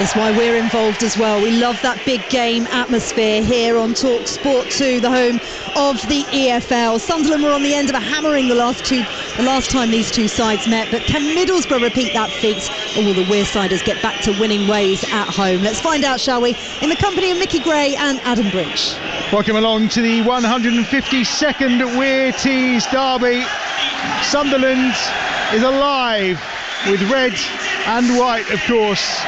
It's why we're involved as well. We love that big game atmosphere here on Talksport 2, the home of the EFL. Sunderland were on the end of a hammering the last time these two sides met, but can Middlesbrough repeat that feat, or will the Wearsiders get back to winning ways at home? Let's find out, shall we, in the company of Mickey Gray and Adam Bridge. Welcome along to the 152nd Wear Tees derby. Sunderland is alive with red and white, of course.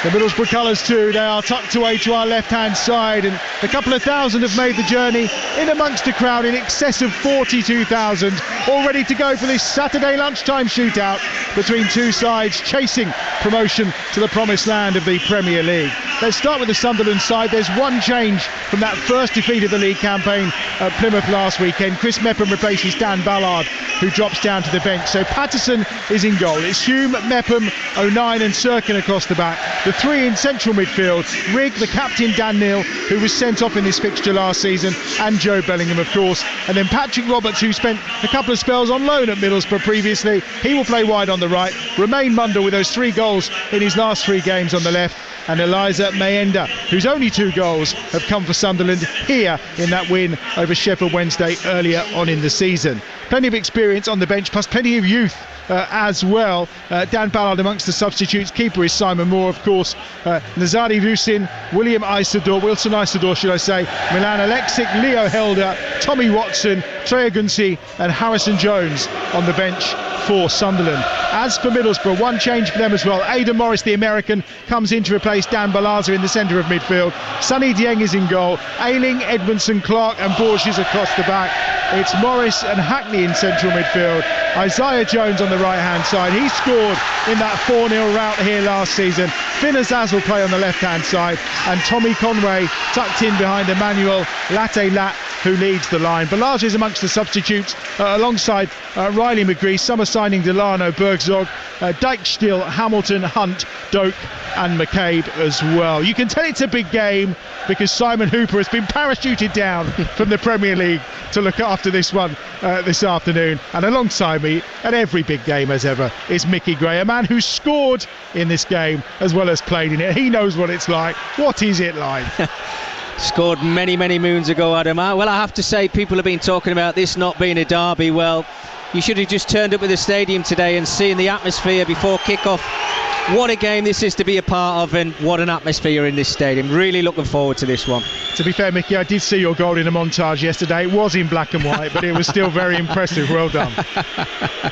The Middlesbrough colours too, they are tucked away to our left-hand side, and a couple of thousand have made the journey in amongst a crowd in excess of 42,000, all ready to go for this Saturday lunchtime shootout between two sides chasing promotion to the promised land of the Premier League. Let's start with the Sunderland side. There's one change from that first defeat of the league campaign at Plymouth last weekend. Chris Mepham replaces Dan Ballard, who drops down to the bench. So Patterson is in goal. It's Hume, Mepham, O'Nien and Sirkin across the back. The three in central midfield: Rigg, the captain Dan Neil, who was sent off in this fixture last season, and Joe Bellingham, of course. And then Patrick Roberts, who spent a couple of spells on loan at Middlesbrough previously. He will play wide on the right. Romain Mundle with those 3 goals in his last 3 games on the left. And Eliza Mayenda, whose only 2 goals have come for Sunderland here in that win over Sheffield Wednesday earlier on in the season. Plenty of experience on the bench, plus plenty of youth as well. Dan Ballard amongst the substitutes. Keeper is Simon Moore, of course. Nazari Vusin, Wilson Isidore should I say, Milan Alexic, Leo Helder, Tommy Watson, Trey Agunsi and Harrison Jones on the bench for Sunderland. As for Middlesbrough, one change for them as well. Aidan Morris, the American, comes in to replace Dan Balaza in the centre of midfield. Sonny Dieng is in goal. Ayling, Edmondson, Clark and Borges across the back. It's Morris and Hackney in central midfield. Isaiah Jones on the right-hand side. He scored in that 4-0 rout here last season. Finn Azaz will play on the left-hand side. And Tommy Conway tucked in behind Emmanuel Latte-Lat, who leads the line. Balaja is amongst the substitutes alongside Riley McGree. Summer signing Delano, Bergzog, Dijkstiel, Hamilton, Hunt, Doak and McCabe as well. You can tell it's a big game because Simon Hooper has been parachuted down from the Premier League to look after this one this afternoon. And alongside me at every big game as ever is Mickey Gray, a man who scored in this game as well as played in it. He knows what it's like. What is it like? Scored many moons ago, Adam. Well, I have to say, people have been talking about this not being a derby. Well, you should have just turned up at the stadium today and seen the atmosphere before kick-off. What a game this is to be a part of, and what an atmosphere in this stadium. Really looking forward to this one. To be fair, Mickey, I did see your goal in a montage yesterday. It was in black and white, but it was still very impressive. Well done.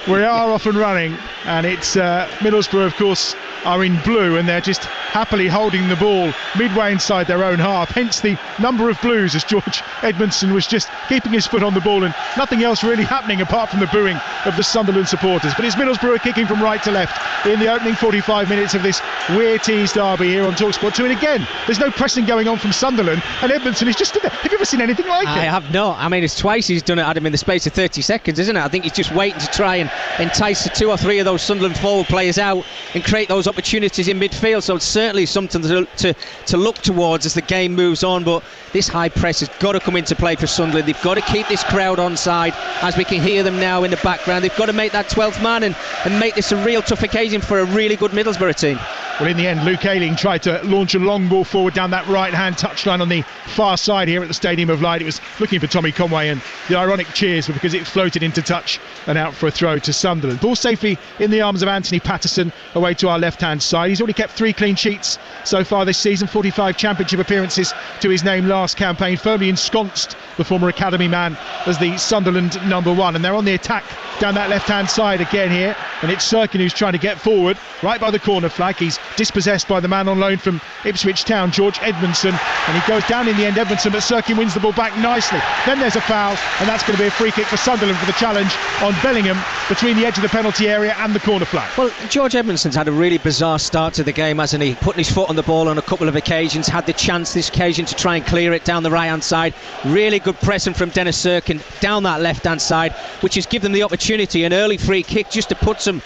We are off and running, and it's Middlesbrough, of course, are in blue, and they're just happily holding the ball midway inside their own half. Hence the number of blues, as George Edmondson was just keeping his foot on the ball and nothing else really happening apart from the booing of the Sunderland supporters. But it's Middlesbrough kicking from right to left in the opening 45 minutes of this Wear Tees derby here on Talksport 2. And again, there's no pressing going on from Sunderland, and Edmondson is just there. Have you ever seen anything like it? I have not. I mean, it's twice he's done it, Adam, in the space of 30 seconds, isn't it? I think he's just waiting to try and entice the 2 or 3 of those Sunderland forward players out and create those opportunities in midfield. So it's certainly something to look towards as the game moves on. But this high press has got to come into play for Sunderland. They've got to keep this crowd on side, as we can hear them now in the background. They've got to make that 12th man and make this a real tough occasion for a really good Middlesbrough team. Well, in the end, Luke Ayling tried to launch a long ball forward down that right-hand touchline on the far side here at the Stadium of Light. It was looking for Tommy Conway, and the ironic cheers were because it floated into touch and out for a throw to Sunderland. Ball safely in the arms of Anthony Patterson away to our left-hand side. He's already kept 3 clean sheets so far this season, 45 championship appearances to his name last campaign, firmly ensconced the former academy man as the Sunderland number 1. And they're on the attack down that left-hand side again here, and it's Sirkin who's trying to get forward right by the corner flag. He's dispossessed by the man on loan from Ipswich Town, George Edmondson, and he goes down in the end, Edmondson, but Sirkin wins the ball back nicely. Then there's a foul, and that's going to be a free kick for Sunderland for the challenge on Bellingham between the edge of the penalty area and the corner flag. Well, George Edmondson's had a really bizarre start to the game, hasn't he? Putting his foot on the ball on a couple of occasions, had the chance this occasion to try and clear it down the right-hand side. Really good pressing from Dennis Sirkin down that left-hand side, which has given them the opportunity, an early free kick just to put some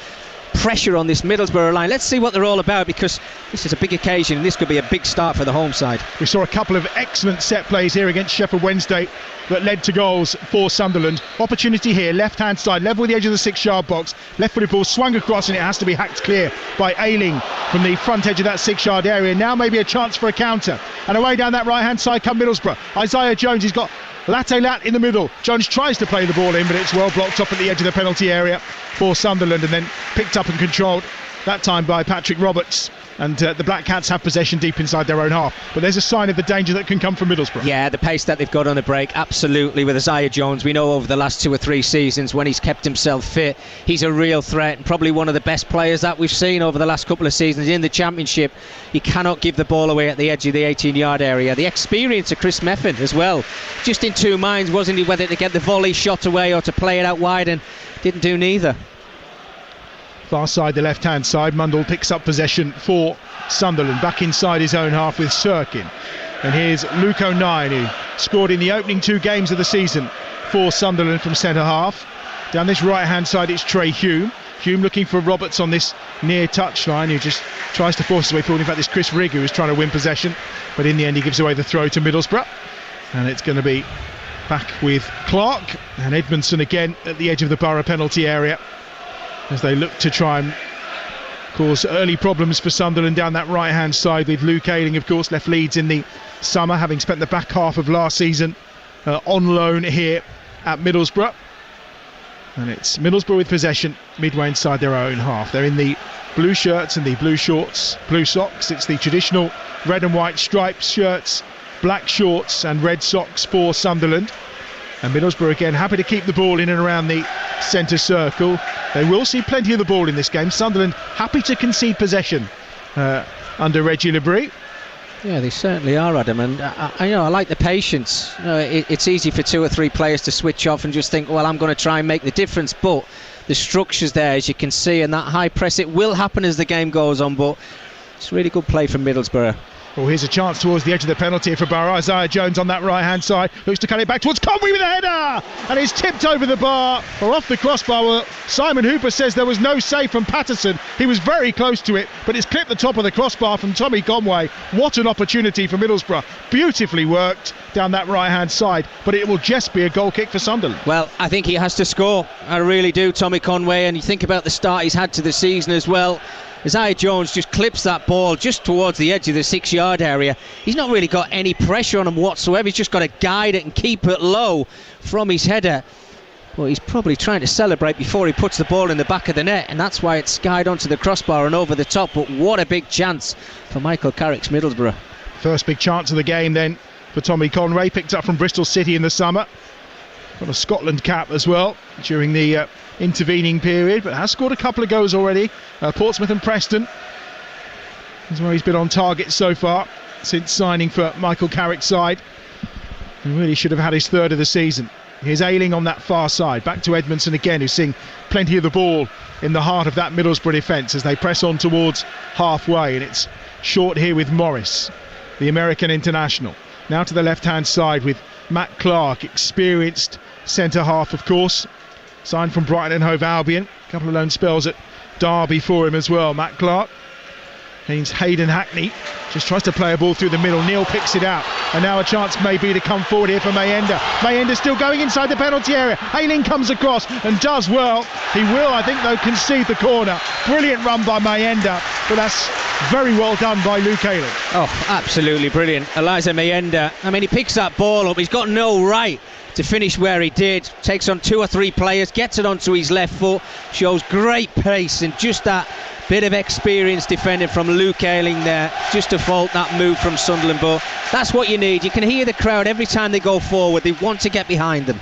pressure on this Middlesbrough line. Let's see what they're all about, because this is a big occasion and this could be a big start for the home side. We saw a couple of excellent set plays here against Sheffield Wednesday that led to goals for Sunderland. Opportunity here, left hand side, level with the edge of the 6-yard box. Left footed ball swung across and it has to be hacked clear by Ayling from the front edge of that 6-yard area. Now maybe a chance for a counter, and away down that right hand side come Middlesbrough. Isaiah Jones, he's got Lat in the middle. Jones tries to play the ball in, but it's well blocked up at the edge of the penalty area for Sunderland, and then picked up and controlled that time by Patrick Roberts. And the Black Cats have possession deep inside their own half. But there's a sign of the danger that can come from Middlesbrough. Yeah, the pace that they've got on the break, absolutely. With Isaiah Jones, we know over the last 2 or 3 seasons, when he's kept himself fit, he's a real threat, and probably one of the best players that we've seen over the last couple of seasons in the Championship. You cannot give the ball away at the edge of the 18-yard area. The experience of Chris Meffin as well. Just in two minds, wasn't he, whether to get the volley shot away or to play it out wide, and didn't do neither. Far side, the left-hand side, Mundell picks up possession for Sunderland, back inside his own half with Sirkin. And here's Luke O'Nien, who scored in the opening 2 games of the season for Sunderland from centre half. Down this right-hand side, it's Trey Hume. Hume looking for Roberts on this near touchline, who just tries to force his way forward. In fact, it's Chris Rigg who is trying to win possession, but in the end he gives away the throw to Middlesbrough. And it's going to be back with Clark and Edmondson again at the edge of the Borough penalty area, as they look to try and cause early problems for Sunderland down that right hand side, with Luke Ayling, of course, left Leeds in the summer, having spent the back half of last season on loan here at Middlesbrough. And it's Middlesbrough with possession midway inside their own half. They're in the blue shirts and the blue shorts, blue socks. It's the traditional red and white striped shirts, black shorts and red socks for Sunderland. And Middlesbrough again happy to keep the ball in and around the centre circle. They will see plenty of the ball in this game. Sunderland happy to concede possession under Reggie Lebris. Yeah, they certainly are, Adam, and I like the patience. It's easy for 2 or 3 players to switch off and just think, well, I'm going to try and make the difference, but the structure's there, as you can see, and that high press, it will happen as the game goes on, but it's really good play from Middlesbrough. Well, here's a chance towards the edge of the penalty for Borough. Isaiah Jones on that right hand side looks to cut it back towards Conway with a header, and it's tipped over the bar or off the crossbar. Well, Simon Hooper says there was no save from Patterson. He was very close to it, but it's clipped the top of the crossbar from Tommy Conway. What an opportunity for Middlesbrough. Beautifully worked down that right hand side, but it will just be a goal kick for Sunderland. Well, I think he has to score, I really do, Tommy Conway, and you think about the start he's had to the season as well. Isaiah Jones just clips that ball just towards the edge of the 6-yard area. He's not really got any pressure on him whatsoever. He's just got to guide it and keep it low from his header. Well, he's probably trying to celebrate before he puts the ball in the back of the net, and that's why it's skied onto the crossbar and over the top. But what a big chance for Michael Carrick's Middlesbrough. First big chance of the game then for Tommy Conway, picked up from Bristol City in the summer. Got a Scotland cap as well during the intervening period, but has scored a couple of goals already. Portsmouth and Preston is where he's been on target so far since signing for Michael Carrick's side. He really should have had his 3rd of the season. Here's Ayling on that far side, back to Edmondson again, who's seeing plenty of the ball in the heart of that Middlesbrough defence as they press on towards halfway, and it's short here with Morris, the American international. Now to the left hand side with Matt Clark, experienced centre half, of course, signed from Brighton and Hove Albion. A couple of loan spells at Derby for him as well, Matt Clark. Means Hayden Hackney just tries to play a ball through the middle. Neil picks it out, and now a chance maybe to come forward here for Mayenda. Mayenda still going inside the penalty area. Ayling comes across and does well. He will, I think, though, concede the corner. Brilliant run by Mayenda, but that's very well done by Luke Ayling. Oh, absolutely brilliant. Eliza Mayenda, I mean, he picks that ball up. He's got no right to finish where he did. Takes on 2 or 3 players, gets it onto his left foot, shows great pace, and just that bit of experience defending from Luke Ayling there, just to fault that move from Sunderland. But that's what you need. You can hear the crowd every time they go forward. They want to get behind them.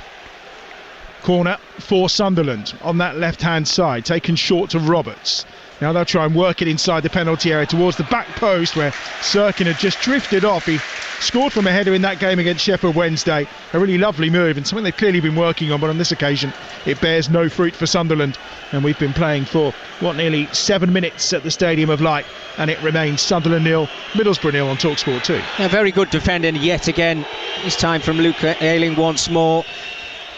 Corner for Sunderland on that left hand side, taken short to Roberts. Now they'll try and work it inside the penalty area towards the back post, where Sirkin had just drifted off. He scored from a header in that game against Sheffield Wednesday. A really lovely move and something they've clearly been working on, but on this occasion it bears no fruit for Sunderland. And we've been playing for nearly 7 minutes at the Stadium of Light, and it remains Sunderland 0, Middlesbrough 0 on Talksport 2. Yeah, very good defending yet again, this time from Luke Ayling once more.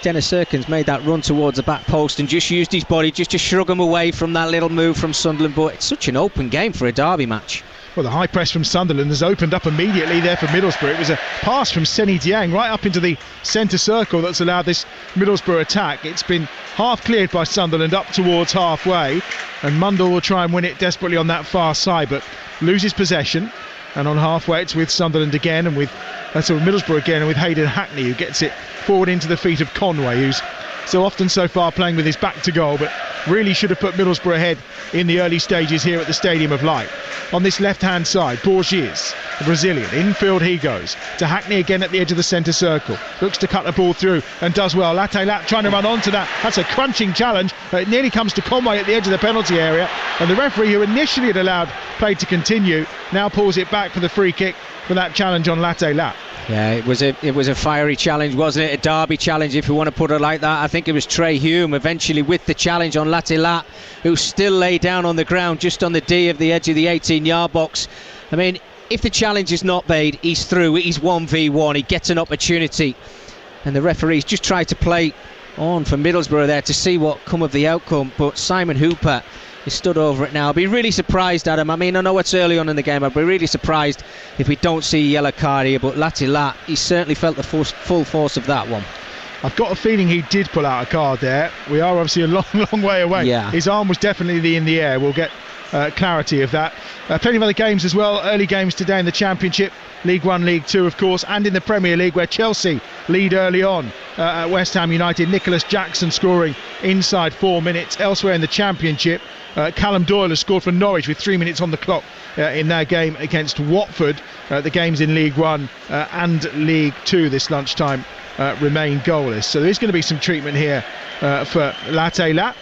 Dennis Serkin's made that run towards the back post and just used his body just to shrug him away from that little move from Sunderland. But it's such an open game for a derby match. Well, the high press from Sunderland has opened up immediately there for Middlesbrough. It was a pass from Seny Dieng right up into the centre circle that's allowed this Middlesbrough attack. It's been half cleared by Sunderland up towards halfway, and Mundell will try and win it desperately on that far side, but loses possession. And on halfway it's with Sunderland again, and with Middlesbrough again, and with Hayden Hackney, who gets it forward into the feet of Conway, who's so often so far playing with his back to goal, but really should have put Middlesbrough ahead in the early stages here at the Stadium of Light. On this left-hand side, Borges, the Brazilian, infield he goes to Hackney again at the edge of the centre circle, looks to cut the ball through and does well. Latte Lat trying to run onto that. That's a crunching challenge. It nearly comes to Conway at the edge of the penalty area, and the referee, who initially had allowed play to continue, now pulls it back for the free kick for that challenge on Latte Lat. Yeah, it was a fiery challenge, wasn't it? A derby challenge, if you want to put it like that. I think it was Trey Hume eventually with the challenge on Latte Lat, who still lay down on the ground just on the D of the edge of the 18-yard box. I mean, if the challenge is not made, he's through. He's 1v1. He gets an opportunity, and the referees just try to play on for Middlesbrough there to see what come of the outcome. But Simon Hooper is stood over it now. I'll be really surprised, Adam. I mean, I know it's early on in the game. I'll be really surprised if we don't see a yellow card here. But Latte Lat, he certainly felt the full force of that one. I've got a feeling he did pull out a card there. We are obviously a long way away. Yeah. His arm was definitely in the air. We'll get clarity of that. Plenty of other games as well. Early games today in the Championship, League 1, League 2 of course, and in the Premier League, where Chelsea lead early on at West Ham United. Nicholas Jackson scoring inside 4 minutes. Elsewhere in the Championship, Callum Doyle has scored for Norwich with 3 minutes on the clock in their game against Watford. The games in League 1 and League 2 this lunchtime remain goalless. So there is going to be some treatment here for Latte Lat,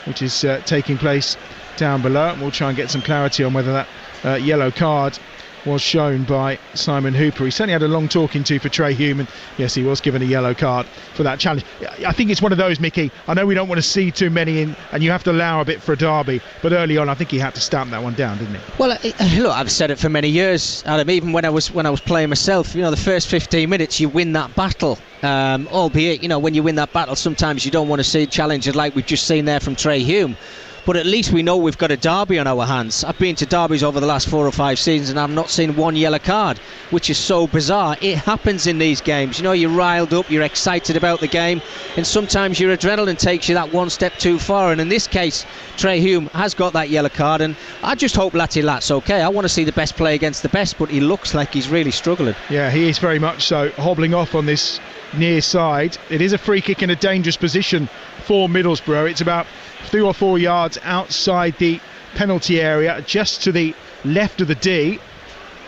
which is taking place down below, and we'll try and get some clarity on whether that yellow card was shown by Simon Hooper. He certainly had a long talking to for Trey Hume, and yes, he was given a yellow card for that challenge. I think it's one of those, Mickey, I know we don't want to see too many in, and you have to allow a bit for a derby, but early on I think he had to stamp that one down, didn't he? Well, look, I've said it for many years, Adam, even when I was playing myself. You know, the first 15 minutes you win that battle, albeit, you know, when you win that battle sometimes you don't want to see challenges like we've just seen there from Trey Hume. But at least we know we've got a derby on our hands. I've been to derbies over the last 4 or 5 seasons and I've not seen one yellow card, which is so bizarre. It happens in these games. You know, you're riled up, you're excited about the game, and sometimes your adrenaline takes you that one step too far. And in this case, Trey Hume has got that yellow card, and I just hope Latte Lat's okay. I want to see the best play against the best, but he looks like he's really struggling. Yeah, he is very much so, hobbling off on this near side. It is a free kick in a dangerous position for Middlesbrough. It's about 3 or 4 yards outside the penalty area, just to the left of the D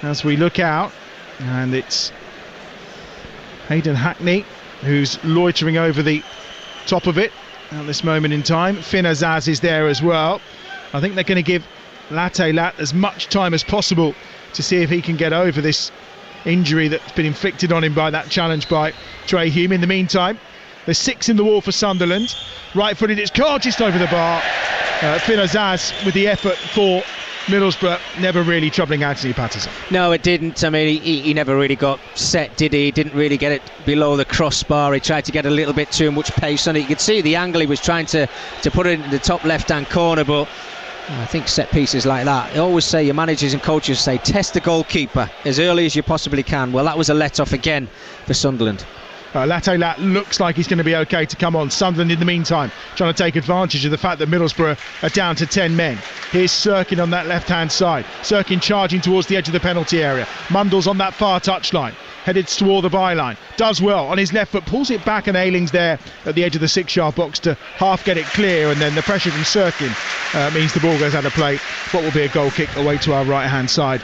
as we look out, and it's Hayden Hackney who's loitering over the top of it at this moment in time. Finn Azaz is there as well. I think they're going to give Latte Lat as much time as possible to see if he can get over this injury that's been inflicted on him by that challenge by Trey Hume. In the meantime, there's 6 in the wall for Sunderland. Right-footed, it's caught just over the bar. Finn Azaz with the effort for Middlesbrough, never really troubling Anthony Patterson. No, it didn't. I mean, he never really got set, did he? He didn't really get it below the crossbar. He tried to get a little bit too much pace on it. You could see the angle he was trying to put it in the top left-hand corner, but I think set pieces like that, I always say, your managers and coaches say, test the goalkeeper as early as you possibly can. Well, that was a let-off again for Sunderland. Latte Lat looks like he's going to be okay to come on. Sunderland in the meantime trying to take advantage of the fact that Middlesbrough are down to 10 men. Here's Serkin on that left hand side. Serkin charging towards the edge of the penalty area. Mundell's on that far touchline, headed toward the byline, does well on his left foot, pulls it back, and Ayling's there at the edge of the 6-yard box to half get it clear, and then the pressure from Serkin means the ball goes out of play. What will be a goal kick away to our right hand side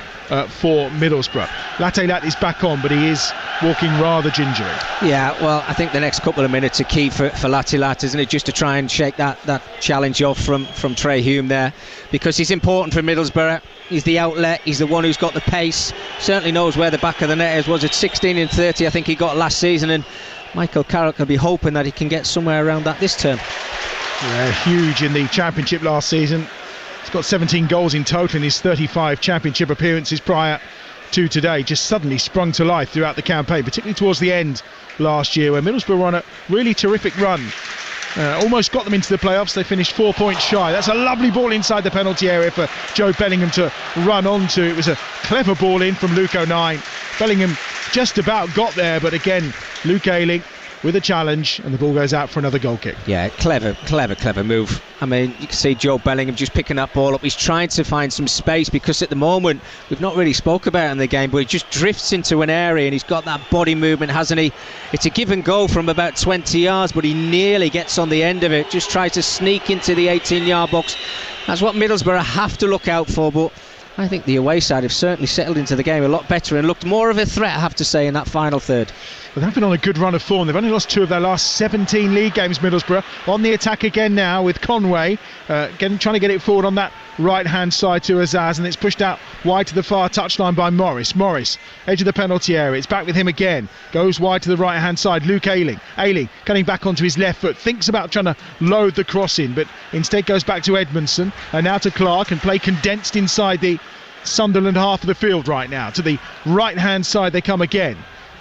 for Middlesbrough. Latte Lat is back on, but he is walking rather gingerly. Yeah, well, I think the next couple of minutes are key for Latte Lat, isn't it? Just to try and shake that challenge off from Trey Hume there, because he's important for Middlesbrough. He's the outlet, he's the one who's got the pace, certainly knows where the back of the net is. Was it 16 and 30 I think he got last season, and Michael Carrick will be hoping that he can get somewhere around that this term. Yeah, huge in the Championship last season. He's got 17 goals in total in his 35 Championship appearances prior to today just suddenly sprung to life throughout the campaign, particularly towards the end last year, where Middlesbrough were on a really terrific run. Almost got them into the playoffs. They finished 4 points shy. That's a lovely ball inside the penalty area for Joe Bellingham to run onto. It was a clever ball in from Luke O'Nien. Bellingham just about got there, but again, Luke Ayling with a challenge, and the ball goes out for another goal kick. Yeah, clever move. I mean, you can see Joe Bellingham just picking that ball up. He's trying to find some space, because at the moment, we've not really spoke about it in the game, but he just drifts into an area and he's got that body movement, hasn't he? It's a give and go from about 20 yards, but he nearly gets on the end of it, just tries to sneak into the 18-yard box. That's what Middlesbrough have to look out for, but I think the away side have certainly settled into the game a lot better and looked more of a threat, I have to say, in that final third. Well, they've been on a good run of form. They've only lost 2 of their last 17 league games, Middlesbrough. On the attack again now with Conway, trying to get it forward on that right-hand side to Azaz, and it's pushed out wide to the far touchline by Morris. Morris, edge of the penalty area. It's back with him again. Goes wide to the right-hand side. Luke Ayling. Ayling coming back onto his left foot. Thinks about trying to load the cross in, but instead goes back to Edmondson. And now to Clark, and play condensed inside the Sunderland half of the field right now. To the right-hand side they come again.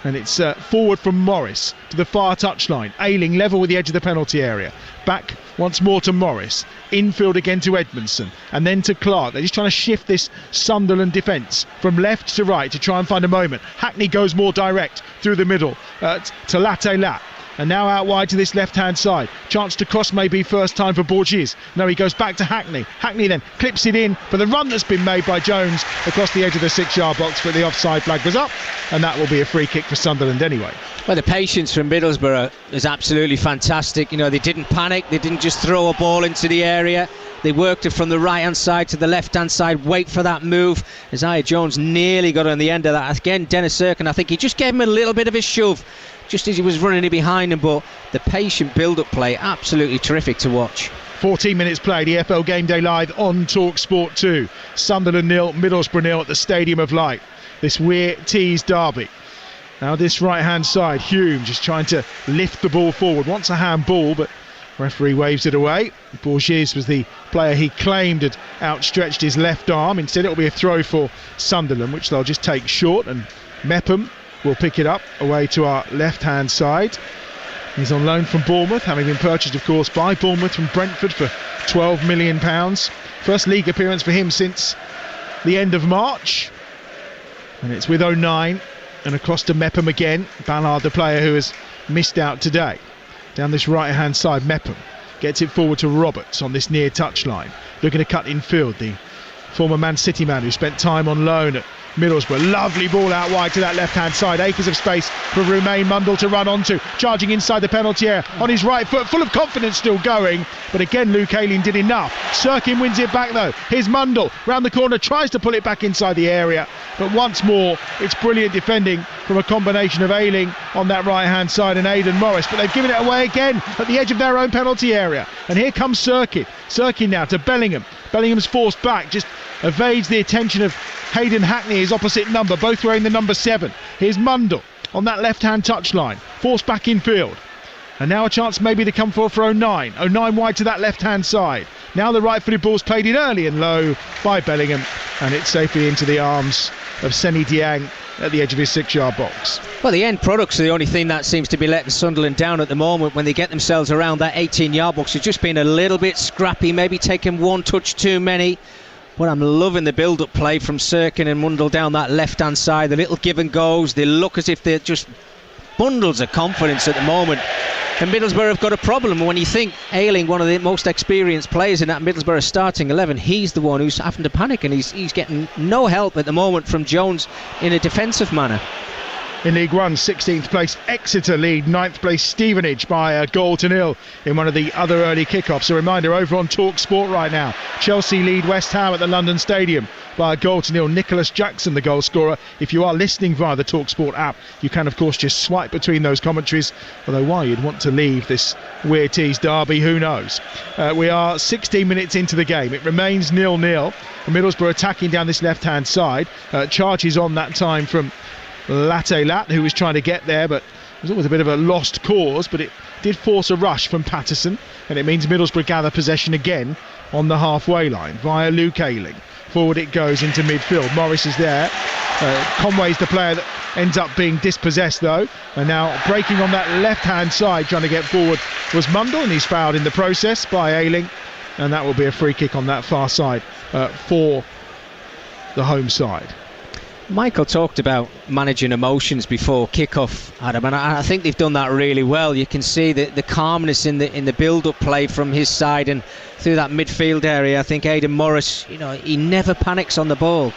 And it's forward from Morris to the far touchline. Ayling level with the edge of the penalty area. Back once more to Morris. Infield again to Edmondson. And then to Clark. They're just trying to shift this Sunderland defence from left to right to try and find a moment. Hackney goes more direct through the middle to Latte Lat. And now out wide to this left-hand side. Chance to cross maybe first time for Borges. No, he goes back to Hackney. Hackney then clips it in for the run that's been made by Jones across the edge of the 6-yard box, but the offside flag was up, and that will be a free kick for Sunderland anyway. Well, the patience from Middlesbrough is absolutely fantastic. You know, they didn't panic. They didn't just throw a ball into the area. They worked it from the right-hand side to the left-hand side, wait for that move. Isaiah Jones nearly got on the end of that. Again, Dennis Erkin, I think he just gave him a little bit of a shove just as he was running it behind him, but the patient build-up play, absolutely terrific to watch. 14 minutes played, EFL Game Day Live on Talksport 2. Sunderland 0, Middlesbrough 0 at the Stadium of Light. This Weir Tees derby. Now this right-hand side, Hume just trying to lift the ball forward. Wants a handball, but referee waves it away. Borges was the player he claimed had outstretched his left arm. Instead, it will be a throw for Sunderland, which they'll just take short, and Mepham will pick it up away to our left-hand side. He's on loan from Bournemouth, having been purchased, of course, by Bournemouth from Brentford for £12 million. First league appearance for him since the end of March. And it's with O'Nien, and across to Mepham again. Ballard, the player who has missed out today. Down this right-hand side, Mepham gets it forward to Roberts on this near touchline. Looking to cut in field, the former Man City man who spent time on loan at Middlesbrough. Lovely ball out wide to that left-hand side. Acres of space for Romain Mundle to run onto. Charging inside the penalty area on his right foot. Full of confidence still going. But again, Luke Ayling did enough. Sirkin wins it back though. Here's Mundle. Round the corner. Tries to pull it back inside the area. But once more, it's brilliant defending from a combination of Ayling on that right-hand side and Aidan Morris. But they've given it away again at the edge of their own penalty area. And here comes Sirkin. Sirkin now to Bellingham. Bellingham's forced back. Just evades the attention of Hayden Hackney, his opposite number, both wearing the number 7. Here's Mundle on that left-hand touchline, forced back in field. And now a chance maybe to come for O'Nien. O'Nien wide to that left-hand side. Now the right-footed ball's played in early and low by Bellingham, and it's safely into the arms of Seni Dieng at the edge of his 6-yard box. Well, the end products are the only thing that seems to be letting Sunderland down at the moment when they get themselves around that 18-yard box. It's just been a little bit scrappy, maybe taking one touch too many. But I'm loving the build-up play from Sirkin and Mundle down that left-hand side. The little give and goes. They look as if they're just bundles of confidence at the moment. And Middlesbrough have got a problem. When you think Ayling, one of the most experienced players in that Middlesbrough starting 11, he's the one who's having to panic, and he's getting no help at the moment from Jones in a defensive manner. In League One, 16th place Exeter lead 9th place Stevenage by a 0-0 in one of the other early kickoffs. A reminder over on Talksport right now, Chelsea lead West Ham at the London Stadium by a 0-0. Nicholas Jackson the goal scorer. If you are listening via the Talksport app, you can of course just swipe between those commentaries, although why you'd want to leave this Weir Tees derby, who knows. We are 16 minutes into the game. It remains 0-0. Middlesbrough attacking down this left hand side. Charges on that time from Latte Lat, who was trying to get there, but it was always a bit of a lost cause, but it did force a rush from Patterson, and it means Middlesbrough gather possession again on the halfway line via Luke Ayling. Forward it goes into midfield. Morris is there. Conway's the player that ends up being dispossessed though, and now breaking on that left-hand side, trying to get forward was Mundle, and he's fouled in the process by Ayling, and that will be a free kick on that far side for the home side. Michael talked about managing emotions before kick-off, Adam, and I think they've done that really well. You can see the calmness in the build-up play from his side and through that midfield area. I think Aidan Morris, he never panics on the ball.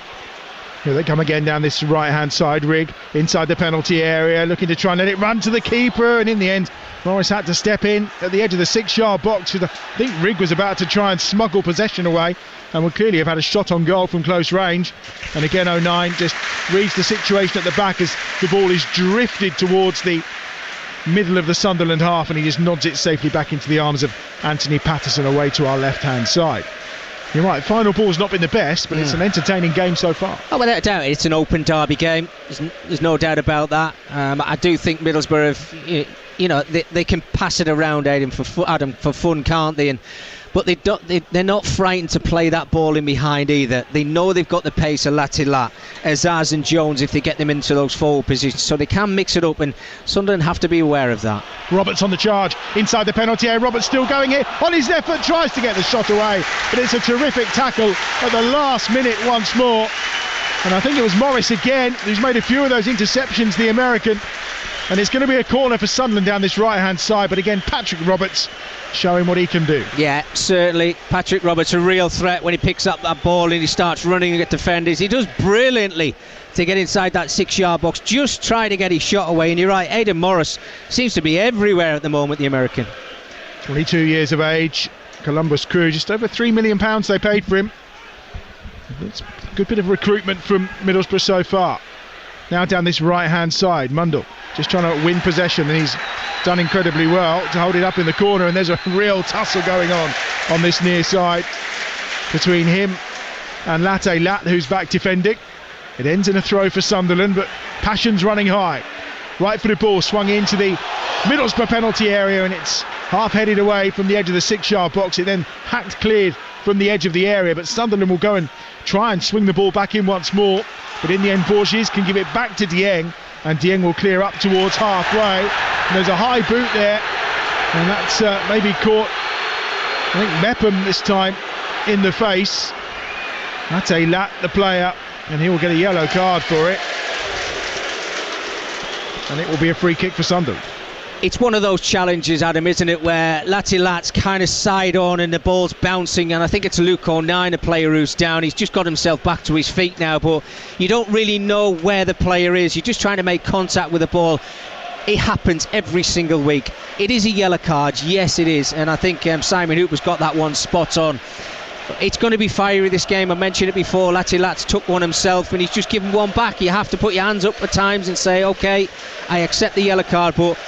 Here they come again down this right-hand side. Rigg inside the penalty area, looking to try and let it run to the keeper, and in the end Morris had to step in at the edge of the 6-yard box. I think Rigg was about to try and smuggle possession away and would clearly have had a shot on goal from close range. And again 09 just reads the situation at the back as the ball is drifted towards the middle of the Sunderland half, and he just nods it safely back into the arms of Anthony Patterson away to our left-hand side. You're right, final ball's not been the best, but it's an entertaining game so far. Oh, without a doubt, it's an open derby game. There's no doubt about that. I do think Middlesbrough, they can pass it around, Adam, for fun, can't they? But they're not frightened to play that ball in behind either. They know they've got the pace of Latilat, Azaz and Jones if they get them into those forward positions, so they can mix it up, and Sunderland have to be aware of that. Roberts on the charge inside the penalty area. Roberts still going here on his left foot, tries to get the shot away, but it's a terrific tackle at the last minute once more. And I think it was Morris again who's made a few of those interceptions, the American. And it's going to be a corner for Sunderland down this right-hand side, but again Patrick Roberts showing what he can do. Yeah, certainly. Patrick Roberts a real threat when he picks up that ball and he starts running at defenders. He does brilliantly to get inside that 6-yard box, just try to get his shot away. And you're right, Aidan Morris seems to be everywhere at the moment, the American. 22 years of age, Columbus Crew, just over £3 million they paid for him. It's a good bit of recruitment from Middlesbrough so far. Now down this right-hand side, Mundle just trying to win possession, and he's done incredibly well to hold it up in the corner, and there's a real tussle going on this near side between him and Latte Lat, who's back defending. It ends in a throw for Sunderland, but passion's running high. Right-footed ball swung into the Middlesbrough penalty area, and it's half-headed away from the edge of the 6-yard box. It then hacked cleared from the edge of the area, but Sunderland will go and try and swing the ball back in once more, but in the end Borges can give it back to Dieng, and Dieng will clear up towards halfway, and there's a high boot there, and that's maybe caught, I think, Mepham this time in the face. That's a Lat, the player, and he will get a yellow card for it, and it will be a free kick for Sunderland. It's one of those challenges, Adam, isn't it, where Latilat's kind of side on and the ball's bouncing, and I think it's Luke O'Nien, a player who's down. He's just got himself back to his feet now, but you don't really know where the player is. You're just trying to make contact with the ball. It happens every single week. It is a yellow card, yes it is, and I think Simon Hooper's got that one spot on. It's going to be fiery, this game. I mentioned it before. Latilat's took one himself and he's just given one back. You have to put your hands up at times and say, OK, I accept the yellow card, but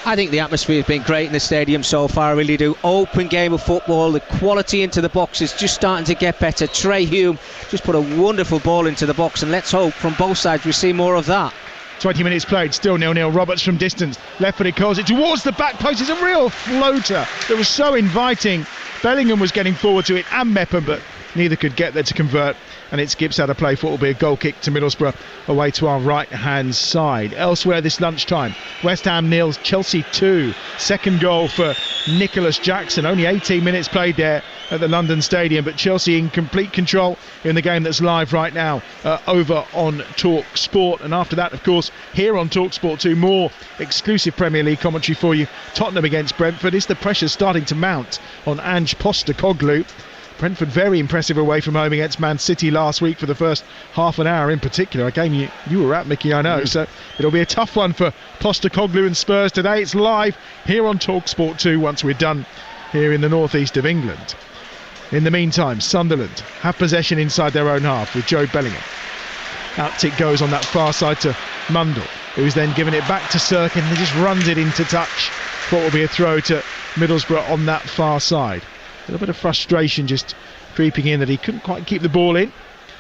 I think the atmosphere has been great in the stadium so far. I really do. Open game of football. The quality into the box is just starting to get better. Trey Hume just put a wonderful ball into the box, and let's hope from both sides we see more of that. 20 minutes played, still 0-0. Roberts from distance, left-footed, curls it towards the back post. It's a real floater that was so inviting. Bellingham was getting forward to it, and Mepham, but neither could get there to convert, and it's Gibbs out of play for what will be a goal kick to Middlesbrough away to our right hand side. Elsewhere this lunchtime, West Ham 0, Chelsea 2. Second goal for Nicholas Jackson. Only 18 minutes played there at the London Stadium, but Chelsea in complete control in the game that's live right now over on Talksport. And after that, of course, here on Talksport 2, more exclusive Premier League commentary for you. Tottenham against Brentford. Is the pressure starting to mount on Ange Postecoglou? Brentford very impressive away from home against Man City last week for the first half an hour in particular. A game you were at, Mickey, I know. So it'll be a tough one for Postecoglou and Spurs today. It's live here on Talksport 2 once we're done here in the northeast of England. In the meantime, Sunderland have possession inside their own half with Joe Bellingham. Out it goes on that far side to Mundle, who's then given it back to Sirkin, and he just runs it into touch. What will be a throw to Middlesbrough on that far side. A little bit of frustration just creeping in that he couldn't quite keep the ball in.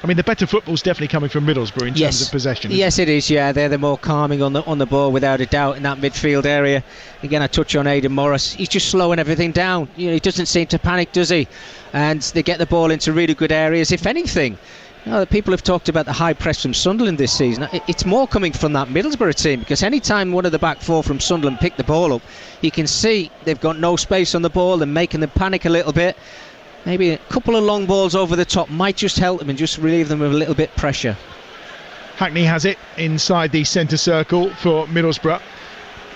I mean, the better football's definitely coming from Middlesbrough in terms of possession. Yes, it is. Yeah, they're the more calming on the ball without a doubt in that midfield area. Again, I touch on Aidan Morris. He's just slowing everything down. He doesn't seem to panic, does he? And they get the ball into really good areas. If anything, People have talked about the high press from Sunderland this season. It's more coming from that Middlesbrough team, because any time one of the back four from Sunderland pick the ball up, you can see they've got no space on the ball and making them panic a little bit. Maybe a couple of long balls over the top might just help them and just relieve them of a little bit pressure. Hackney has it inside the centre circle for Middlesbrough,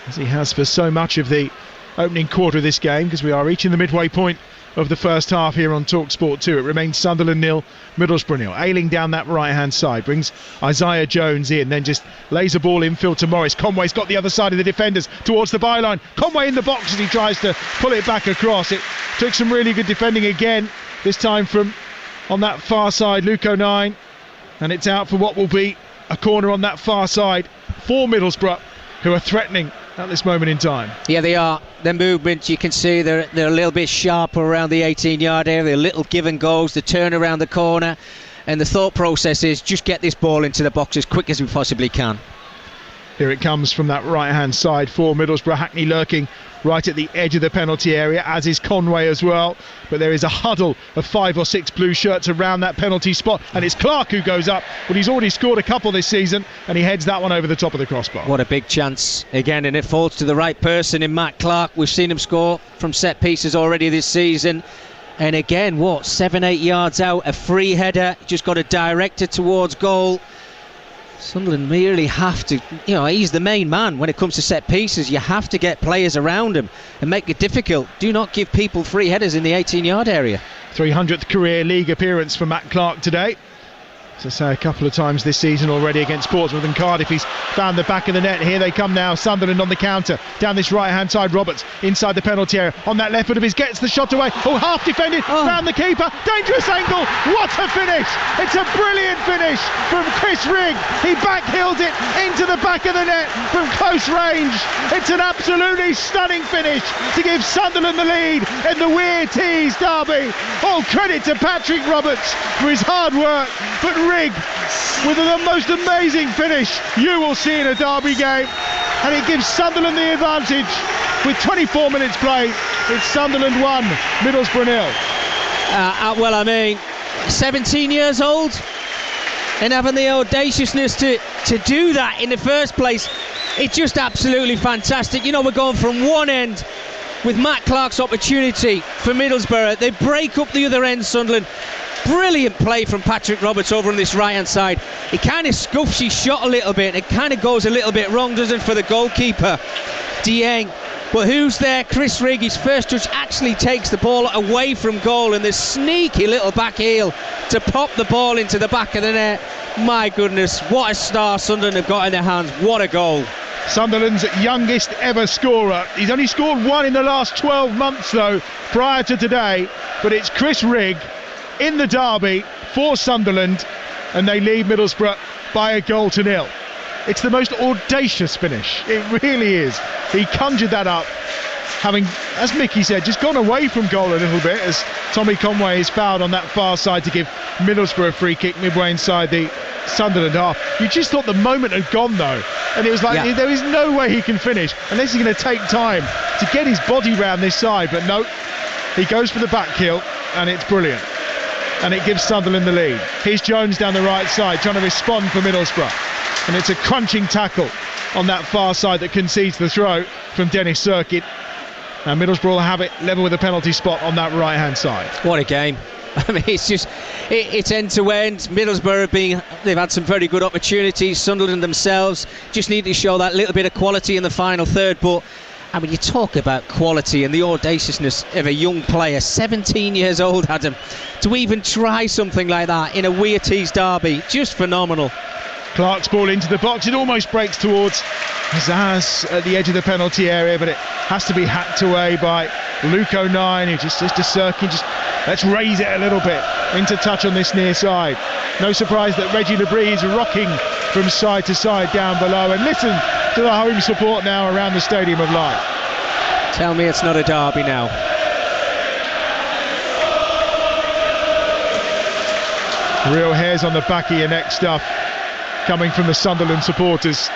as he has for so much of the opening quarter of this game, because we are reaching the midway point of the first half here on Talksport 2. It remains Sunderland 0, Middlesbrough 0. Ailing down that right hand side, brings Isaiah Jones in, then just lays a ball infield to Morris. Conway's got the other side of the defenders towards the byline. Conway in the box as he tries to pull it back across. It took some really good defending again, this time from on that far side, Luke O'Nien, and it's out for what will be a corner on that far side for Middlesbrough, who are threatening at this moment in time. Yeah, they are. Their movement, you can see they're a little bit sharper around the 18-yard area. They're little give and goes, the turn around the corner, and the thought process is just get this ball into the box as quick as we possibly can. Here it comes from that right-hand side for Middlesbrough. Hackney lurking right at the edge of the penalty area, as is Conway as well. But there is a huddle of 5 or 6 blue shirts around that penalty spot, and it's Clark who goes up. But he's already scored a couple this season, and he heads that one over the top of the crossbar. What a big chance again, and it falls to the right person in Matt Clark. We've seen him score from set pieces already this season. And again, 7-8 yards out, a free header, just got to direct it towards goal. Sunderland merely have to, he's the main man when it comes to set pieces. You have to get players around him and make it difficult. Do not give people free headers in the 18-yard area. 300th career league appearance for Matt Clark today. As I say, a couple of times this season already against Portsmouth and Cardiff. He's found the back of the net. Here they come now. Sunderland on the counter. Down this right-hand side, Roberts inside the penalty area. On that left foot of his, gets the shot away. Half defended. Round the keeper. Dangerous angle. What a finish. It's a brilliant finish from Chris Rigg. He backheels it into the back of the net from close range. It's an absolutely stunning finish to give Sunderland the lead in the Weir Tees derby. All credit to Patrick Roberts for his hard work. But Rigg with the most amazing finish you will see in a derby game, and it gives Sunderland the advantage with 24 minutes played. It's Sunderland 1, Middlesbrough 0. 17 years old and having the audaciousness to do that in the first place, it's just absolutely fantastic. We're going from one end with Matt Clark's opportunity for Middlesbrough. They break up the other end, Sunderland. Brilliant play from Patrick Roberts over on this right hand side. He kind of scuffs his shot a little bit. It kind of goes a little bit wrong, doesn't it, for the goalkeeper, Dieng. But who's there? Chris Rigg. His first touch actually takes the ball away from goal, and this sneaky little back heel to pop the ball into the back of the net. My goodness, what a star Sunderland have got in their hands. What a goal. Sunderland's youngest ever scorer. He's only scored one in the last 12 months though, prior to today. But it's Chris Rigg in the derby for Sunderland, and they lead Middlesbrough by 1-0. It's the most audacious finish, it really is. He conjured that up, having, as Mickey said, just gone away from goal a little bit, as Tommy Conway is fouled on that far side to give Middlesbrough a free kick midway inside the Sunderland half. You just thought the moment had gone though, and it was like there is no way he can finish unless he's going to take time to get his body round this side. But no, he goes for the back heel, and it's brilliant. And it gives Sunderland the lead. Here's Jones down the right side trying to respond for Middlesbrough, and it's a crunching tackle on that far side that concedes the throw from Dennis Circuit, and Middlesbrough will have it level with a penalty spot on that right hand side. What a game. It's just it's end to end. Middlesbrough they've had some very good opportunities. Sunderland themselves just need to show that little bit of quality in the final third. But you talk about quality and the audaciousness of a young player, 17 years old, Adam, to even try something like that in a Weir Tees derby, just phenomenal. Clark's ball into the box. It almost breaks towards Zaz at the edge of the penalty area, but it has to be hacked away by Luke O'Nien, who just says to Sirkin, let's raise it a little bit into touch on this near side. No surprise that Reggie Lebris is rocking from side to side down below, and listen to the home support now around the Stadium of Light. Tell me it's not a derby now. Real hairs on the back of your neck stuff coming from the Sunderland supporters.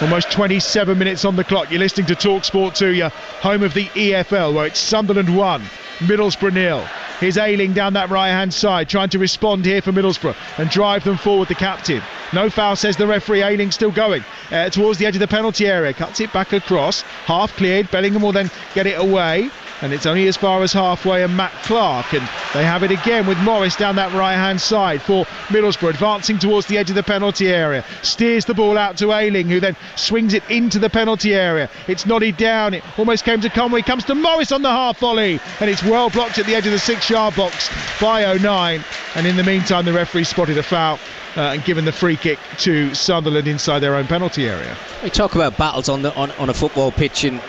Almost 27 minutes on the clock. You're listening to Talksport 2, your home of the EFL, where it's Sunderland 1, Middlesbrough 0. Here's Ayling down that right-hand side, trying to respond here for Middlesbrough and drive them forward, the captain. No foul, says the referee. Ayling still going towards the edge of the penalty area. Cuts it back across. Half cleared. Bellingham will then get it away. And it's only as far as halfway, and Matt Clark, and they have it again with Morris down that right-hand side for Middlesbrough, advancing towards the edge of the penalty area, steers the ball out to Ayling, who then swings it into the penalty area. It's nodded down, it almost came to Conway, comes to Morris on the half volley, and it's well blocked at the edge of the 6-yard box by O'Nien, and in the meantime the referee spotted a foul and given the free kick to Sunderland inside their own penalty area. We talk about battles on a football pitch, and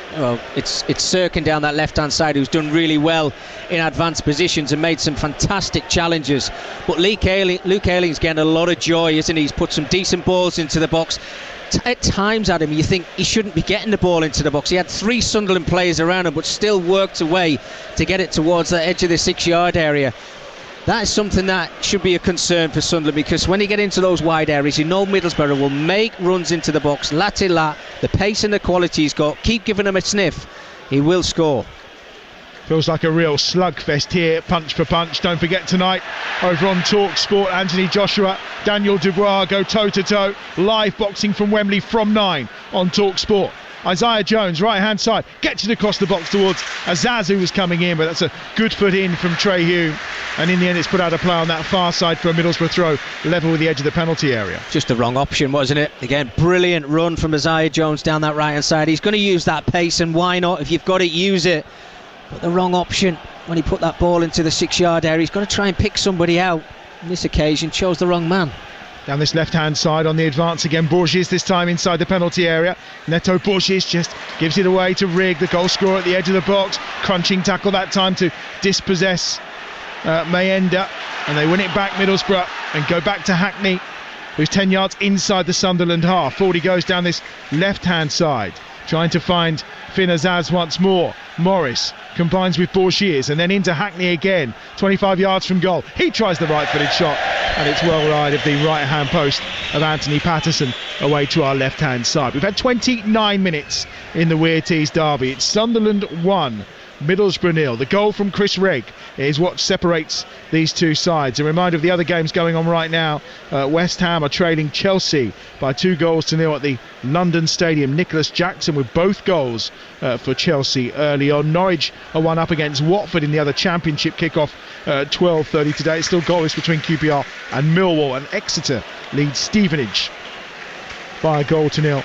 it's Sirkin down that left-hand side who's done really well in advanced positions and made some fantastic challenges. But Luke Ayling's getting a lot of joy, isn't he? He's put some decent balls into the box. At times, Adam, you think he shouldn't be getting the ball into the box. He had 3 Sunderland players around him, but still worked away to get it towards the edge of the 6-yard area. That is something that should be a concern for Sunderland, because when you get into those wide areas, you know Middlesbrough will make runs into the box. The pace and the quality he's got, keep giving him a sniff, he will score. Feels like a real slugfest here, punch for punch. Don't forget tonight, over on Talksport, Anthony Joshua, Daniel Dubois go toe-to-toe. Live boxing from Wembley from 9 on Talksport. Isaiah Jones, right-hand side, gets it across the box towards Azaz, who was coming in, but that's a good foot in from Trey Hume. And in the end, it's put out a play on that far side for a Middlesbrough throw, level with the edge of the penalty area. Just the wrong option, wasn't it? Again, brilliant run from Isaiah Jones down that right-hand side. He's going to use that pace, and why not? If you've got it, use it. But the wrong option when he put that ball into the 6-yard area. He's got to try and pick somebody out. On this occasion, chose the wrong man. Down this left-hand side on the advance again, Borges this time inside the penalty area. Neto Borges just gives it away to Rigg, the goal scorer at the edge of the box. Crunching tackle that time to dispossess Mayenda, and they win it back, Middlesbrough, and go back to Hackney, who's 10 yards inside the Sunderland half. Forward he goes down this left-hand side, trying to find Finn Azaz once more. Morris combines with Borges and then into Hackney again, 25 yards from goal. He tries the right-footed shot, and it's well wide of the right-hand post of Anthony Patterson, away to our left-hand side. We've had 29 minutes in the Weir Tees derby. It's Sunderland 1, Middlesbrough 0. The goal from Chris Rigg is what separates these two sides. A reminder of the other games going on right now. West Ham are trailing Chelsea by 2-0 at the London Stadium. Nicholas Jackson with both goals for Chelsea early on. Norwich are 1 up against Watford in the other Championship kickoff 12:30 today. It's still goalless between QPR and Millwall, and Exeter leads Stevenage by 1-0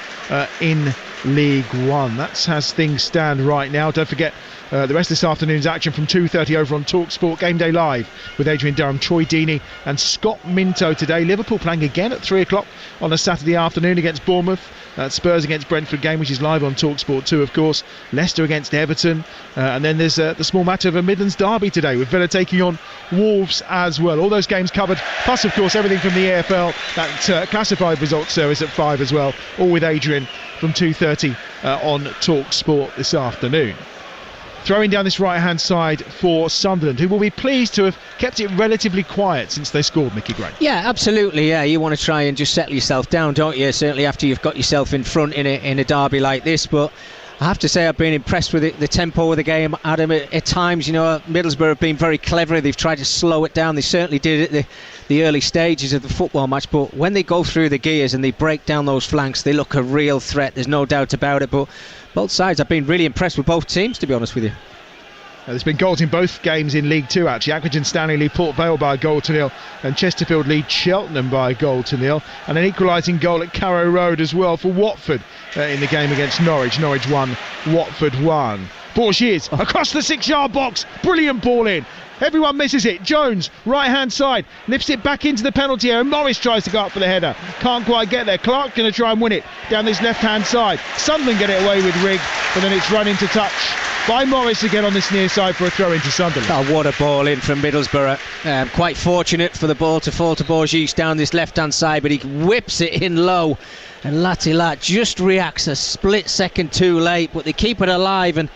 in League One. That's as things stand right now. Don't forget the rest of this afternoon's action from 2:30 over on Talksport. Game Day Live with Adrian Durham, Troy Deeney and Scott Minto today. Liverpool playing again at 3 o'clock on a Saturday afternoon against Bournemouth. Spurs against Brentford game, which is live on Talksport 2, of course. Leicester against Everton. And then there's the small matter of a Midlands derby today, with Villa taking on Wolves as well. All those games covered, plus, of course, everything from the EFL, that classified results service at 5 as well. All with Adrian from 2:30 on Talksport this afternoon. Throwing down this right-hand side for Sunderland, who will be pleased to have kept it relatively quiet since they scored, Mickey Gray. Yeah, absolutely, yeah. You want to try and just settle yourself down, don't you? Certainly after you've got yourself in front in a derby like this. But I have to say I've been impressed with the tempo of the game, Adam. At times, you know, Middlesbrough have been very clever. They've tried to slow it down. They certainly did at the early stages of the football match. But when they go through the gears and they break down those flanks, they look a real threat. There's no doubt about it. But both sides, I've been really impressed with both teams, to be honest with you. There's been goals in both games in League 2, actually. Accrington Stanley lead Port Vale by 1-0, and Chesterfield lead Cheltenham by 1-0, and an equalising goal at Carrow Road as well for Watford in the game against Norwich. Norwich 1, Watford 1. Borges across the 6-yard box, brilliant ball in. Everyone misses it. Jones, right-hand side, lifts it back into the penalty area. Morris tries to go up for the header. Can't quite get there. Clark going to try and win it down this left-hand side. Sunderland get it away with Rigg, but then it's run into touch by Morris again on this near side for a throw into Sunderland. Oh, what a ball in from Middlesbrough. Quite fortunate for the ball to fall to Borges down this left-hand side, but he whips it in low, and Lat just reacts a split second too late, but they keep it alive. And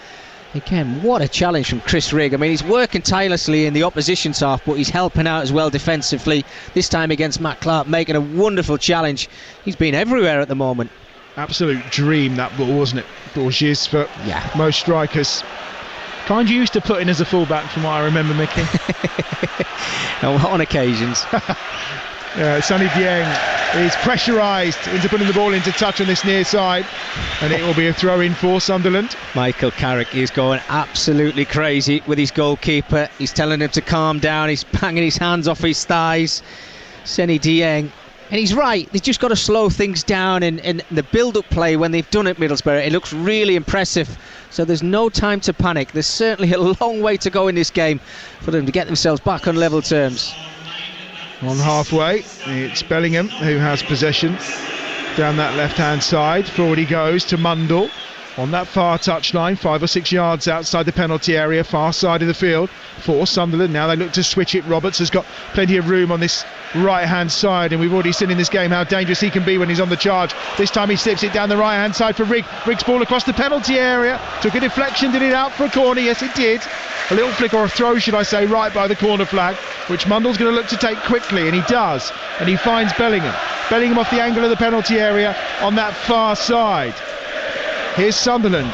again, what a challenge from Chris Rigg. I mean, he's working tirelessly in the opposition's half, but he's helping out as well defensively. This time against Matt Clark, making a wonderful challenge. He's been everywhere at the moment. Absolute dream, that ball, wasn't it? Borges, for most strikers, Kind you used to put in as a fullback, from what I remember, Mickey. On occasions. Sonny Dieng is pressurised into putting the ball into touch on this near side, and it will be a throw-in for Sunderland. Michael Carrick is going absolutely crazy with his goalkeeper. He's telling him to calm down. He's banging his hands off his thighs. Sonny Dieng. And he's right, they've just got to slow things down, and the build-up play when they've done it, Middlesbrough, it looks really impressive. So there's no time to panic. There's certainly a long way to go in this game for them to get themselves back on level terms. On halfway, it's Bellingham who has possession down that left-hand side. Forward he goes to Mundell on that far touchline, 5 or 6 yards outside the penalty area, far side of the field for Sunderland. Now they look to switch it. Roberts has got plenty of room on this right-hand side, and we've already seen in this game how dangerous he can be when he's on the charge. This time he slips it down the right-hand side for Rigg. Rigg's ball across the penalty area. Took a deflection, did it out for a corner? Yes, it did. A little flick, or a throw, should I say, right by the corner flag, which Mundell's going to look to take quickly, and he does. And he finds Bellingham. Bellingham off the angle of the penalty area on that far side. Here's Sunderland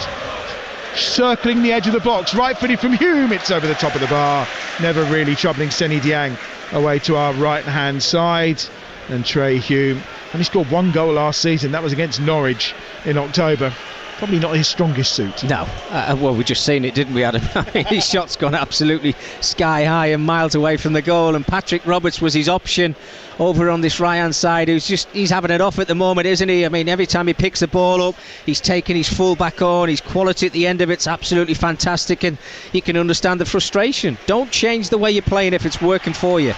circling the edge of the box, right-footed from Hume. It's over the top of the bar, never really troubling Sonny Dieng. Away to our right-hand side, and Trey Hume only scored 1 goal last season. That was against Norwich in October. Probably not his strongest suit. No, well, we just seen it, didn't we, Adam? His shot's gone absolutely sky high and miles away from the goal, and Patrick Roberts was his option over on this right hand side. He's having it off at the moment, isn't he? I mean, every time he picks the ball up, he's taking his full back on. His quality at the end of it's absolutely fantastic, and you can understand the frustration. Don't change the way you're playing if it's working for you.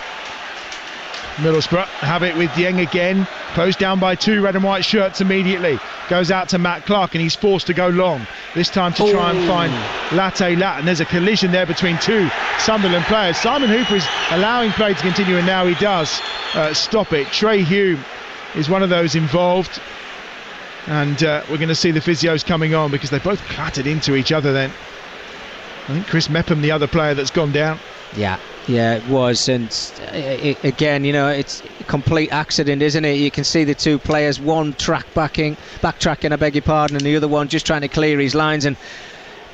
Middlesbrough have it with Dieng again, closed down by 2 red and white shirts immediately. Goes out to Matt Clark, and he's forced to go long, this time to try and find Latte Lat, and there's a collision there between 2 Sunderland players. Simon Hooper is allowing play to continue, and now he does stop it. Trey Hume is one of those involved, and we're going to see the physios coming on, because they both clattered into each other then. I think Chris Mepham, the other player that's gone down. Yeah, it was, and again, you know, it's a complete accident, isn't it? You can see the 2 players, one backtracking, I beg your pardon, and the other one just trying to clear his lines. And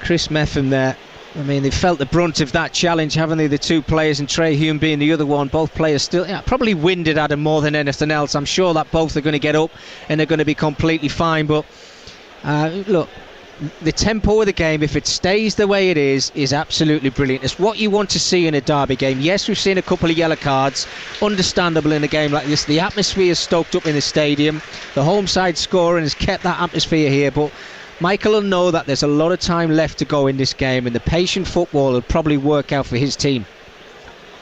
Chris Mepham there, I mean, they felt the brunt of that challenge, haven't they? The 2 players, and Trey Hume being the other one. Both players still probably winded at him more than anything else. I'm sure that both are going to get up and they're going to be completely fine. But look, the tempo of the game, if it stays the way it is absolutely brilliant. It's what you want to see in a derby game. Yes, we've seen a couple of yellow cards, understandable in a game like this. The atmosphere is stoked up in the stadium, the home side scoring has kept that atmosphere here, but Michael will know that there's a lot of time left to go in this game, and the patient football will probably work out for his team.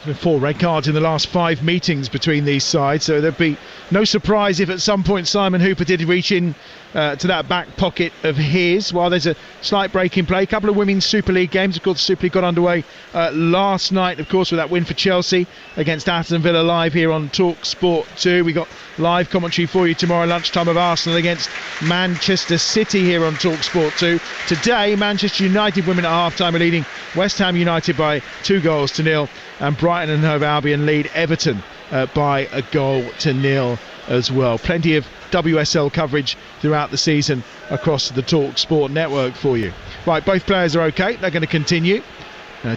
There's been 4 red cards in the last 5 meetings between these sides, so there'd be no surprise if at some point Simon Hooper did reach in to that back pocket of his, while there's a slight break in play. A couple of Women's Super League games. Of course, the Super League got underway last night, of course, with that win for Chelsea against Aston Villa, live here on Talksport 2. We got live commentary for you tomorrow lunchtime of Arsenal against Manchester City here on Talksport 2. Today, Manchester United women at half-time are leading West Ham United by 2-0, and Brighton and Hove Albion lead Everton by 1-0 as well. Plenty of WSL coverage throughout the season across the Talksport network for you. Right, both players are okay. They're going to continue.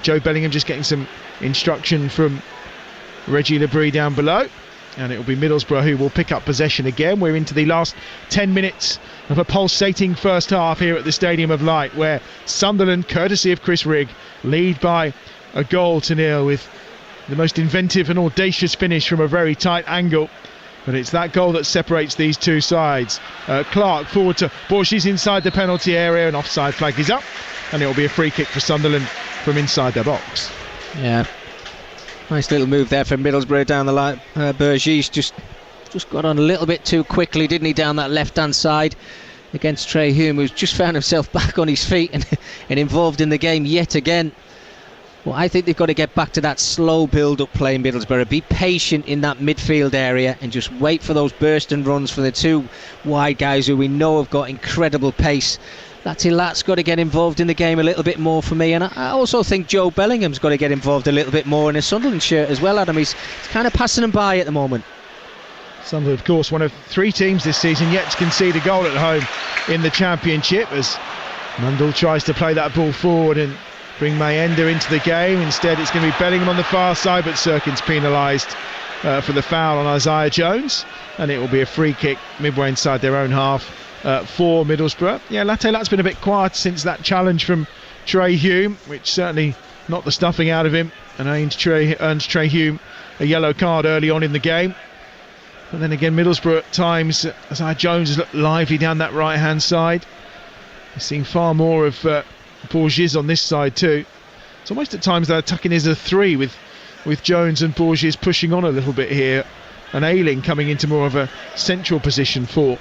Joe Bellingham just getting some instruction from Reggie Labrie down below, and it will be Middlesbrough who will pick up possession again. We're into the last 10 minutes of a pulsating first half here at the Stadium of Light, where Sunderland, courtesy of Chris Rigg, lead by 1-0 with the most inventive and audacious finish from a very tight angle. But it's that goal that separates these 2 sides. Clark forward to Borges inside the penalty area, and offside flag is up, and it will be a free kick for Sunderland from inside their box. Yeah, nice little move there from Middlesbrough down the line. Borges just got on a little bit too quickly, didn't he, down that left hand side against Trey Hume, who's just found himself back on his feet and involved in the game yet again. Well, I think they've got to get back to that slow build-up play in Middlesbrough. Be patient in that midfield area and just wait for those burst and runs for the 2 wide guys who we know have got incredible pace. Lat's got to get involved in the game a little bit more for me, and I also think Joe Bellingham's got to get involved a little bit more in a Sunderland shirt as well, Adam. He's kind of passing them by at the moment. Sunderland, of course, one of 3 teams this season yet to concede a goal at home in the Championship, as Mundell tries to play that ball forward, and bring Mayenda into the game. Instead, it's going to be Bellingham on the far side, but Sirkin's penalised for the foul on Isaiah Jones, and it will be a free kick midway inside their own half for Middlesbrough. Yeah, Latte's been a bit quiet since that challenge from Trey Hume, which certainly knocked the stuffing out of him, and earns Trey Hume a yellow card early on in the game. But then again, Middlesbrough at times, Isaiah Jones has looked lively down that right hand side. We're seeing far more of Bourges on this side too. It's almost at times they're tucking as a three with Jones and Bourges pushing on a little bit here, and Ayling coming into more of a central position for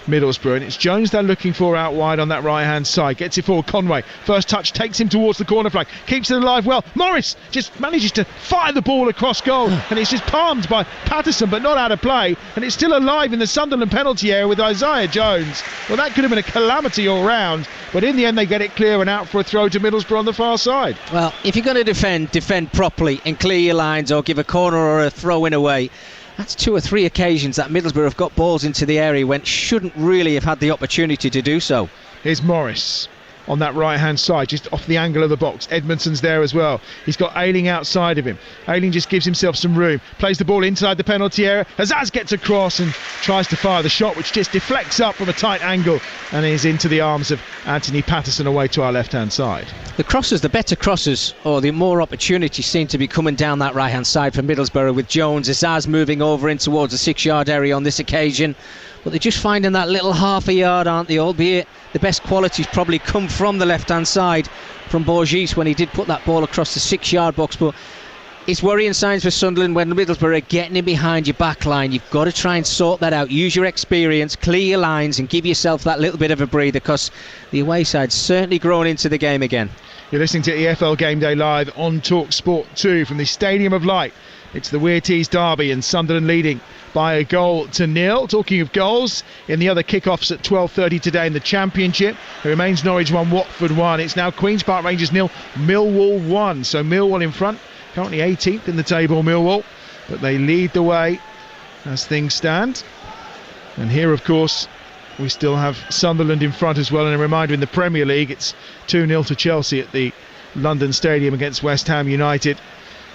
Middlesbrough, and it's Jones they're looking for out wide on that right hand side. Gets it forward, Conway, first touch takes him towards the corner flag, keeps it alive well. Morris just manages to fire the ball across goal, and it's just palmed by Patterson but not out of play, and it's still alive in the Sunderland penalty area with Isaiah Jones. Well, that could have been a calamity all round, but in the end they get it clear and out for a throw to Middlesbrough on the far side. Well, if you're going to defend properly and clear your lines, or give a corner or a throw in away, that's 2 or 3 occasions that Middlesbrough have got balls into the area when shouldn't really have had the opportunity to do so. Here's Morris on that right hand side, just off the angle of the box. Edmondson's there as well. He's got Ayling outside of him. Ayling just gives himself some room, plays the ball inside the penalty area. Azaz gets across and tries to fire the shot, which just deflects up from a tight angle and is into the arms of Anthony Patterson away to our left hand side. The crosses, the better crosses, or the more opportunities seem to be coming down that right hand side for Middlesbrough, with Jones, Azaz moving over in towards the 6-yard area on this occasion. But they're just finding that little half a yard, aren't they? Albeit the best qualities probably come from the left-hand side from Bourges when he did put that ball across the 6-yard box. But it's worrying signs for Sunderland when Middlesbrough are getting in behind your back line. You've got to try and sort that out. Use your experience, clear your lines, and give yourself that little bit of a breather, because the away side's certainly grown into the game again. You're listening to EFL Game Day Live on Talksport 2 from the Stadium of Light. It's the Weir Tees derby, and Sunderland leading by 1-0. Talking of goals, in the other kickoffs at 12:30 today in the Championship, it remains Norwich 1, Watford 1. It's now Queen's Park Rangers 0, Millwall 1. So Millwall in front, currently 18th in the table, Millwall, but they lead the way as things stand. And here, of course, we still have Sunderland in front as well. And a reminder, in the Premier League, it's 2-0 to Chelsea at the London Stadium against West Ham United.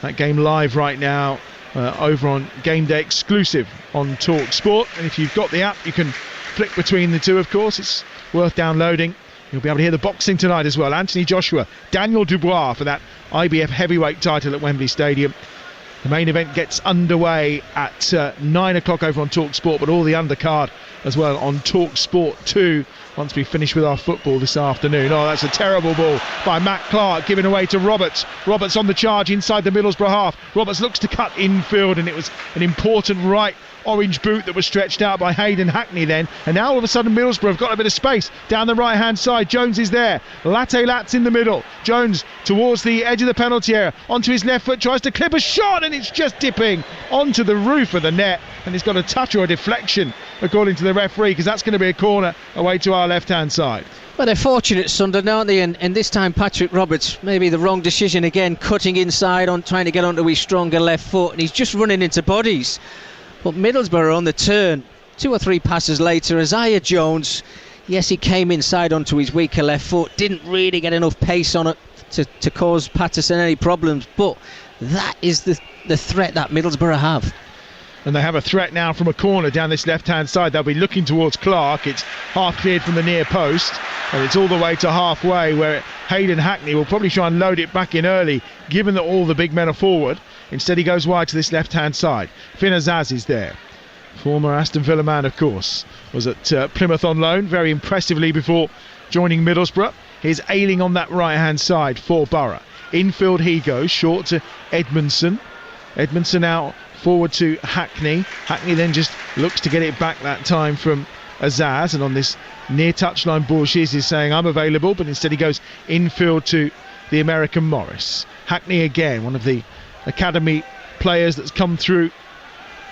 That game live right now over on Game Day exclusive on Talksport. And if you've got the app, you can flick between the two, of course. It's worth downloading. You'll be able to hear the boxing tonight as well. Anthony Joshua, Daniel Dubois for that IBF heavyweight title at Wembley Stadium. The main event gets underway at 9 o'clock over on Talksport, but all the undercard as well on Talksport 2 once we finish with our football this afternoon. Oh, that's a terrible ball by Matt Clark, given away to Roberts. Roberts on the charge inside the Middlesbrough half. Roberts looks to cut infield, and it was an important right orange boot that was stretched out by Hayden Hackney then, and now all of a sudden Middlesbrough have got a bit of space down the right hand side. Jones is there, Latte's in the middle, Jones towards the edge of the penalty area, onto his left foot, tries to clip a shot, and it's just dipping onto the roof of the net, and it's got a touch or a deflection according to the referee, because that's going to be a corner away to our left hand side. Well, they're fortunate, Sunderland, aren't they? And this time Patrick Roberts, maybe the wrong decision again, cutting inside on trying to get onto his stronger left foot, and he's just running into bodies. But Middlesbrough on the turn, 2 or 3 passes later. Isaiah Jones, yes, he came inside onto his weaker left foot, didn't really get enough pace on it to cause Patterson any problems, but that is the threat that Middlesbrough have. And they have a threat now from a corner down this left hand side. They'll be looking towards Clark. It's half cleared from the near post, and it's all the way to halfway, where Hayden Hackney will probably try and load it back in early, given that all the big men are forward. Instead he goes wide to this left hand side. Finn Azaz is there, former Aston Villa man, of course, was at Plymouth on loan very impressively before joining Middlesbrough. Here's Ayling on that right hand side for Borough. Infield he goes, short to Edmondson. Edmondson out forward to Hackney. Hackney then just looks to get it back that time from Azaz, and on this near touchline Bourges is saying I'm available, but instead he goes infield to the American Morris. Hackney again, one of the academy players that's come through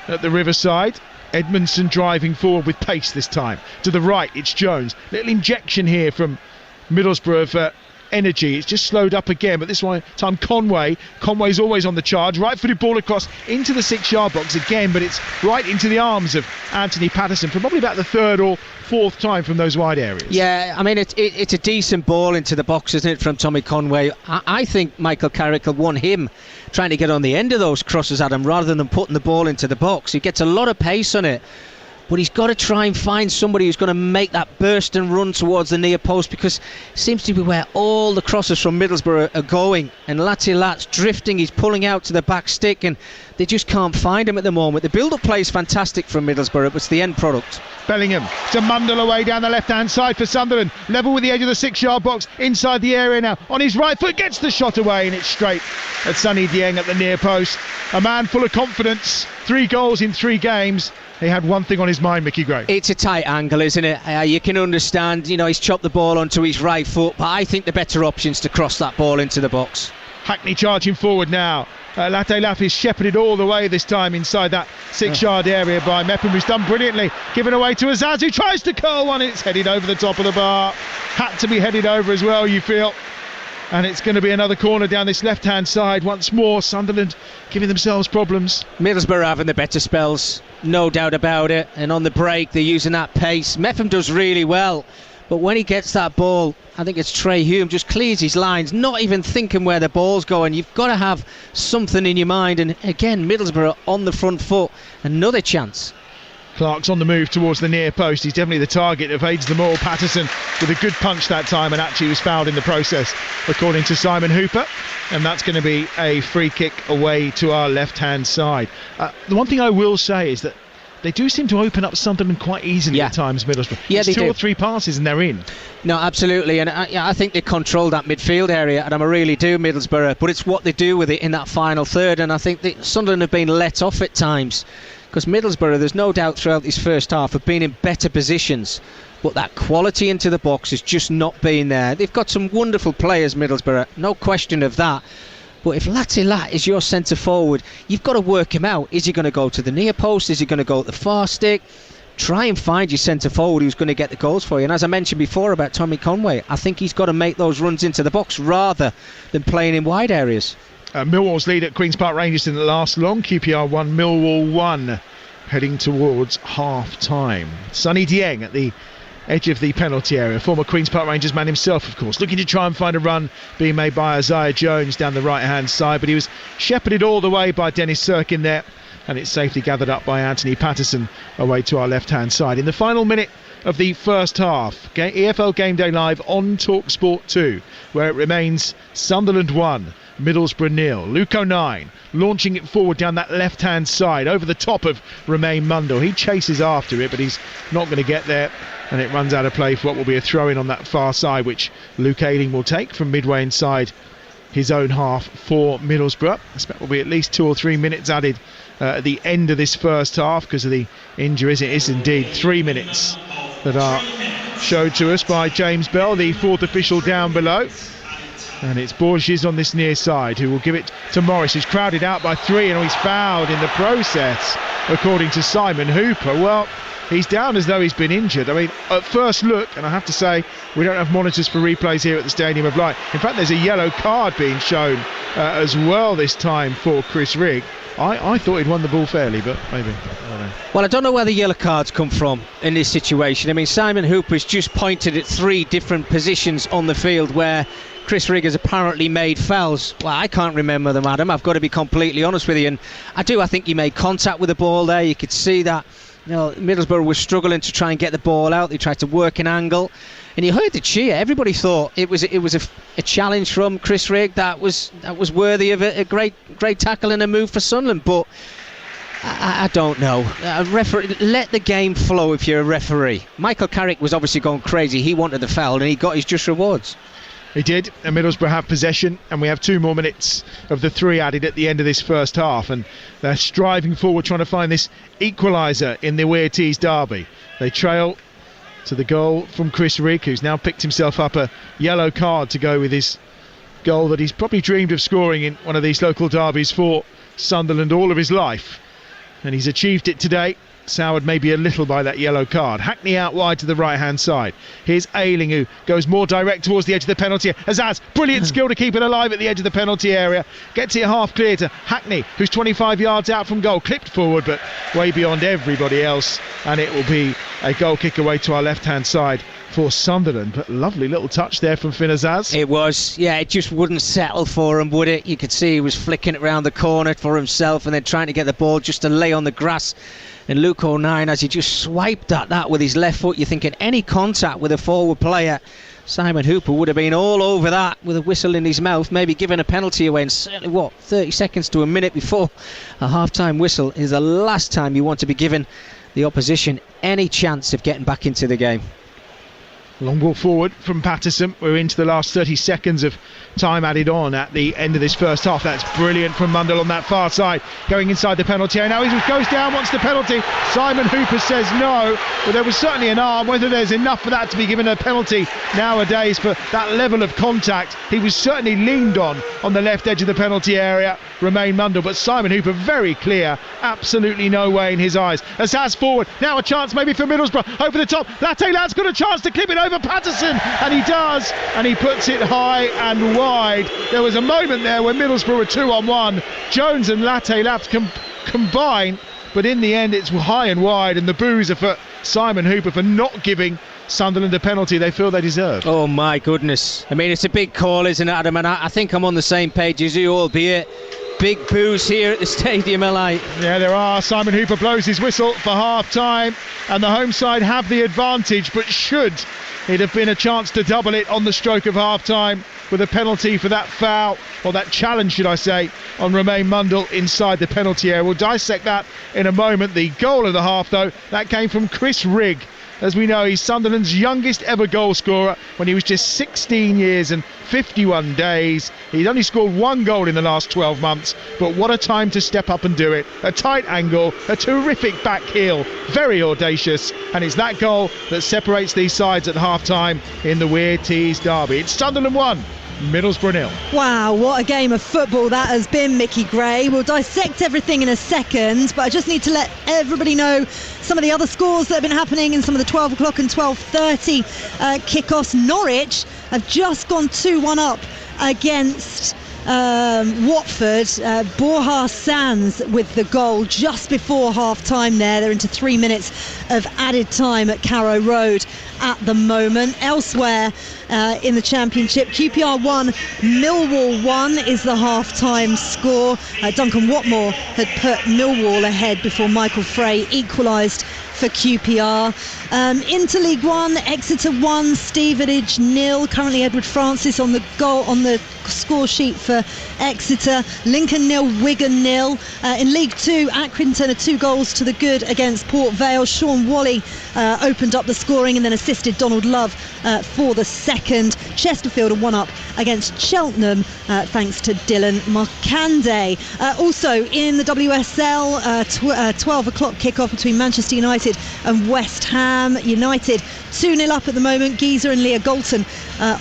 at the Riverside. Edmondson driving forward with pace this time. To the right it's Jones. Little injection here from Middlesbrough of energy. It's just slowed up again, but this time Conway's always on the charge. Right-footed ball across into the 6-yard box again, but it's right into the arms of Anthony Patterson, probably about the third or fourth time from those wide areas. Yeah, I mean, it's a decent ball into the box, isn't it, from Tommy Conway? I think Michael Carrick will want him trying to get on the end of those crosses at him rather than putting the ball into the box. He gets a lot of pace on it, but he's got to try and find somebody who's going to make that burst and run towards the near post, because it seems to be where all the crosses from Middlesbrough are going, and Lat's drifting, he's pulling out to the back stick, and they just can't find him at the moment. The build-up play is fantastic from Middlesbrough, but it's the end product. Bellingham to Mundell away down the left-hand side for Sunderland, level with the edge of the 6-yard box, inside the area now, on his right foot, gets the shot away, and it's straight at Sonny Dieng at the near post. A man full of confidence, 3 goals in 3 games. He had one thing on his mind, Mickey Gray. It's a tight angle, isn't it? You can understand, he's chopped the ball onto his right foot, but I think the better option's to cross that ball into the box. Hackney charging forward now. Latte Laf is shepherded all the way this time inside that 6-yard area by Mepham, who's done brilliantly. Given away to Azaz, who tries to curl one. It's headed over the top of the bar. Had to be headed over as well, you feel. And it's going to be another corner down this left-hand side once more. Sunderland giving themselves problems. Middlesbrough having the better spells, no doubt about it. And on the break, they're using that pace. Mepham does really well. But when he gets that ball, I think it's Trey Hume, just clears his lines, not even thinking where the ball's going. You've got to have something in your mind. And again, Middlesbrough on the front foot. Another chance. Clark's on the move towards the near post. He's definitely the target, evades them all. Patterson with a good punch that time, and actually was fouled in the process, according to Simon Hooper. And that's going to be a free kick away to our left-hand side. The one thing I will say is that they do seem to open up Sunderland quite easily at times, Middlesbrough. Yeah, it's 2 or 3 passes and they're in. No, absolutely, and I think they control that midfield area, and I really do, Middlesbrough, but it's what they do with it in that final third, and I think that Sunderland have been let off at times, because Middlesbrough, there's no doubt throughout this first half, have been in better positions, but that quality into the box has just not been there. They've got some wonderful players, Middlesbrough, no question of that. But if Lat is your centre forward, you've got to work him out. Is he going to go to the near post? Is he going to go at the far stick? Try and find your centre forward who's going to get the goals for you. And as I mentioned before about Tommy Conway, I think he's got to make those runs into the box rather than playing in wide areas. Millwall's lead at Queen's Park Rangers didn't last long. QPR 1, Millwall 1, heading towards half-time. Sonny Dieng at the edge of the penalty area, former Queen's Park Rangers man himself, of course, looking to try and find a run being made by Isaiah Jones down the right-hand side, but he was shepherded all the way by Dennis Serkin there, and it's safely gathered up by Anthony Patterson away to our left-hand side. In the final minute of the first half, EFL Game Day Live on Talksport 2, where it remains Sunderland 1, Middlesbrough 0. Luke O'Nien launching it forward down that left-hand side over the top of Romain Mundell. He chases after it, but he's not going to get there, and it runs out of play for what will be a throw-in on that far side, which Luke Ayling will take from midway inside his own half for Middlesbrough. I expect will be at least 2 or 3 minutes added at the end of this first half because of the injuries. It is indeed 3 minutes that are showed to us by James Bell, the 4th official down below. And it's Borges on this near side who will give it to Morris, who's crowded out by 3, and he's fouled in the process, according to Simon Hooper. Well, he's down as though he's been injured. I mean, at first look, and I have to say, we don't have monitors for replays here at the Stadium of Light. In fact, there's a yellow card being shown as well this time for Chris Rigg. I thought he'd won the ball fairly, but maybe, I don't know. Well, I don't know where the yellow cards come from in this situation. I mean, Simon Hooper's just pointed at 3 different positions on the field where Chris Rigg has apparently made fouls. Well, I can't remember them, Adam. I've got to be completely honest with you. And I think he made contact with the ball there. You could see that Middlesbrough was struggling to try and get the ball out. They tried to work an angle. And you heard the cheer. Everybody thought it was a challenge from Chris Rigg that was worthy of a great tackle and a move for Sunderland. But I don't know. Let the game flow if you're a referee. Michael Carrick was obviously going crazy. He wanted the foul and he got his just rewards. He did, and Middlesbrough have possession, and we have 2 more minutes of the 3 added at the end of this first half, and they're striving forward trying to find this equaliser in the Weir Tees derby. They trail to the goal from Chris Rigg, who's now picked himself up a yellow card to go with his goal that he's probably dreamed of scoring in one of these local derbies for Sunderland all of his life, and he's achieved it today. soured maybe a little by that yellow card. Hackney out wide to the right-hand side. Here's Ayling, who goes more direct towards the edge of the penalty. Azaz, brilliant skill to keep it alive at the edge of the penalty area. Gets it half clear to Hackney, who's 25 yards out from goal. Clipped forward, but way beyond everybody else. And it will be a goal kick away to our left-hand side for Sunderland. But lovely little touch there from Finn Azaz. It was, yeah, it just wouldn't settle for him, would it? You could see he was flicking it around the corner for himself and then trying to get the ball just to lay on the grass. And Luke O'Nien, as he just swiped at that with his left foot, you're thinking any contact with a forward player, Simon Hooper would have been all over that with a whistle in his mouth, maybe giving a penalty away. And certainly, 30 seconds to a minute before a half-time whistle is the last time you want to be giving the opposition any chance of getting back into the game. Long ball forward from Patterson. We're into the last 30 seconds of time added on at the end of this first half. That's brilliant from Mundell on that far side, going inside the penalty area. Now he goes down, wants the penalty. Simon Hooper says no, but there was certainly an arm. Whether there's enough for that to be given a penalty nowadays for that level of contact, he was certainly leaned on the left edge of the penalty area, Romain Mundell, but Simon Hooper very clear, absolutely no way in his eyes. Azaz forward, now a chance maybe for Middlesbrough, over the top, Latte-Lat's got a chance to clip it over Patterson, and he does, and he puts it high and wide. There was a moment there where Middlesbrough were 2-on-1. Jones and Latte-Lat combine, but in the end it's high and wide, and the boos are for Simon Hooper for not giving Sunderland a penalty they feel they deserve. Oh my goodness, I mean, it's a big call, isn't it, Adam? And I think I'm on the same page as you, albeit big boos here at the stadium, LA. Yeah, there are. Simon Hooper blows his whistle for half-time, and the home side have the advantage, but should it have been a chance to double it on the stroke of half-time with a penalty for that foul, or that challenge, should I say, on Romain Mundell inside the penalty area. We'll dissect that in a moment. The goal of the half, though, that came from Chris Rigg. As we know, he's Sunderland's youngest ever goal scorer when he was just 16 years and 51 days. He's only scored one goal in the last 12 months, but what a time to step up and do it. A tight angle, a terrific back heel, very audacious, and it's that goal that separates these sides at half-time in the Weir Tees derby. It's Sunderland 1, Middlesbrough 0. Wow, what a game of football that has been, Mickey Gray. We'll dissect everything in a second, but I just need to let everybody know some of the other scores that have been happening in some of the 12 o'clock and 12:30 kickoffs. Norwich have just gone 2-1 up against Watford. Borja Sanz with the goal just before half-time there. They're into 3 minutes of added time at Carrow Road at the moment. Elsewhere in the Championship, QPR 1, Millwall 1 is the half-time score. Duncan Watmore had put Millwall ahead before Michael Frey equalised for QPR. Into League One, Exeter 1, Stevenage 0. Currently Edward Francis on the goal on the score sheet for Exeter. Lincoln 0, Wigan 0. In League 2, Accrington are 2 goals to the good against Port Vale. Sean Whalley opened up the scoring and then assisted Donald Love for the second. Chesterfield are 1 up against Cheltenham thanks to Dylan Markande. Also in the WSL, 12 o'clock kickoff between Manchester United and West Ham United. 2-0 up at the moment. Geezer and Leah Galton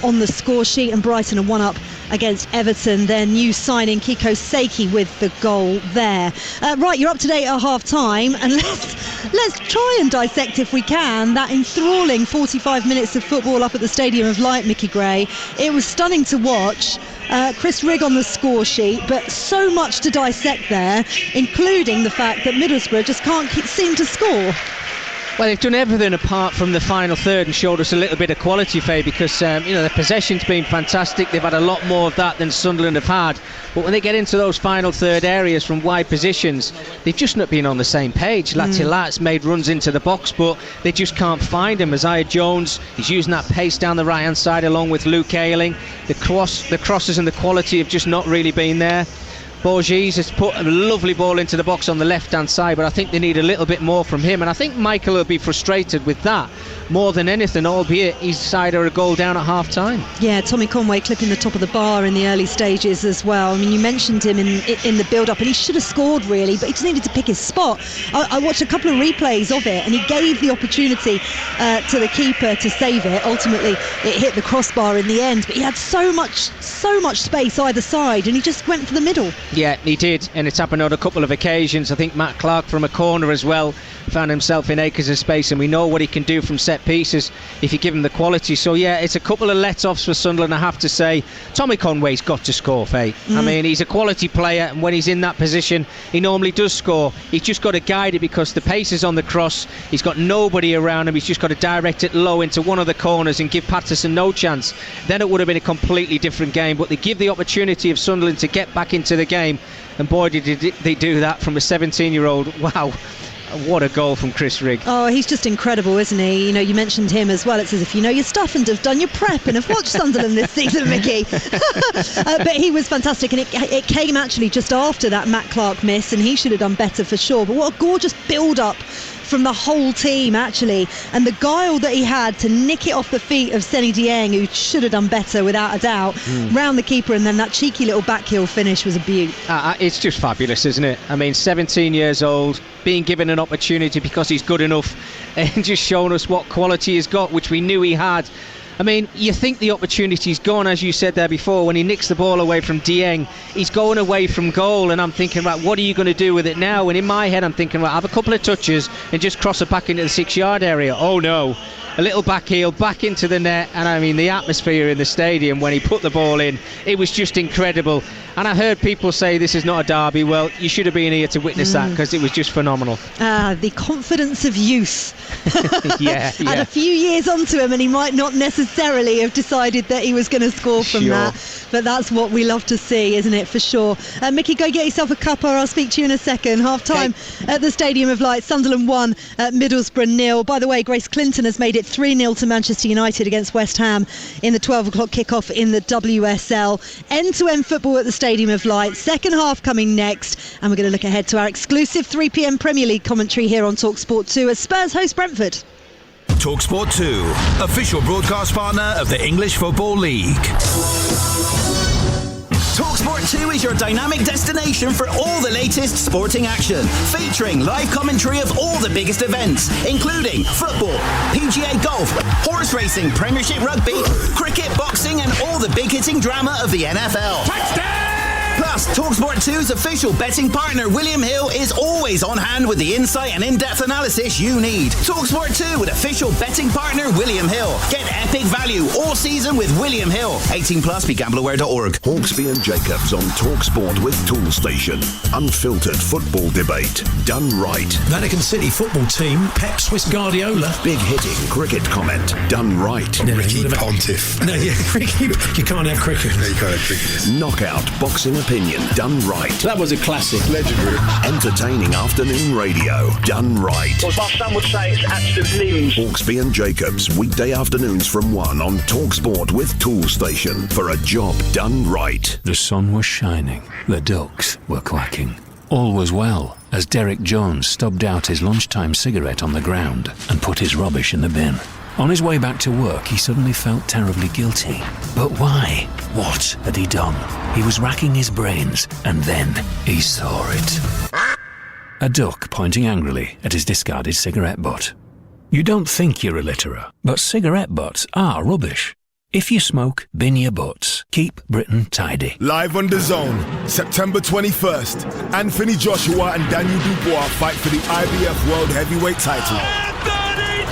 on the score sheet, and Brighton are 1 up against Everton. Their new signing Kiko Seiki with the goal there. Right, you're up to date at half-time, and let's try and dissect, if we can, that enthralling 45 minutes of football up at the Stadium of Light, Mickey Gray. It was stunning to watch. Chris Rigg on the score sheet, but so much to dissect there, including the fact that Middlesbrough just can't seem to score. Well, they've done everything apart from the final third and showed us a little bit of quality, Faye, because their possession's been fantastic. They've had a lot more of that than Sunderland have had, but when they get into those final third areas from wide positions, they've just not been on the same page. Latte-Lat's made runs into the box, but they just can't find him. Isaiah Jones, he's using that pace down the right hand side along with Luke Ayling. The crosses and the quality have just not really been there. Borges has put a lovely ball into the box on the left-hand side, but I think they need a little bit more from him, and I think Michael will be frustrated with that more than anything, albeit his side are a goal down at half-time. Yeah, Tommy Conway clipping the top of the bar in the early stages as well. I mean, you mentioned him in the build-up, and he should have scored really, but he just needed to pick his spot. I watched a couple of replays of it, and he gave the opportunity to the keeper to save it. Ultimately, it hit the crossbar in the end, but he had so much space either side, and he just went for the middle. Yeah, he did, and it's happened on a couple of occasions. I think Matt Clark from a corner as well found himself in acres of space, and we know what he can do from set pieces if you give him the quality. So yeah, it's a couple of let-offs for Sunderland, I have to say. Tommy Conway's got to score, Faye. I mean, he's a quality player, and when he's in that position, he normally does score. He's just got to guide it, because the pace is on the cross. He's got nobody around him. He's just got to direct it low into one of the corners and give Patterson no chance. Then it would have been a completely different game. But they give the opportunity of Sunderland to get back into the game, and boy, did they do that from a 17-year-old. Wow. What a goal from Chris Rigg. Oh, he's just incredible, isn't he? You know, you mentioned him as well. It's as if you know your stuff and have done your prep and have watched Sunderland this season, Mickey. But he was fantastic, and it came actually just after that Matt Clark miss, and he should have done better for sure. But what a gorgeous build-up from the whole team, actually, and the guile that he had to nick it off the feet of Seny Dieng, who should have done better without a doubt, round the keeper, and then that cheeky little back heel finish was a beaut. It's just fabulous, isn't it? I mean, 17 years old, being given an opportunity because he's good enough, and just showing us what quality he's got, which we knew he had. I mean, you think the opportunity's gone, as you said there before, when he nicks the ball away from Dieng. He's going away from goal, and I'm thinking, right, what are you going to do with it now? And in my head, I'm thinking, right, have a couple of touches and just cross it back into the 6-yard area. Oh no, a little back heel, back into the net. And I mean, the atmosphere in the stadium when he put the ball in, it was just incredible. And I heard people say this is not a derby. Well, you should have been here to witness that, because it was just phenomenal. The confidence of youth. yeah. Had a few years onto him, and he might not necessarily have decided that he was going to score from that. But that's what we love to see, isn't it, for sure. Mickey, go get yourself a cuppa. I'll speak to you in a second. Half-time at the Stadium of Light. Sunderland 1, Middlesbrough 0. By the way, Grace Clinton has made it 3-0 to Manchester United against West Ham in the 12 o'clock kickoff in the WSL. End-to-end football at the Stadium of Light. Second half coming next, and we're going to look ahead to our exclusive 3 p.m. Premier League commentary here on Talksport 2 as Spurs host Brentford. Talksport 2, official broadcast partner of the English Football League. Talksport 2 is your dynamic destination for all the latest sporting action, featuring live commentary of all the biggest events, including football, PGA golf, horse racing, Premiership rugby, cricket, boxing, and all the big-hitting drama of the NFL. Touchdown! Plus, Talksport 2's official betting partner, William Hill, is always on hand with the insight and in-depth analysis you need. Talksport 2 with official betting partner, William Hill. Get epic value all season with William Hill. 18 plus, begambleaware.org. Hawksby and Jacobs on Talksport with Toolstation. Unfiltered football debate done right. Vatican City football team, Pep Swiss Guardiola. Big hitting cricket comment done right. Ricky Pontiff. No, yeah, Ricky. You can't have cricket. No, you can't have cricket. Knockout boxing opinion done right. That was a classic. Legendary. Entertaining afternoon radio done right. Well, some would say it's absolute news. Hawksby and Jacobs, weekday afternoons from 1 on Talksport with Toolstation for a job done right. The sun was shining. The ducks were quacking. All was well as Derek Jones stubbed out his lunchtime cigarette on the ground and put his rubbish in the bin. On his way back to work, he suddenly felt terribly guilty. But why? What had he done? He was racking his brains, and then he saw it. A duck pointing angrily at his discarded cigarette butt. You don't think you're a litterer, but cigarette butts are rubbish. If you smoke, bin your butts. Keep Britain tidy. Live on DAZN, September 21st. Anthony Joshua and Daniel Dubois fight for the IBF World Heavyweight title.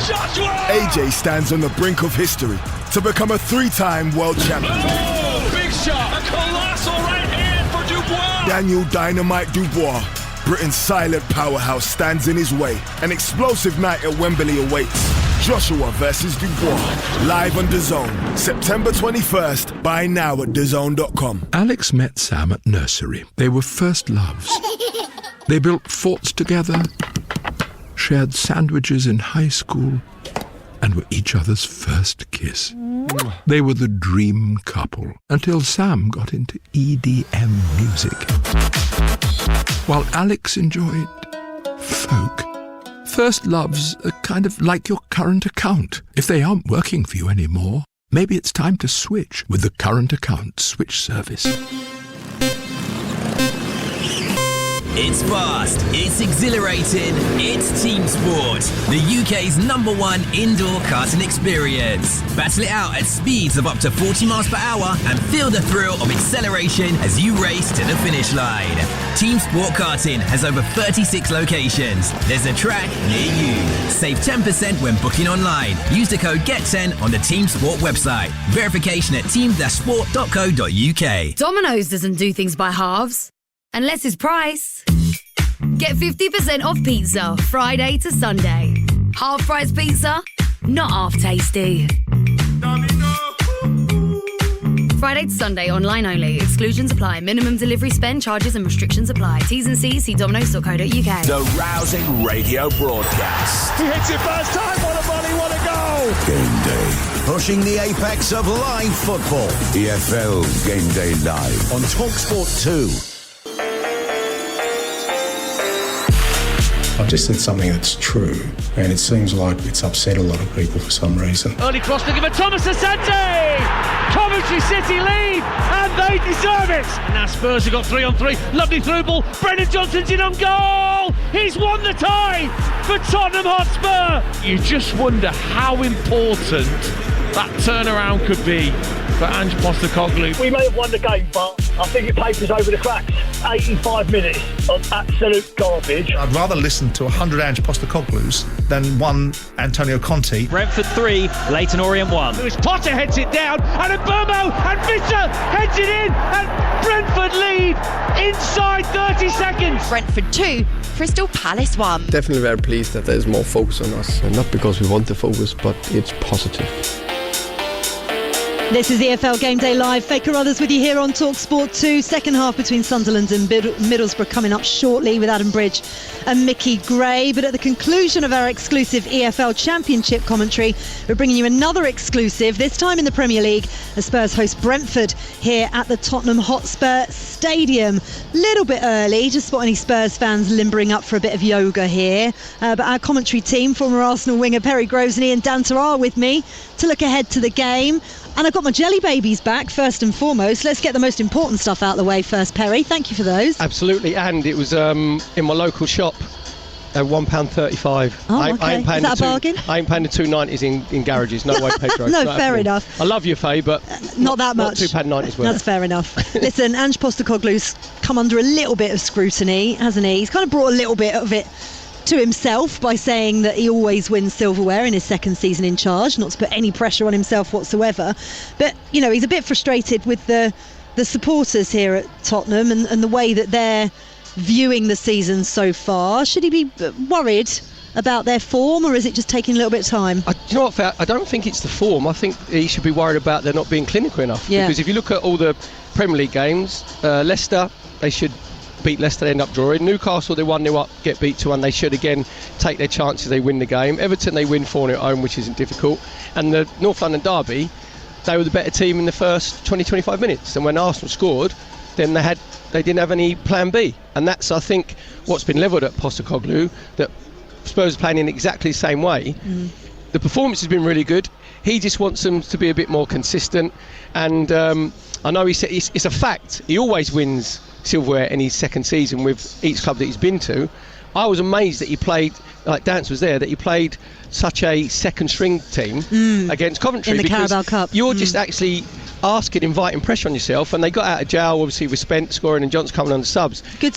Joshua! AJ stands on the brink of history to become a 3-time world champion. Oh, big shot! A colossal right hand for Dubois! Daniel Dynamite Dubois, Britain's silent powerhouse, stands in his way. An explosive night at Wembley awaits. Joshua versus Dubois, live on DAZN, September 21st. Buy now at DAZN.com. Alex met Sam at nursery. They were first loves. They built forts together, shared sandwiches in high school, and were each other's first kiss. They were the dream couple until Sam got into EDM music, while Alex enjoyed folk. First loves are kind of like your current account. If they aren't working for you anymore, maybe it's time to switch with the current account switch service. It's fast, it's exhilarating, it's Team Sport, the UK's #1 indoor karting experience. Battle it out at speeds of up to 40 miles per hour and feel the thrill of acceleration as you race to the finish line. Team Sport Karting has over 36 locations. There's a track near you. Save 10% when booking online. Use the code GET10 on the Team Sport website. Verification at team-sport.co.uk. Domino's doesn't do things by halves, unless it's price. Get 50% off pizza Friday to Sunday. Half price pizza, not half tasty. Friday to Sunday, online only. Exclusions apply. Minimum delivery spend, charges and restrictions apply. T's and C's, see domino's.co.uk. The rousing radio broadcast. He hits it first time. What a volley, what a goal. Game day. Pushing the apex of live football. EFL Game Day Live. On Talksport 2. I've just said something that's true, and it seems like it's upset a lot of people for some reason. Early cross to give it Thomas Asante. Coventry City lead, and they deserve it. Now Spurs have got 3-on-3. Lovely through ball. Brendan Johnson's in on goal. He's won the tie for Tottenham Hotspur. You just wonder how important that turnaround could be for Ange Postecoglou. We may have won the game, but I think it papers over the cracks. 85 minutes of absolute garbage. I'd rather listen to 100 Ange Postecoglou's than one Antonio Conte. Brentford 3, Leyton Orient 1. Lewis Potter heads it down, and Mbeumo and Fisher heads it in, and Brentford lead inside 30 seconds. Brentford 2, Crystal Palace 1. Definitely very pleased that there's more focus on us, and not because we want the focus, but it's positive. This is EFL Game Day Live. Faye Carruthers with you here on Talksport 2. Second half between Sunderland and Middlesbrough coming up shortly with Adam Bridge and Mickey Gray. But at the conclusion of our exclusive EFL Championship commentary, we're bringing you another exclusive, this time in the Premier League, as Spurs host Brentford here at the Tottenham Hotspur Stadium. Little bit early, just spot any Spurs fans limbering up for a bit of yoga here. But our commentary team, former Arsenal winger Perry Groves and Ian Danter, are with me to look ahead to the game. And I've got my jelly babies back, first and foremost. Let's get the most important stuff out of the way first, Perry. Thank you for those. Absolutely, and it was in my local shop at £1.35. Oh, okay. Is that a bargain? I ain't paying the £2.90s in garages. No way, Pedro. No, fair enough. I love you, Faye, but not that much. Not £2.90s worth. That's fair enough. Listen, Ange Postecoglou's come under a little bit of scrutiny, hasn't he? He's kind of brought a little bit of it to himself by saying that he always wins silverware in his second season in charge, not to put any pressure on himself whatsoever. But, you know, he's a bit frustrated with the supporters here at Tottenham and the way that they're viewing the season so far. Should he be worried about their form, or is it just taking a little bit of time? Do you know what, Faye? I don't think it's the form. I think he should be worried about there not being clinical enough. Yeah. Because if you look at all the Premier League games, Leicester, they should beat Leicester, they end up drawing. Newcastle, they 1-0 up, get beat 2-1. They should again take their chances, they win the game. Everton, they win 4-0 at home, which isn't difficult. And the North London derby, they were the better team in the first 20-25 minutes. And when Arsenal scored, then they didn't have any plan B. And that's, I think, what's been levelled at Postecoglou, that Spurs are playing in exactly the same way. The performance has been really good. He just wants them to be a bit more consistent. And I know he said it's a fact, he always wins silverware in his second season with each club that he's been to. I was amazed that he played, like Dance was there, that he played such a second string team against Coventry in the Carabao Cup. You're just actually inviting pressure on yourself, and they got out of jail obviously with Spence scoring and Johnson coming on the subs. Good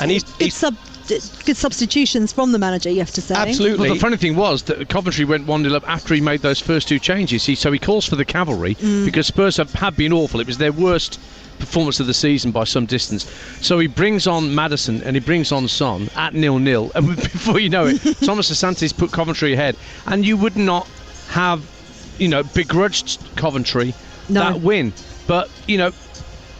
substitutions from the manager, you have to say. Absolutely. Well, the funny thing was that Coventry went 1-0 up after he made those first two changes. So he calls for the cavalry because Spurs have been awful. It was their worst performance of the season by some distance. So he brings on Maddison and he brings on Son at 0-0, and before you know it, Thomas Asante's put Coventry ahead, and you would not have, begrudged Coventry that win. But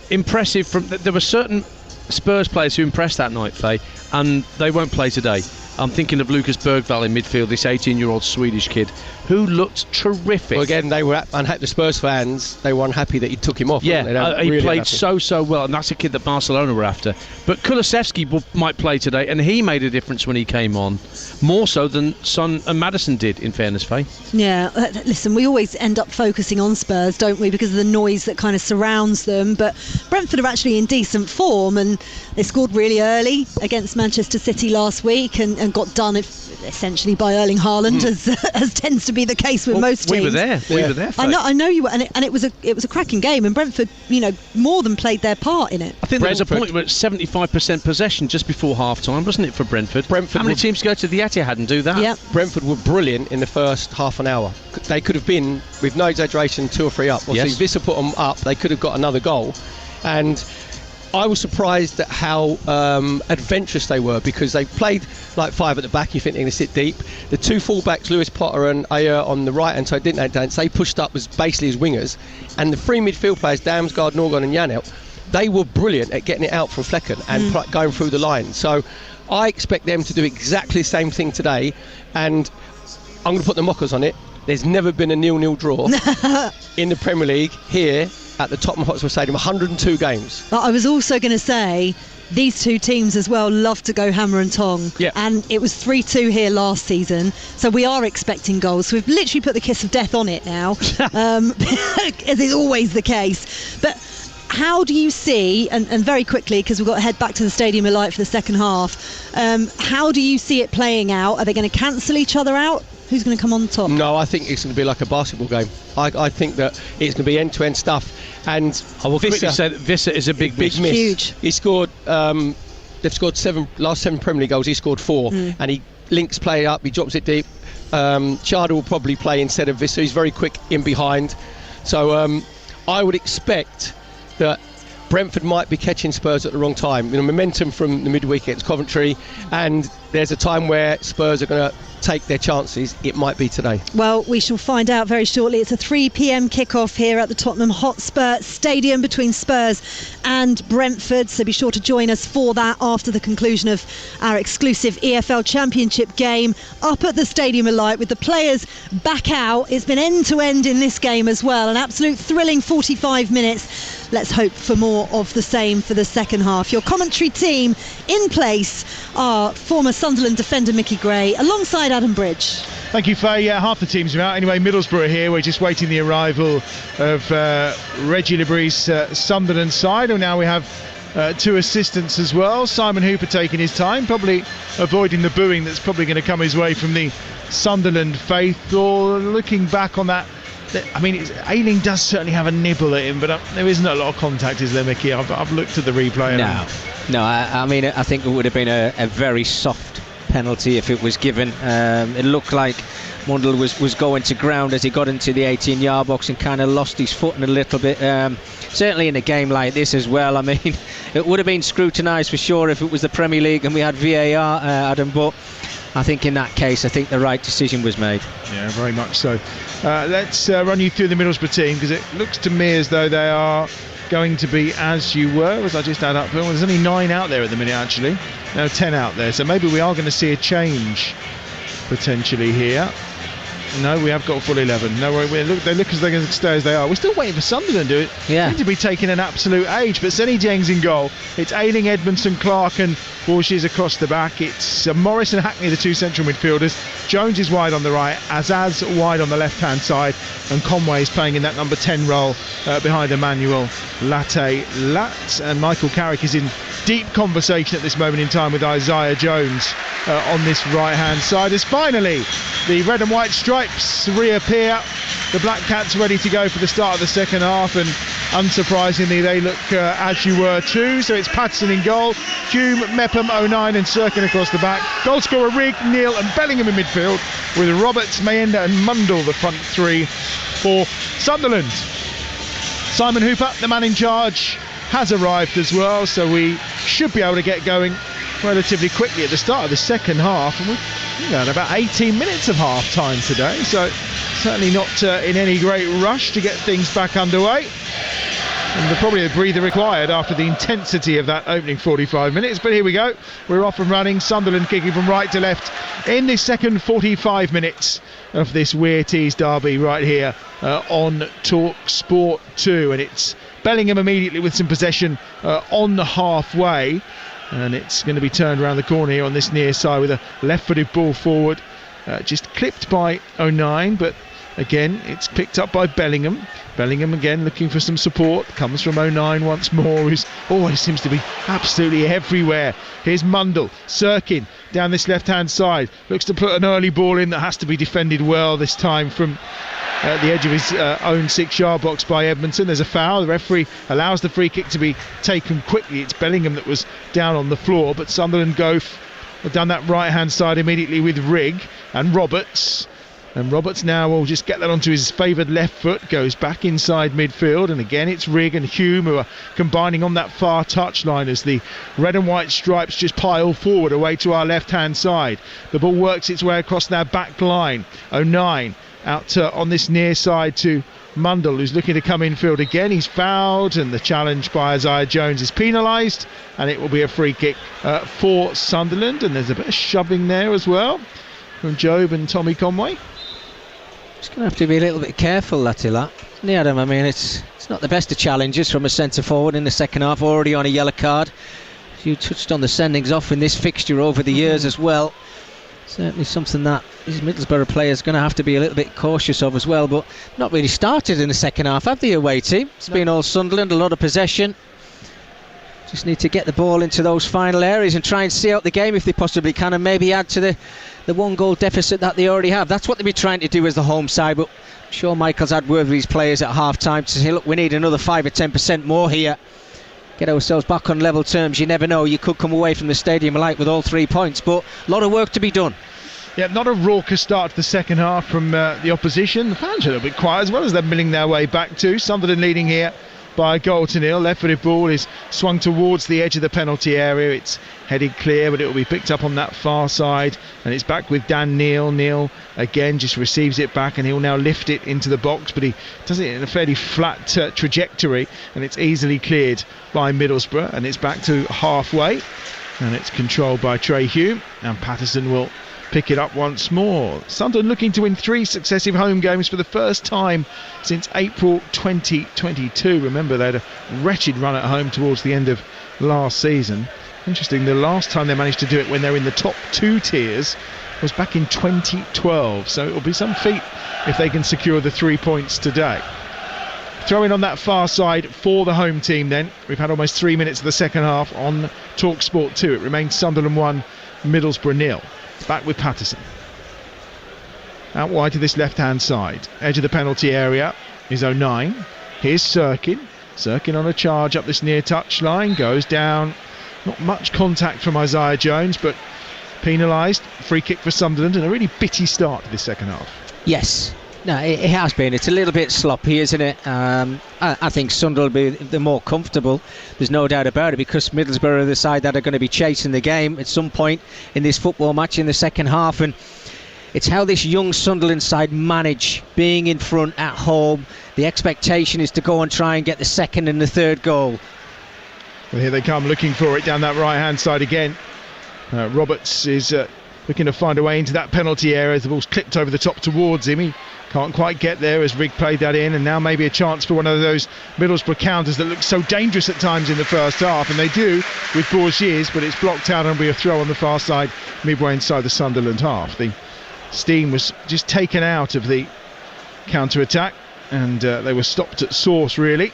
impressive there were certain Spurs players who impressed that night, Faye, and they won't play today. I'm thinking of Lucas Bergvall in midfield, this 18-year-old Swedish kid who looked terrific. Well, again, they were unhappy. The Spurs fans, they were unhappy that he took him off. Yeah, he really played so well, and that's a kid that Barcelona were after. But Kulusevski might play today, and he made a difference when he came on, more so than Son and Maddison did, in fairness, Faye. Yeah, listen, we always end up focusing on Spurs, don't we, because of the noise that kind of surrounds them. But Brentford are actually in decent form, and they scored really early against Manchester City last week and got done essentially by Erling Haaland, as tends to be the case with most teams. We were there. We were there. I know you were, and it was a cracking game, and Brentford, more than played their part in it. I think there was a point where it's 75% possession just before half-time, wasn't it, for Brentford? How many teams go to the Etihad and do that? Yep. Brentford were brilliant in the first half an hour. They could have been, with no exaggeration, 2 or 3 up. Obviously, Vissa put them up. They could have got another goal, and I was surprised at how adventurous they were, because they played like 5 at the back. You think they're going to sit deep. The 2 fullbacks, Lewis Potter and Ayer, on the right hand side didn't dance. They pushed up as basically as wingers, and the 3 midfield players, Damsgaard, Norgon and Janelt, they were brilliant at getting it out from Flecken and going through the line. So I expect them to do exactly the same thing today, and I'm going to put the mockers on it. There's never been a 0-0 draw in the Premier League here at the Tottenham Hotspur Stadium. 102 games. But I was also going to say, these 2 teams as well love to go hammer and tong. Yeah. And it was 3-2 here last season, so we are expecting goals. So we've literally put the kiss of death on it now, as is always the case. But how do you see, and very quickly, because we've got to head back to the Stadium of Light for the second half, how do you see it playing out? Are they going to cancel each other out? Who's going to come on top? No, I think it's going to be like a basketball game. I think that it's going to be end-to-end stuff. And I will quickly say that Vissa is a big miss. Huge. He scored. They've scored last 7 Premier League goals. He scored 4, and he links play up. He drops it deep. Chada will probably play instead of Vissa. He's very quick in behind. So I would expect that Brentford might be catching Spurs at the wrong time. Momentum from the midweek against Coventry, and there's a time where Spurs are going to take their chances. It might be today. Well, we shall find out very shortly. It's a 3 p.m. kickoff here at the Tottenham Hotspur Stadium between Spurs and Brentford, so be sure to join us for that after the conclusion of our exclusive EFL Championship game up at the Stadium of Light with the players back out. It's been end to end in this game as well, an absolute thrilling 45 minutes. Let's hope for more of the same for the second half. Your commentary team in place are former Sunderland defender Mickey Gray alongside Adam Bridge. Thank you, Faye. Yeah, half the teams are out. Anyway, Middlesbrough are here. We're just waiting the arrival of Reggie Libre's Sunderland side. And now we have 2 assistants as well. Simon Hooper taking his time, probably avoiding the booing that's probably going to come his way from the Sunderland faithful. Looking back on that, I mean, Ayling does certainly have a nibble at him, but there isn't a lot of contact, is there, Mickey? I've looked at the replay. No, I mean, I think it would have been a very soft penalty if it was given. It looked like Mundell was going to ground as he got into the 18-yard box and kind of lost his footing a little bit. Certainly in a game like this as well. I mean, it would have been scrutinised for sure if it was the Premier League and we had VAR, Adam, but I think in that case, I think the right decision was made. Yeah, very much so. Let's run you through the Middlesbrough team, because it looks to me as though they are going to be as you were, as I just add up. Well, there's only 9 out there at the minute, actually. No, 10 out there. So maybe we are going to see a change potentially here. No, we have got a full 11. No, they look as they're going to stay as they are. We're still waiting for Sunderland to do it. Yeah. Seem to be taking an absolute age. But Senny Jeng's in goal. It's Ayling, Edmondson, Clark and Borges across the back. It's Morris and Hackney, the 2 central midfielders. Jones is wide on the right. Azaz wide on the left-hand side. And Conway is playing in that number 10 role behind Emmanuel Latte Lat. And Michael Carrick is in deep conversation at this moment in time with Isaiah Jones on this right-hand side. As finally the red and white stripes reappear. The Black Cats ready to go for the start of the second half, and unsurprisingly they look as you were too. So it's Patterson in goal, Hume, Mepham, 09 and Sirkin across the back. Goal scorer Rigg, Neal and Bellingham in midfield, with Roberts, Mayenda and Mundell the front 3 for Sunderland. Simon Hooper, the man in charge, has arrived as well, so we should be able to get going relatively quickly at the start of the second half, and we've had about 18 minutes of half time today, so certainly not in any great rush to get things back underway. And probably a breather required after the intensity of that opening 45 minutes. But here we go. We're off and running. Sunderland kicking from right to left in the second 45 minutes of this Weir Tees derby right here on Talksport 2. And it's Bellingham immediately with some possession on the halfway. And it's going to be turned around the corner here on this near side with a left-footed ball forward. Just clipped by O'Nien, but again, it's picked up by Bellingham. Bellingham again looking for some support. Comes from O'Nien once more, who's always seems to be absolutely everywhere. Here's Mundle, Sirkin down this left-hand side. Looks to put an early ball in that has to be defended well this time from the edge of his own 6-yard box by Edmondson. There's a foul. The referee allows the free kick to be taken quickly. It's Bellingham that was down on the floor, but Sunderland have done that right-hand side immediately with Rigg and Roberts. And Roberts now will just get that onto his favoured left foot, goes back inside midfield, and again it's Rigg and Hume who are combining on that far touchline as the red and white stripes just pile forward away to our left-hand side. The ball works its way across their back line. O'Nien out on this near side to Mundle, who's looking to come infield again. He's fouled, and the challenge by Isaiah Jones is penalised, and it will be a free kick for Sunderland. And there's a bit of shoving there as well from Jobe and Tommy Conway. Just going to have to be a little bit careful, Attila. Yeah, Adam, I mean, it's not the best of challenges from a centre forward in the second half, already on a yellow card. You touched on the sendings off in this fixture over the years as well. Certainly something that these Middlesbrough players are going to have to be a little bit cautious of as well, but not really started in the second half, have the away team? It's been all Sunderland, a lot of possession. Just need to get the ball into those final areas and try and see out the game if they possibly can, and maybe add to the one-goal deficit that they already have. That's what they'll be trying to do as the home side, but I'm sure Michael's had word with his players at half-time to say, look, we need another 5 or 10% more here. Get ourselves back on level terms. You never know, you could come away from the stadium alight with all 3 points, but a lot of work to be done. Yeah, not a raucous start to the second half from the opposition. The fans are a little bit quiet as well as they're milling their way back to. Sunderland leading here by a goal to nil. Left-footed ball is swung towards the edge of the penalty area. It's headed clear, but it will be picked up on that far side, and it's back with Dan Neil. Neil again just receives it back, and he'll now lift it into the box, but he does it in a fairly flat trajectory, and it's easily cleared by Middlesbrough, and it's back to halfway, and it's controlled by Trey Hume, and Patterson will pick it up once more. Sunderland looking to win 3 successive home games for the first time since April 2022. Remember, they had a wretched run at home towards the end of last season. Interesting, the last time they managed to do it when they're in the top 2 tiers was back in 2012, so it will be some feat if they can secure the 3 points today. Throwing on that far side for the home team then. We've had almost 3 minutes of the second half on Talksport 2. It remains Sunderland 1, Middlesbrough 0. Back with Patterson. Out wide to this left-hand side. Edge of the penalty area is O'Nien. Here's Sirkin. Sirkin on a charge up this near touchline. Goes down. Not much contact from Isaiah Jones, but penalised. Free kick for Sunderland, and a really bitty start to this second half. Yes. No, it has been. It's a little bit sloppy, isn't it? I think Sunderland will be the more comfortable. There's no doubt about it, because Middlesbrough are the side that are going to be chasing the game at some point in this football match in the second half. And it's how this young Sunderland side manage being in front at home. The expectation is to go and try and get the second and the third goal. Well, here they come looking for it down that right-hand side again. Roberts is looking to find a way into that penalty area. The ball's clipped over the top towards him. He can't quite get there as Rigg played that in, and now maybe a chance for one of those Middlesbrough counters that look so dangerous at times in the first half, and they do with Bourgiers, but it's blocked out and will be a throw on the far side midway inside the Sunderland half. The steam was just taken out of the counter-attack, and they were stopped at source really.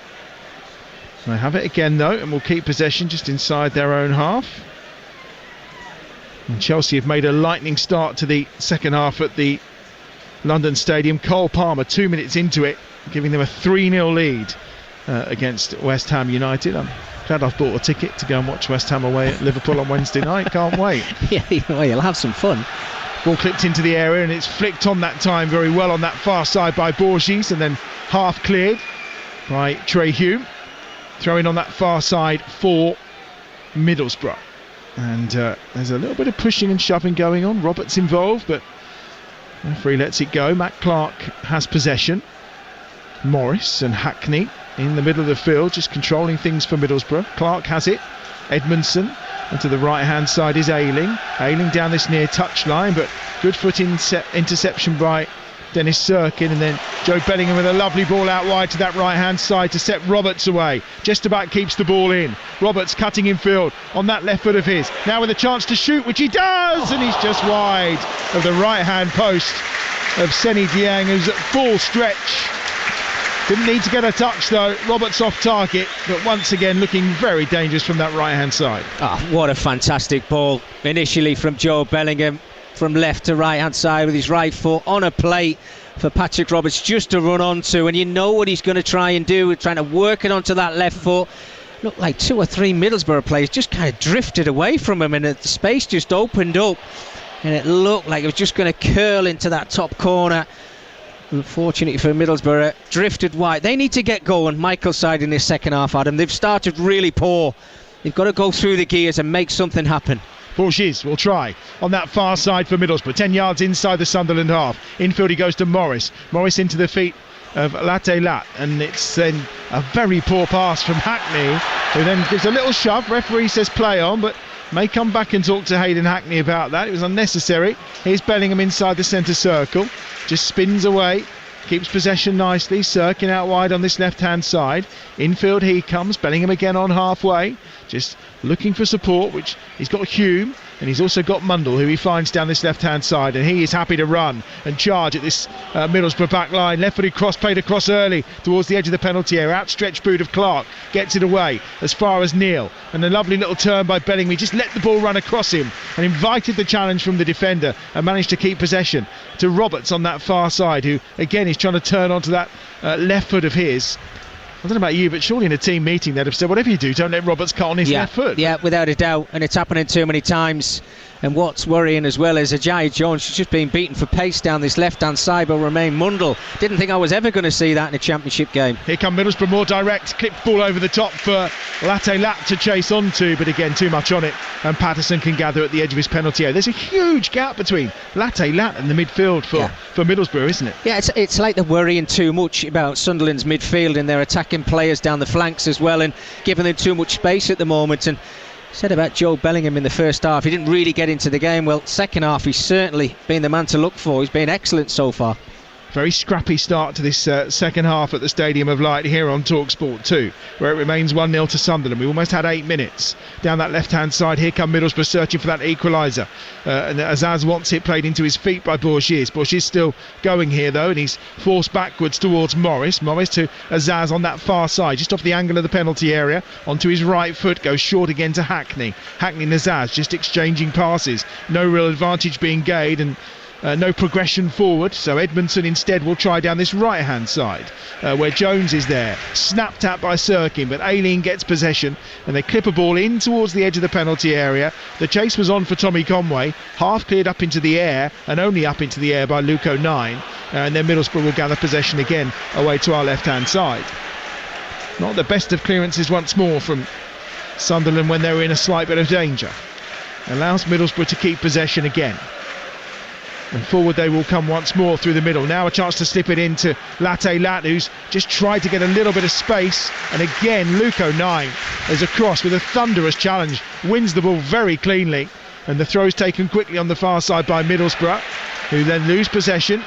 They have it again though, and will keep possession just inside their own half. And Chelsea have made a lightning start to the second half at the London Stadium. Cole Palmer 2 minutes into it, giving them a 3-0 lead against West Ham United. I'm glad I've bought a ticket to go and watch West Ham away at Liverpool on Wednesday night. Can't wait. Yeah, well, you'll have some fun. Ball clipped into the area, and it's flicked on that time very well on that far side by Bourgies, and then half cleared by Trey Hume. Throwing on that far side for Middlesbrough. And there's a little bit of pushing and shoving going on. Roberts involved, but the referee lets it go. Matt Clark has possession. Morris and Hackney in the middle of the field, just controlling things for Middlesbrough. Clark has it. Edmondson. And to the right-hand side is Ayling. Ayling down this near touchline, but good foot interception by Dennis Sirkin, and then Joe Bellingham with a lovely ball out wide to that right-hand side to set Roberts away. Just about keeps the ball in. Roberts cutting in field on that left foot of his. Now with a chance to shoot, which he does, and he's just wide of the right-hand post of Seny Dieng, who's at full stretch. Didn't need to get a touch though. Roberts off target, but once again looking very dangerous from that right-hand side. What a fantastic ball initially from Joe Bellingham, from left to right-hand side with his right foot on a plate for Patrick Roberts just to run onto, and you know what he's going to try and do, trying to work it onto that left foot. Looked like 2 or 3 Middlesbrough players just kind of drifted away from him, and the space just opened up, and it looked like it was just going to curl into that top corner. Unfortunately for Middlesbrough, drifted wide. They need to get going, Michael's side, in this second half, Adam. They've started really poor. They've got to go through the gears and make something happen. Bourges will try on that far side for Middlesbrough, 10 yards inside the Sunderland half. Infield he goes to Morris. Morris into the feet of Latte Lat, and it's then a very poor pass from Hackney, who then gives a little shove. Referee says play on, but may come back and talk to Hayden Hackney about that. It was unnecessary. Here's Bellingham inside the centre circle, just spins away, keeps possession nicely. Sirkin out wide on this left-hand side. Infield he comes. Bellingham again on halfway, just looking for support, which he's got Hume, and he's also got Mundle, who he finds down this left-hand side, and he is happy to run and charge at this Middlesbrough back line. Left-footed cross, played across early towards the edge of the penalty area. Outstretched boot of Clark gets it away as far as Neil, and a lovely little turn by Bellingham. He just let the ball run across him and invited the challenge from the defender and managed to keep possession to Roberts on that far side, who again is trying to turn onto that left foot of his. I don't know about you, but surely in a team meeting they'd have said, whatever you do, don't let Roberts cut on his left foot. Yeah, without a doubt, and it's happening too many times. And what's worrying as well is Ajayi Jones has just been beaten for pace down this left-hand side by Romain Mundle. Didn't think I was ever going to see that in a championship game. Here come Middlesbrough, more direct, clipped ball over the top for Latte Lat to chase onto, but again too much on it, and Patterson can gather at the edge of his penalty area. There's a huge gap between Latte Lat and the midfield for Middlesbrough, isn't it? Yeah, it's like they're worrying too much about Sunderland's midfield, and they're attacking players down the flanks as well and giving them too much space at the moment. And said about Joe Bellingham in the first half, he didn't really get into the game. Well, second half he's certainly been the man to look for. He's been excellent so far. Very scrappy start to this second half at the Stadium of Light here on Talksport 2, where it remains 1-0 to Sunderland. We almost had 8 minutes. Down that left-hand side, here come Middlesbrough searching for that equaliser. And Azaz wants it played into his feet by Bourges. Bourges still going here, though, and he's forced backwards towards Morris. Morris to Azaz on that far side, just off the angle of the penalty area. Onto his right foot, goes short again to Hackney. Hackney and Azaz just exchanging passes. No real advantage being gained, and no progression forward, so Edmondson instead will try down this right hand side where Jones is there, snapped at by Sirkin, but Ayling gets possession and they clip a ball in towards the edge of the penalty area. The chase was on for Tommy Conway, half cleared up into the air and only up into the air by Luke O'Nien, and then Middlesbrough will gather possession again away to our left hand side. Not the best of clearances once more from Sunderland when they were in a slight bit of danger. Allows Middlesbrough to keep possession again. And forward they will come once more through the middle. Now a chance to slip it into Latte Lat, who's just tried to get a little bit of space. And again, Luke O'Nien is across with a thunderous challenge. Wins the ball very cleanly. And the throw is taken quickly on the far side by Middlesbrough, who then lose possession.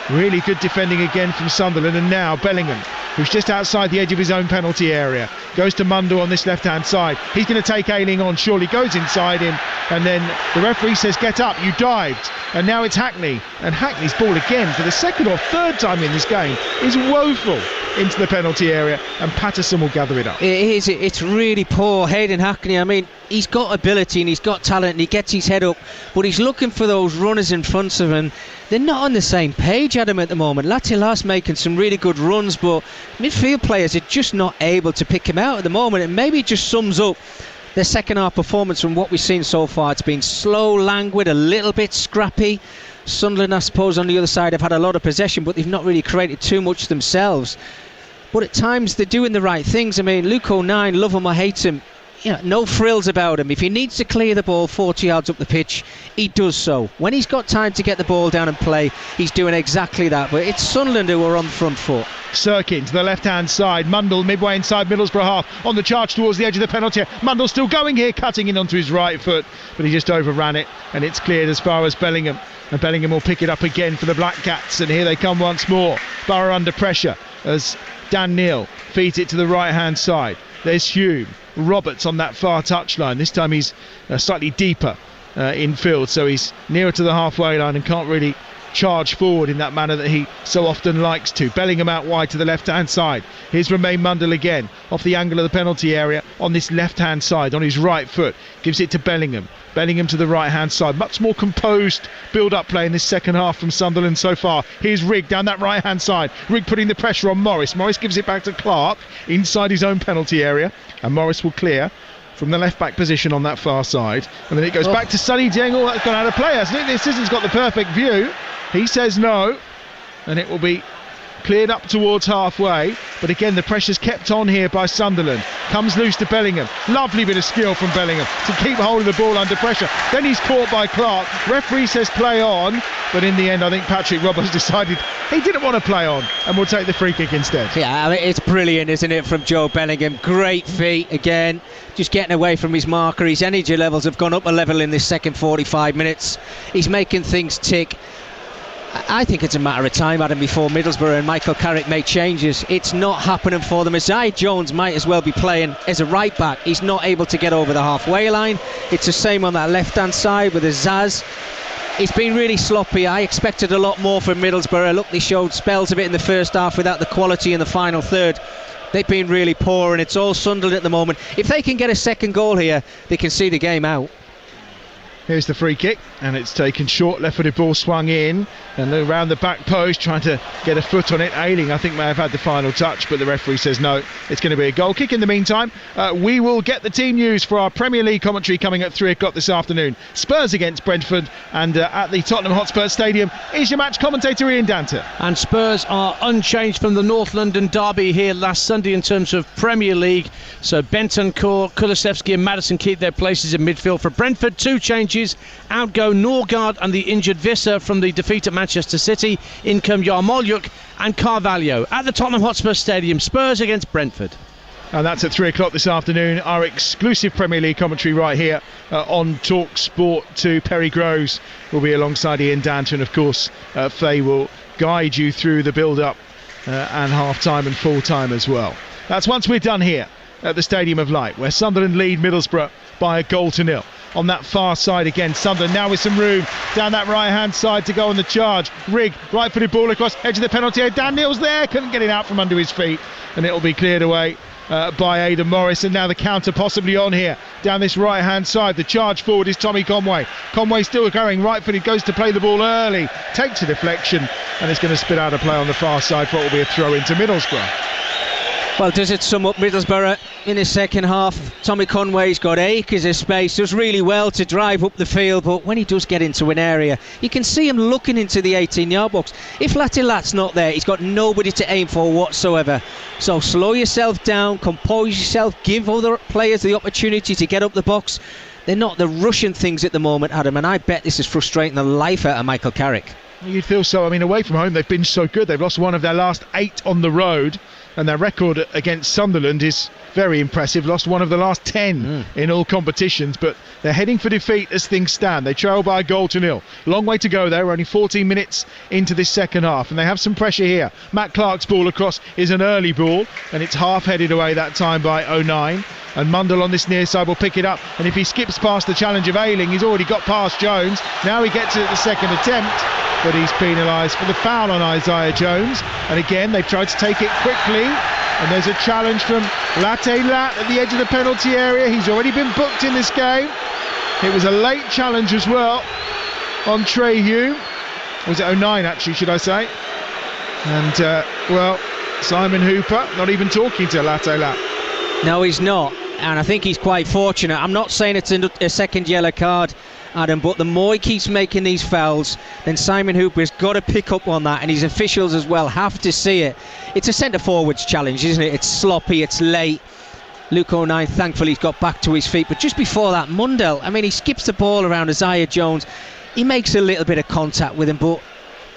Really good defending again from Sunderland. And now Bellingham, who's just outside the edge of his own penalty area, goes to Mundle on this left-hand side. He's going to take Ayling on, surely goes inside him, and then the referee says, get up, you dived. And now it's Hackney, and Hackney's ball again, for the second or third time in this game, is woeful into the penalty area, and Patterson will gather it up. It's really poor. Hayden Hackney, I mean, he's got ability and he's got talent and he gets his head up, but he's looking for those runners in front of him. They're not on the same page, Adam, at the moment. Latilas making some really good runs, but midfield players are just not able to pick him out at the moment, and maybe it just sums up their second half performance from what we've seen so far. It's been slow, languid, a little bit scrappy. Sunderland, I suppose, on the other side have had a lot of possession, but they've not really created too much themselves. But at times they're doing the right things. I mean, Luke O'Nien, love him or hate him, you know, no frills about him. If he needs to clear the ball 40 yards up the pitch, he does so. When he's got time to get the ball down and play, he's doing exactly that. But it's Sunderland who are on the front foot. Sirkin to the left-hand side. Mundle midway inside Middlesbrough half on the charge towards the edge of the penalty. Mundle still going here, cutting in onto his right foot, but he just overran it, and it's cleared as far as Bellingham. And Bellingham will pick it up again for the Black Cats, and here they come once more. Borough under pressure as Dan Neal feeds it to the right-hand side. There's Hume. Roberts on that far touchline. This time he's slightly deeper infield, so he's nearer to the halfway line and can't really charge forward in that manner that he so often likes to. Bellingham out wide to the left-hand side. Here's Romain Mundle again, off the angle of the penalty area on this left-hand side, on his right foot. Gives it to Bellingham. Bellingham to the right-hand side. Much more composed build-up play in this second half from Sunderland so far. Here's Rigg down that right-hand side. Rigg putting the pressure on Morris. Morris gives it back to Clark inside his own penalty area, and Morris will clear from the left-back position on that far side. And then it goes back to Sonny Dieng. Oh, that's gone out of play, hasn't it? This hasn't got the perfect view. He says no, and it will be cleared up towards halfway, but again the pressure's kept on here by Sunderland. Comes loose to Bellingham. Lovely bit of skill from Bellingham to keep hold of the ball under pressure. Then he's caught by Clark. Referee says play on, but in the end I think Patrick Roberts decided he didn't want to play on and will take the free kick instead. Yeah, I mean, it's brilliant, isn't it, from Joe Bellingham. Great feet again, just getting away from his marker. His energy levels have gone up a level in this second 45 minutes. He's making things tick. I think it's a matter of time, Adam, before Middlesbrough and Michael Carrick make changes. It's not happening for them. Isaiah Jones might as well be playing as a right back. He's not able to get over the halfway line. It's the same on that left hand side with Azaz. It's been really sloppy. I expected a lot more from Middlesbrough. Look, they showed spells of it in the first half without the quality in the final third. They've been really poor, and it's all Sunderland at the moment. If they can get a second goal here, they can see the game out. Here's the free kick, and it's taken short. Left-footed ball swung in and around the back post, trying to get a foot on it. Ayling, I think, may have had the final touch, but the referee says no, it's going to be a goal kick. In the meantime, we will get the team news for our Premier League commentary coming at 3 o'clock this afternoon. Spurs against Brentford, and at the Tottenham Hotspur Stadium is your match commentator Ian Danter. And Spurs are unchanged from the North London derby here last Sunday in terms of Premier League. So Bentancur, Kulusevski and Maddison keep their places in midfield. For Brentford, 2 changes. Out go Norgard and the injured Visser from the defeat at Manchester City. In come Yarmolyuk and Carvalho. At the Tottenham Hotspur Stadium, Spurs against Brentford. And that's at 3 o'clock this afternoon. Our exclusive Premier League commentary right here on Talksport 2. Perry Groves will be alongside Ian Danter, and of course Faye will guide you through the build-up and half-time and full-time as well. That's once we're done here at the Stadium of Light, where Sunderland lead Middlesbrough by 1-0. On that far side again, Sunderland now with some room down that right-hand side to go on the charge. Rigg, right-footed ball across edge of the penalty area. Dan Neal's there, couldn't get it out from under his feet, and it'll be cleared away by Aidan Morris. And now the counter possibly on here down this right-hand side. The charge forward is Tommy Conway. Conway still going right-footed, goes to play the ball early, takes a deflection, and it's going to spit out a play on the far side for what will be a throw into Middlesbrough. Well, does it sum up Middlesbrough in the second half? Tommy Conway's got acres of space, does really well to drive up the field, but when he does get into an area, you can see him looking into the 18-yard box. If Latilat's not there, he's got nobody to aim for whatsoever. So slow yourself down, compose yourself, give other players the opportunity to get up the box. They're not the rushing things at the moment, Adam, and I bet this is frustrating the life out of Michael Carrick. You'd feel so. I mean, away from home, they've been so good. They've lost one of their last 8 on the road, and their record against Sunderland is very impressive. Lost one of the last 10 in all competitions, but they're heading for defeat as things stand. They trail by 1-0. Long way to go there. We're only 14 minutes into this second half, and they have some pressure here. Matt Clark's ball across is an early ball, and it's half-headed away that time by 09. And Mundle on this near side will pick it up, and if he skips past the challenge of Ayling, he's already got past Jones. Now he gets it at the second attempt, but he's penalised for the foul on Isaiah Jones. And again, they've tried to take it quickly, and there's a challenge from Latte Lat at the edge of the penalty area. He's already been booked in this game. It was a late challenge as well on Trey Hume. Was it 09 actually, should I say? And well, Simon Hooper not even talking to Latte Lat. No, he's not, and I think he's quite fortunate. I'm not saying it's a second yellow card, Adam, but the more he keeps making these fouls, then Simon Hooper's got to pick up on that, and his officials as well have to see it. It's a centre-forwards challenge, isn't it? It's sloppy, it's late. Luke O'Nien, thankfully, he's got back to his feet, but just before that, Mundell, I mean, he skips the ball around Isaiah Jones. He makes a little bit of contact with him, but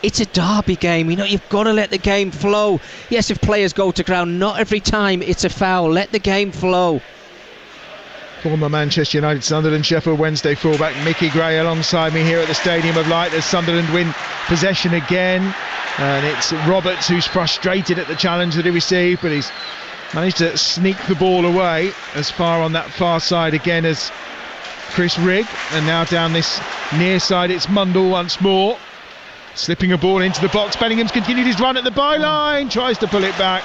It's a derby game, you've got to let the game flow. Yes, if players go to ground, not every time it's a foul. Let the game flow. Former Manchester United, Sunderland, Sheffield Wednesday fullback Mickey Gray alongside me here at the Stadium of Light as Sunderland win possession again. And it's Roberts who's frustrated at the challenge that he received, but he's managed to sneak the ball away as far on that far side again as Chris Rigg. And now down this near side it's Mundle once more, slipping a ball into the box. Bellingham's continued his run at the byline, tries to pull it back,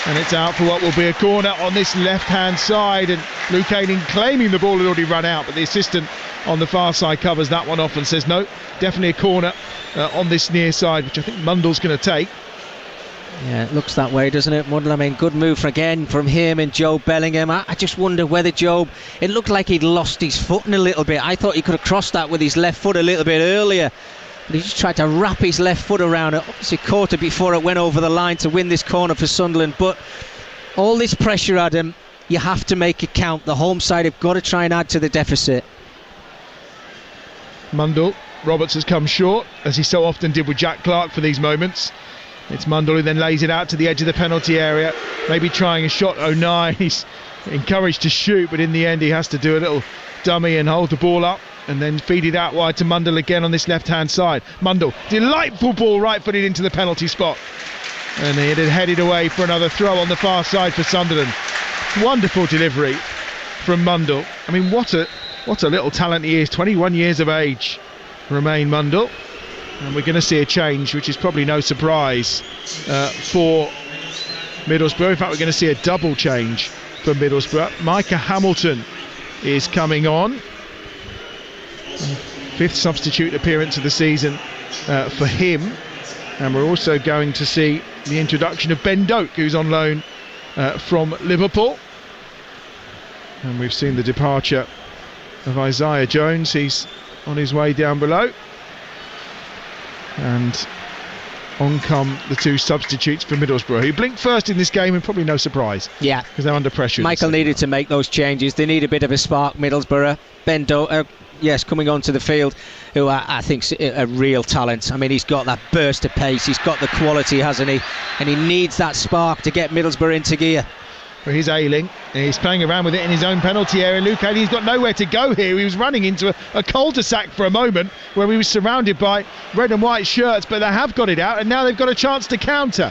and it's out for what will be a corner on this left-hand side. And Luke Ayling claiming the ball had already run out, but the assistant on the far side covers that one off and says no, definitely a corner on this near side, which I think Mundle's going to take. Yeah, it looks that way, doesn't it, Mundle? I mean, good move from him and Jobe Bellingham. I just wonder whether Jobe, it looked like he'd lost his footing a little bit. I thought he could have crossed that with his left foot a little bit earlier. He just tried to wrap his left foot around it. Obviously caught it before it went over the line to win this corner for Sunderland. But all this pressure, Adam, you have to make it count. The home side have got to try and add to the deficit. Mundle, Roberts has come short, as he so often did with Jack Clark for these moments. It's Mundle who then lays it out to the edge of the penalty area, maybe trying a shot. O'Neill, he's encouraged to shoot, but in the end he has to do a little dummy and hold the ball up and then feed it out wide to Mundle again on this left-hand side. Mundle, delightful ball right-footed into the penalty spot, and it had headed away for another throw on the far side for Sunderland. Wonderful delivery from Mundle. I mean, what a little talent he is. 21 years of age, Romain Mundle, and we're going to see a change, which is probably no surprise for Middlesbrough. In fact, we're going to see a double change for Middlesbrough. Micah Hamilton is coming on. Fifth substitute appearance of the season for him, and we're also going to see the introduction of Ben Doak, who's on loan from Liverpool, and we've seen the departure of Isaiah Jones. He's on his way down below, and on come the two substitutes for Middlesbrough, who blinked first in this game, and probably no surprise. Yeah, because they're under pressure. Michael needed to make those changes. They need a bit of a spark, Middlesbrough. Ben Doak, yes, coming onto the field, who I think's a real talent. I mean, he's got that burst of pace, he's got the quality, hasn't he? And he needs that spark to get Middlesbrough into gear. Well, he's Ayling, and he's playing around with it in his own penalty area. Luke Ayling, he's got nowhere to go here. He was running into a cul-de-sac for a moment where he was surrounded by red and white shirts, but they have got it out, and now they've got a chance to counter.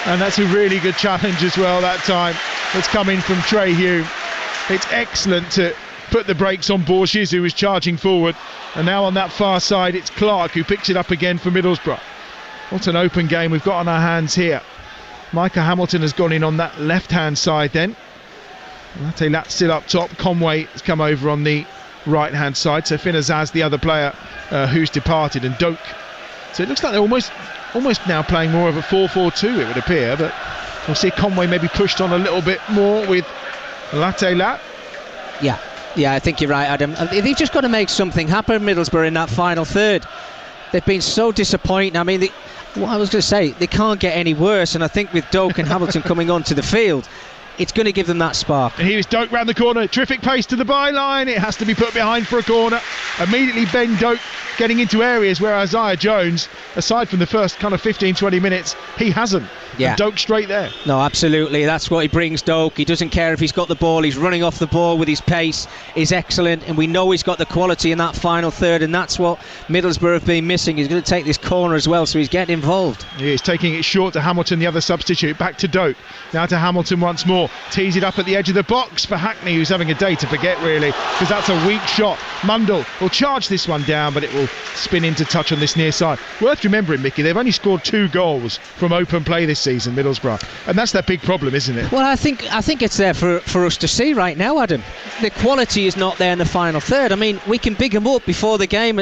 And that's a really good challenge as well that time. That's coming from Trey Hume. It's excellent to put the brakes on Borges, who was charging forward, and now on that far side it's Clark who picks it up again for Middlesbrough. What an open game we've got on our hands here. Micah Hamilton has gone in on that left hand side then. That's still up top. Conway has come over on the right hand side, so Finn Azaz, the other player who's departed, and Doak. So it looks like they're almost now playing more of a 4-4-2, it would appear, but we'll see Conway maybe pushed on a little bit more with Latte. Yeah, I think you're right, Adam. They've just got to make something happen, Middlesbrough, in that final third. They've been so disappointing. I mean, what I was going to say, they can't get any worse, and I think with Doak and Hamilton coming onto the field, it's going to give them that spark. And here's Doak round the corner, terrific pace to the byline. It has to be put behind for a corner. Immediately Ben Doak getting into areas where Isaiah Jones, aside from the first kind of 15-20 minutes, he hasn't. Yeah. And Doak straight there. No, absolutely. That's what he brings, Doak. He doesn't care if he's got the ball. He's running off the ball with his pace. Is excellent, and we know he's got the quality in that final third, and that's what Middlesbrough have been missing. He's going to take this corner as well, so he's getting involved. He is taking it short to Hamilton, the other substitute. Back to Doak. Now to Hamilton once more. Tees it up at the edge of the box for Hackney, who's having a day to forget, really, because that's a weak shot. Mundle will charge this one down, but it will spin into touch on this near side. Worth remembering, Mickey, they've only scored 2 goals from open play this season, Middlesbrough, and that's their big problem, isn't it? Well, I think it's there for us to see right now, Adam. The quality is not there in the final third. I mean, we can big him up before the game.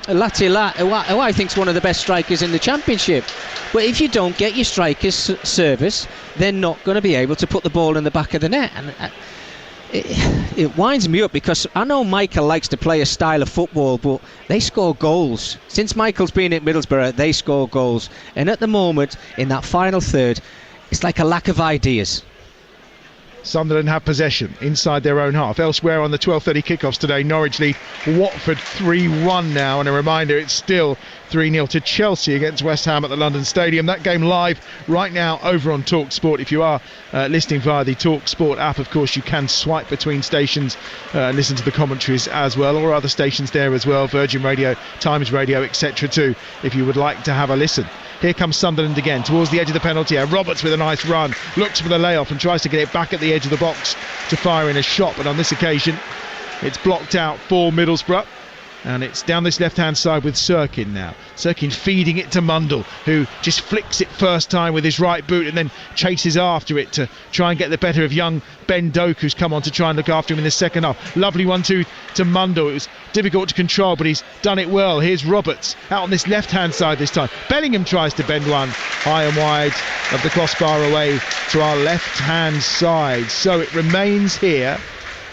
Latila, who I think is one of the best strikers in the Championship. But if you don't get your strikers service, they're not going to be able to put the ball in the back of the net. And it winds me up, because I know Michael likes to play a style of football, but they score goals. Since Michael's been at Middlesbrough, they score goals. And at the moment, in that final third, it's like a lack of ideas. Sunderland have possession inside their own half. Elsewhere on the 12:30 kickoffs today, Norwich lead Watford 3-1 now, and a reminder it's still 3-0 to Chelsea against West Ham at the London Stadium. That game live right now over on Talksport. If you are listening via the Talksport app, of course you can swipe between stations and listen to the commentaries as well, or other stations there as well, Virgin Radio, Times Radio, etc. too, if you would like to have a listen. Here comes Sunderland again towards the edge of the penalty area. Roberts with a nice run, looks for the layoff and tries to get it back at the edge of the box to fire in a shot, but on this occasion it's blocked out for Middlesbrough. And it's down this left-hand side with Sirkin now. Sirkin feeding it to Mundle, who just flicks it first time with his right boot and then chases after it to try and get the better of young Ben Doak, who's come on to try and look after him in the second half. Lovely 1-2 to Mundle. It was difficult to control, but he's done it well. Here's Roberts out on this left-hand side this time. Bellingham tries to bend one high and wide of the crossbar away to our left-hand side. So it remains here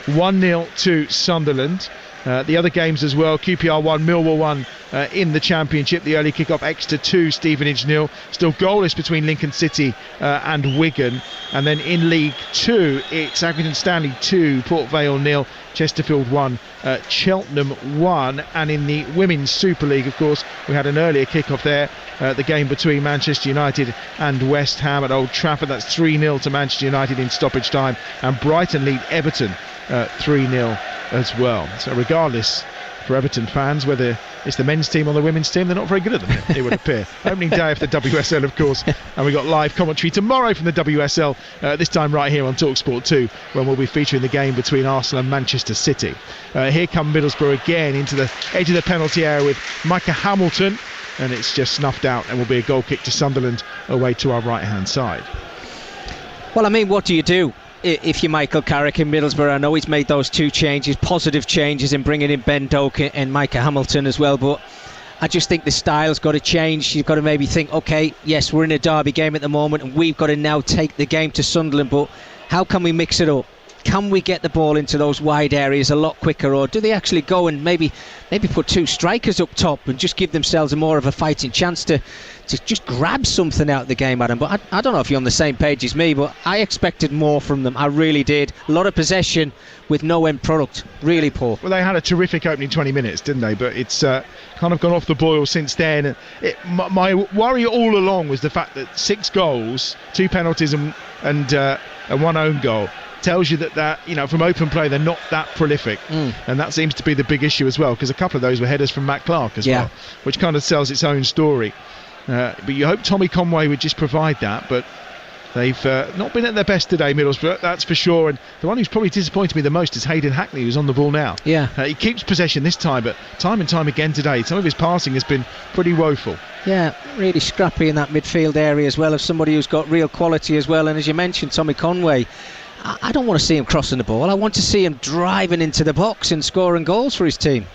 1-0 to Sunderland. The other games as well, QPR 1, Millwall 1 in the Championship. The early kick-off, Exeter 2, Stevenage 0. Still goalless between Lincoln City and Wigan. And then in League 2, it's Accrington Stanley 2, Port Vale 0, Chesterfield 1, Cheltenham 1. And in the Women's Super League, of course, we had an earlier kick-off there. The game between Manchester United and West Ham at Old Trafford. That's 3-0 to Manchester United in stoppage time. And Brighton lead Everton 3-0 as well. So regardless, for Everton fans, whether it's the men's team or the women's team, they're not very good at them, it would appear. Opening day of the WSL, of course, and we've got live commentary tomorrow from the WSL, this time right here on Talksport 2, when we'll be featuring the game between Arsenal and Manchester City. Here come Middlesbrough again into the edge of the penalty area with Micah Hamilton, and it's just snuffed out and will be a goal kick to Sunderland away to our right hand side. Well, I mean, what do you do if you're Michael Carrick in Middlesbrough? I know he's made those two changes, positive changes, in bringing in Ben Doak and Micah Hamilton as well, but I just think the style's got to change. You've got to maybe think, OK, yes, we're in a derby game at the moment and we've got to now take the game to Sunderland, but how can we mix it up? Can we get the ball into those wide areas a lot quicker, or do they actually go and maybe put two strikers up top and just give themselves a more of a fighting chance to just grab something out of the game, Adam? But I don't know if you're on the same page as me, but I expected more from them. I really did. A lot of possession with no end product. Really poor. Well, they had a terrific opening 20 minutes, didn't they? But it's kind of gone off the boil since then. My worry all along was the fact that 6 goals, 2 penalties and 1 own goal tells you that from open play they're not that prolific, and that seems to be the big issue as well, because a couple of those were headers from Matt Clark as well, which kind of sells its own story. But you hope Tommy Conway would just provide that, but they've not been at their best today, Middlesbrough, that's for sure. And the one who's probably disappointed me the most is Hayden Hackney, who's on the ball now. He keeps possession this time, but time and time again today some of his passing has been pretty woeful. Really scrappy in that midfield area as well, of somebody who's got real quality as well. And as you mentioned, Tommy Conway, I don't want to see him crossing the ball. I want to see him driving into the box and scoring goals for his team.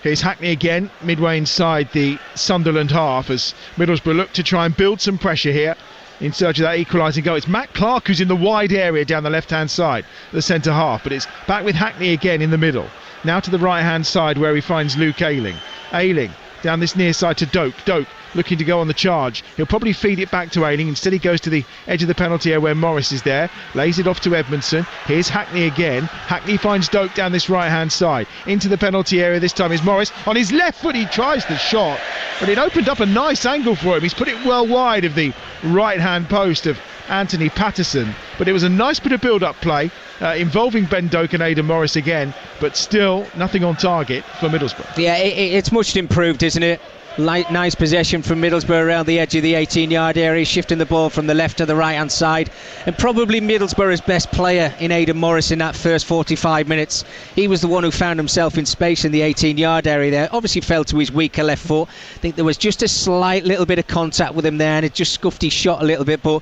Here's Hackney again, midway inside the Sunderland half, as Middlesbrough look to try and build some pressure here in search of that equalising goal. It's Matt Clark who's in the wide area down the left-hand side, the centre half, but it's back with Hackney again in the middle. Now to the right-hand side where he finds Luke Ayling. Ayling down this near side to Doak. Doak looking to go on the charge. He'll probably feed it back to Ayling. Instead he goes to the edge of the penalty area where Morris is there. Lays it off to Edmondson. Here's Hackney again. Hackney finds Doak down this right hand side. Into the penalty area this time is Morris. On his left foot he tries the shot, but it opened up a nice angle for him. He's put it well wide of the right hand post of Anthony Patterson, but it was a nice bit of build-up play involving Ben Doak and Aidan Morris again, but still nothing on target for Middlesbrough. It's much improved, isn't it? Nice possession from Middlesbrough around the edge of the 18-yard area, shifting the ball from the left to the right-hand side, and probably Middlesbrough's best player in Aidan Morris in that first 45 minutes. He was the one who found himself in space in the 18-yard area there. Obviously fell to his weaker left foot. I think there was just a slight little bit of contact with him there, and it just scuffed his shot a little bit, but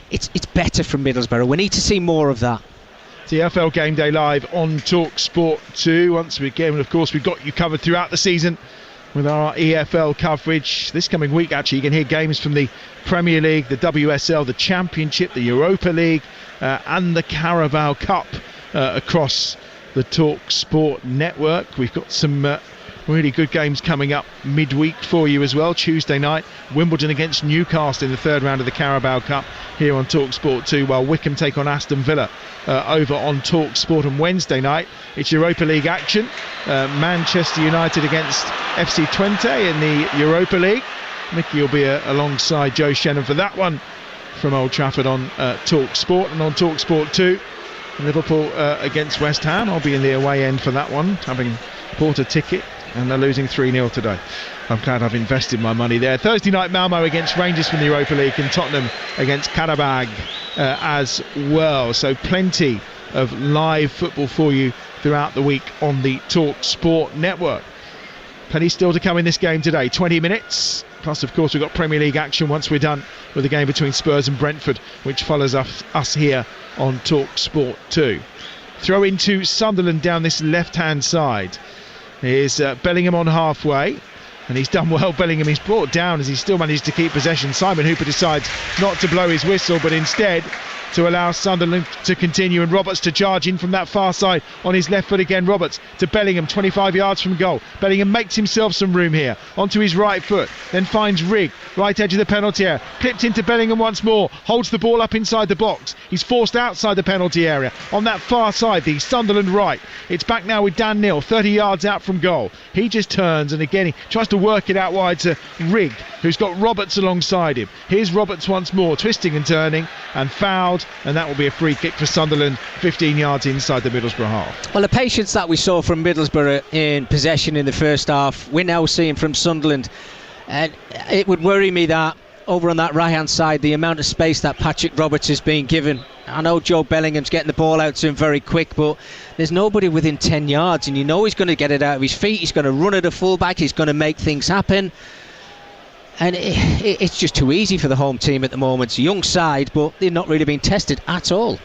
it's better from Middlesbrough. We need to see more of that. The EFL Game Day live on Talksport 2. Once again, and of course we've got you covered throughout the season with our EFL coverage. This coming week, actually, you can hear games from the Premier League, the WSL, the Championship, the Europa League, and the Carabao Cup across the Talksport network. We've got some really good games coming up midweek for you as well. Tuesday night, Wimbledon against Newcastle in the third round of the Carabao Cup. here on Talksport 2, while Wycombe take on Aston Villa over on Talksport on Wednesday night. It's Europa League action. Manchester United against FC Twente in the Europa League. Mickey will be alongside Joe Shannon for that one from Old Trafford on Talksport. And on Talksport 2, Liverpool against West Ham. I'll be in the away end for that one, having bought a ticket, and they're losing 3-0 today. I'm glad I've invested my money there. Thursday night, Malmo against Rangers from the Europa League, and Tottenham against Qarabağ as well. So plenty of live football for you throughout the week on the Talksport network. Plenty still to come in this game today. 20 minutes. Plus, of course, we've got Premier League action once we're done with the game between Spurs and Brentford, which follows us here on Talksport 2. Throw into Sunderland down this left-hand side. Here's Bellingham on halfway, and he's done well. Bellingham, he's brought down as he still managed to keep possession. Simon Hooper decides not to blow his whistle, but instead to allow Sunderland to continue, and Roberts to charge in from that far side on his left foot again. Roberts to Bellingham, 25 yards from goal. Bellingham makes himself some room here onto his right foot, then finds Rigg, right edge of the penalty area, clipped into Bellingham once more, holds the ball up inside the box. He's forced outside the penalty area on that far side, the Sunderland right. It's back now with Dan Neil, 30 yards out from goal. He just turns, and again he tries to work it out wide to Rigg, who's got Roberts alongside him. Here's Roberts once more, twisting and turning, and fouled, and that will be a free kick for Sunderland, 15 yards inside the Middlesbrough half. Well, the patience that we saw from Middlesbrough in possession in the first half, we're now seeing from Sunderland, and it would worry me that over on that right hand side, the amount of space that Patrick Roberts is being given. I know Joe Bellingham's getting the ball out to him very quick, but there's nobody within 10 yards, and you know he's going to get it out of his feet. He's going to run at a fullback, he's going to make things happen. And it's just too easy for the home team at the moment. It's a young side, but they're not really being tested at all.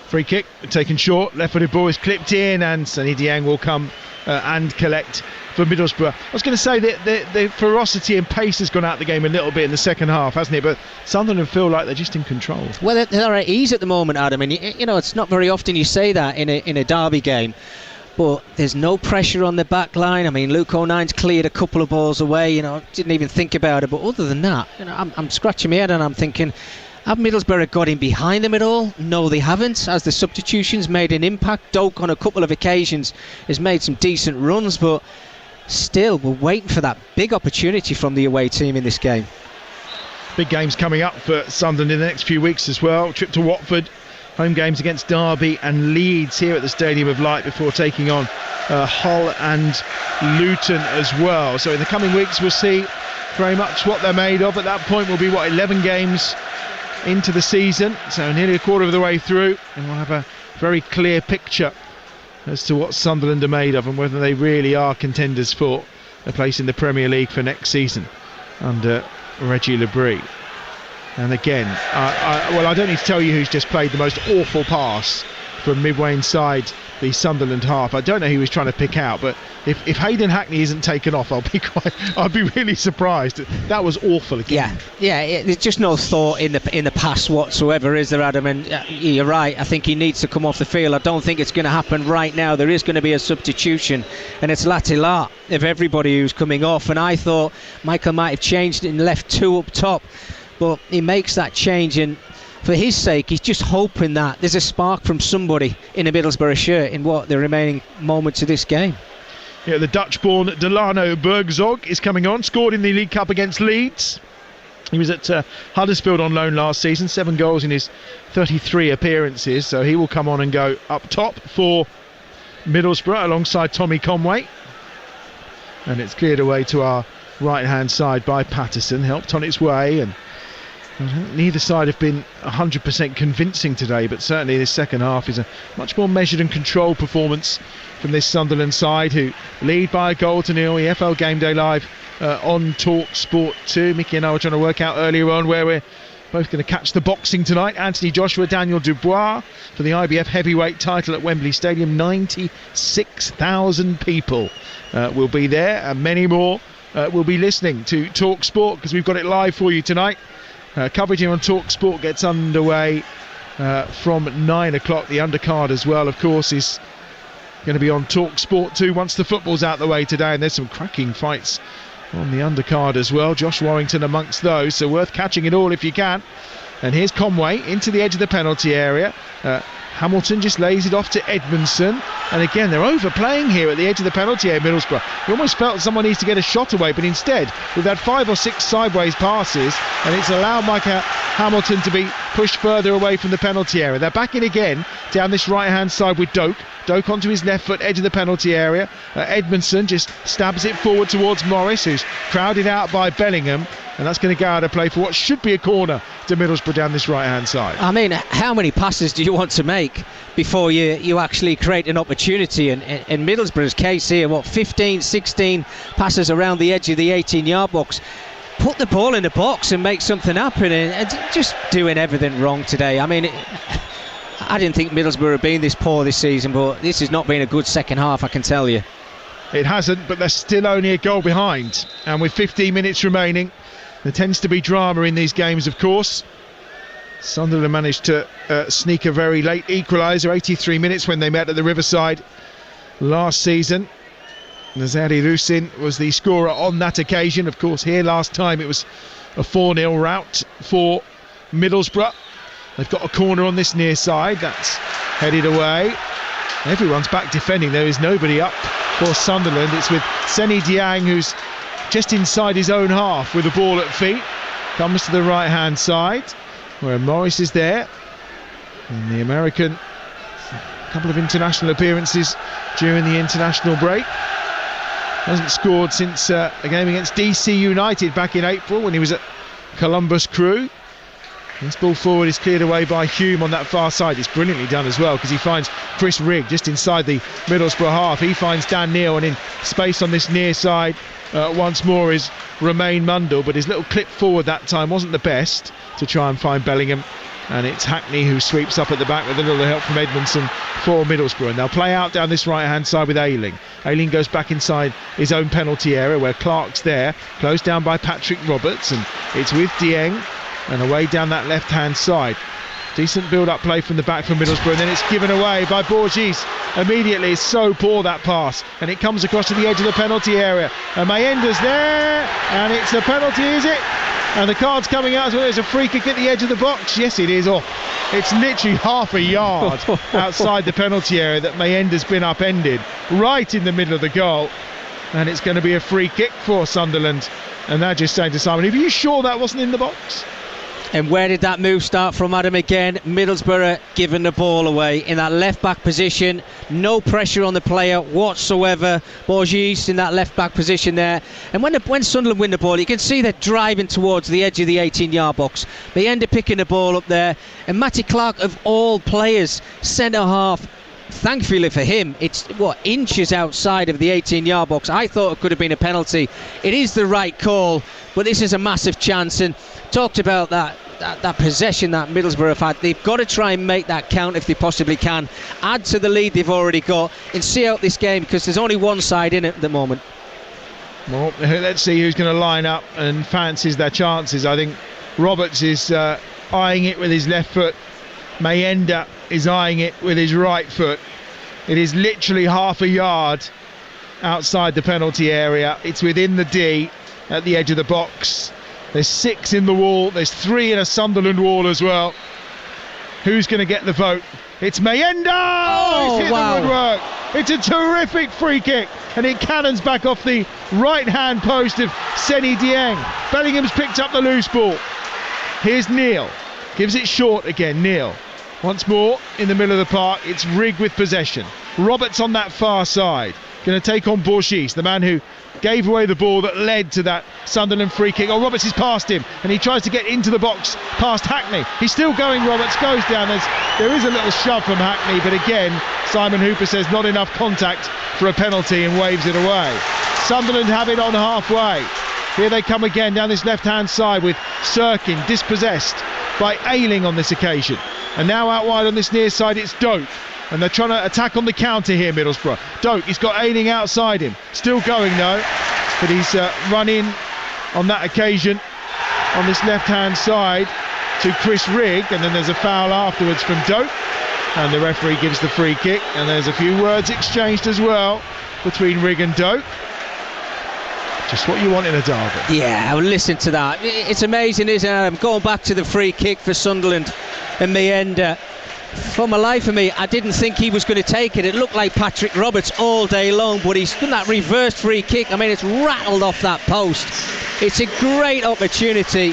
Free kick taken short, left-footed ball is clipped in, and Sonny Dieng will come and collect for Middlesbrough. I was going to say that the ferocity and pace has gone out the game a little bit in the second half, hasn't it? But Sunderland feel like they're just in control. Well, they're at ease at the moment, Adam, and you know it's not very often you say that in a derby game. But there's no pressure on the back line. I mean, Luke O'Nine's cleared a couple of balls away, didn't even think about it. But other than that, I'm scratching my head and I'm thinking, have Middlesbrough got in behind them at all? No, they haven't. As the substitutions made an impact, Doak on a couple of occasions has made some decent runs, but still, we're waiting for that big opportunity from the away team in this game. Big games coming up for Sunderland in the next few weeks as well. Trip to Watford. Home games against Derby and Leeds here at the Stadium of Light before taking on Hull and Luton as well. So in the coming weeks we'll see very much what they're made of. At that point we'll be 11 games into the season, so nearly a quarter of the way through, and we'll have a very clear picture as to what Sunderland are made of and whether they really are contenders for a place in the Premier League for next season under Reggie Lebris. And again, I don't need to tell you who's just played the most awful pass from midway inside the Sunderland half. I don't know who he was trying to pick out, but if Hayden Hackney isn't taken off, I'd be really surprised. That was awful again. Yeah. There's just no thought in the pass whatsoever, is there, Adam? And you're right. I think he needs to come off the field. I don't think it's going to happen right now. There is going to be a substitution, and it's Latila of everybody who's coming off. And I thought Michael might have changed and left two up top. But he makes that change, and for his sake, he's just hoping that there's a spark from somebody in a Middlesbrough shirt in the remaining moments of this game. Yeah, the Dutch-born Delano Bergzog is coming on, scored in the League Cup against Leeds. He was at Huddersfield on loan last season, 7 goals in his 33 appearances, so he will come on and go up top for Middlesbrough alongside Tommy Conway. And it's cleared away to our right-hand side by Patterson, helped on its way, and neither side have been 100% convincing today, but certainly this second half is a much more measured and controlled performance from this Sunderland side, who lead by a goal to nil. EFL Game Day Live on Talksport 2. Mickey and I were trying to work out earlier on where we're both going to catch the boxing tonight. Anthony Joshua, Daniel Dubois for the IBF heavyweight title at Wembley Stadium. 96,000 people will be there, and many more will be listening to Talksport because we've got it live for you tonight. Coverage here on Talksport gets underway from 9 o'clock. The undercard as well, of course, is going to be on Talksport 2 once the football's out the way today, and there's some cracking fights on the undercard as well. Josh Warrington amongst those, so worth catching it all if you can. And here's Conway into the edge of the penalty area. Hamilton just lays it off to Edmondson, and again they're overplaying here at the edge of the penalty area, Middlesbrough. You almost felt someone needs to get a shot away, but instead we've had 5 or 6 sideways passes, and it's allowed Mike Hamilton to be pushed further away from the penalty area. They're back in again down this right hand side with Doak onto his left foot, edge of the penalty area. Edmondson just stabs it forward towards Morris, who's crowded out by Bellingham, and that's going to go out of play for what should be a corner to Middlesbrough down this right hand side. I mean, how many passes do you want to make before you actually create an opportunity? And in Middlesbrough's case here, 15, 16 passes around the edge of the 18-yard box. Put the ball in the box and make something happen, and just doing everything wrong today. I mean, I didn't think Middlesbrough had been this poor this season, but this has not been a good second half, I can tell you. It hasn't, but they're still only a goal behind, and with 15 minutes remaining, there tends to be drama in these games, of course. Sunderland managed to sneak a very late equaliser, 83 minutes, when they met at the Riverside last season. Nazari Rusin was the scorer on that occasion. Of course, here last time it was a 4-0 rout for Middlesbrough. They've got a corner on this near side. That's headed away. Everyone's back defending. There is nobody up for Sunderland. It's with Seni Dieng, who's just inside his own half with the ball at feet. Comes to the right hand side where Morris is there, and the American, a couple of international appearances during the international break, hasn't scored since a game against DC United back in April when he was at Columbus Crew. This ball forward is cleared away by Hume on that far side. It's brilliantly done as well, because he finds Chris Rigg just inside the Middlesbrough half. He finds Dan Neal, and in space on this near side once more is Romain Mundell, but his little clip forward that time wasn't the best to try and find Bellingham, and it's Hackney who sweeps up at the back with a little help from Edmondson for Middlesbrough. And they'll play out down this right hand side with Ayling. Ayling goes back inside his own penalty area where Clark's there, closed down by Patrick Roberts, and it's with Dieng and away down that left hand side. Decent build-up play from the back for Middlesbrough, and then it's given away by Borges. Immediately, it's so poor, that pass, and it comes across to the edge of the penalty area, and Mayenda's there, and it's a penalty, is it? And the card's coming out as well. There's a free kick at the edge of the box. Yes, it is. Oh, it's literally half a yard outside the penalty area that Mayenda's been upended, right in the middle of the goal, and it's going to be a free kick for Sunderland. And they're just saying to Simon, are you sure that wasn't in the box? And where did that move start from, Adam? Again, Middlesbrough giving the ball away in that left-back position. No pressure on the player whatsoever. Borges in that left-back position there. And when Sunderland win the ball, you can see they're driving towards the edge of the 18-yard box. They end up picking the ball up there. And Matty Clark, of all players, centre-half, thankfully for him, it's inches outside of the 18-yard box. I thought it could have been a penalty. It is the right call, but this is a massive chance. And talked about that possession that Middlesbrough have had. They've got to try and make that count if they possibly can. Add to the lead they've already got and see out this game, because there's only one side in it at the moment. Well, let's see who's going to line up and fancies their chances. I think Roberts is eyeing it with his left foot. Mayenda is eyeing it with his right foot. It is literally half a yard outside the penalty area. It's within the D at the edge of the box. There's 6 in the wall. There's 3 in a Sunderland wall as well. Who's going to get the vote? It's Mayenda! Oh, he's hit the woodwork. It's a terrific free kick, and it cannons back off the right-hand post of Seni Dieng. Bellingham's picked up the loose ball. Here's Neal. Gives it short again, Neal. Once more in the middle of the park. It's Rigg with possession. Roberts on that far side. Going to take on Borges, the man who gave away the ball that led to that Sunderland free kick. Oh, Roberts is past him, and he tries to get into the box past Hackney. He's still going, Roberts goes down. There is a little shove from Hackney, but again, Simon Hooper says not enough contact for a penalty and waves it away. Sunderland have it on halfway. Here they come again down this left-hand side with Sirkin dispossessed by Ayling on this occasion. And now out wide on this near side, it's Doak. And they're trying to attack on the counter here, Middlesbrough. Doak, he's got Ayling outside him. Still going though, but he's run in on that occasion on this left-hand side to Chris Rigg, and then there's a foul afterwards from Doak, and the referee gives the free kick, and there's a few words exchanged as well between Rigg and Doak. Just what you want in a derby. Yeah, well, listen to that. It's amazing, isn't it? I'm going back to the free kick for Sunderland in the end. For my life of me, I didn't think he was going to take it. It looked like Patrick Roberts all day long, but he's done that reversed free kick. I mean, it's rattled off that post. It's a great opportunity,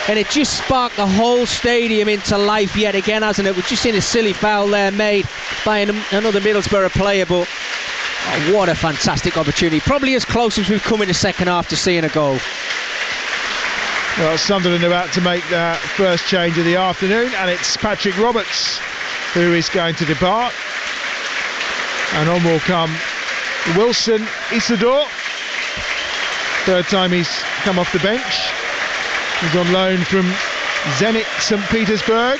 and it just sparked the whole stadium into life yet again, hasn't it? We've just seen a silly foul there made by another Middlesbrough player, but what a fantastic opportunity. Probably as close as we've come in the second half to seeing a goal. Well, Sunderland about to make their first change of the afternoon, and it's Patrick Roberts who is going to depart. And on will come Wilson Isidore. Third time he's come off the bench. He's on loan from Zenit St. Petersburg.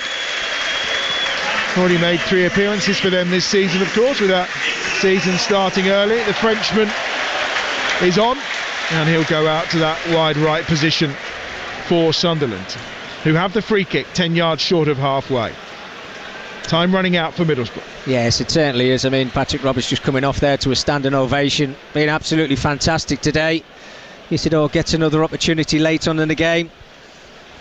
Already made 3 appearances for them this season, of course, with that season starting early. The Frenchman is on, and he'll go out to that wide right position for Sunderland, who have the free kick 10 yards short of halfway. Time running out for Middlesbrough. Yes, it certainly is. I mean, Patrick Roberts just coming off there to a standing ovation. Been absolutely fantastic today. Isidore gets another opportunity late on in the game.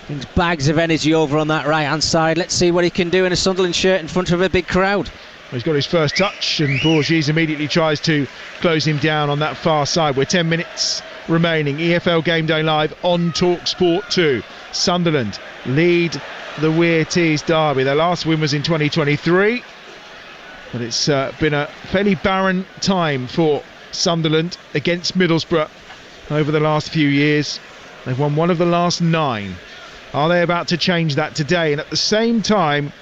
Brings bags of energy over on that right hand side. Let's see what he can do in a Sunderland shirt in front of a big crowd. He's got his first touch, and Bourges immediately tries to close him down on that far side. We're 10 minutes remaining. EFL Game Day Live on Talksport 2. Sunderland lead the Weir Tees derby. Their last win was in 2023, but it's been a fairly barren time for Sunderland against Middlesbrough over the last few years. They've won one of the last 9. Are they about to change that today, and at the same time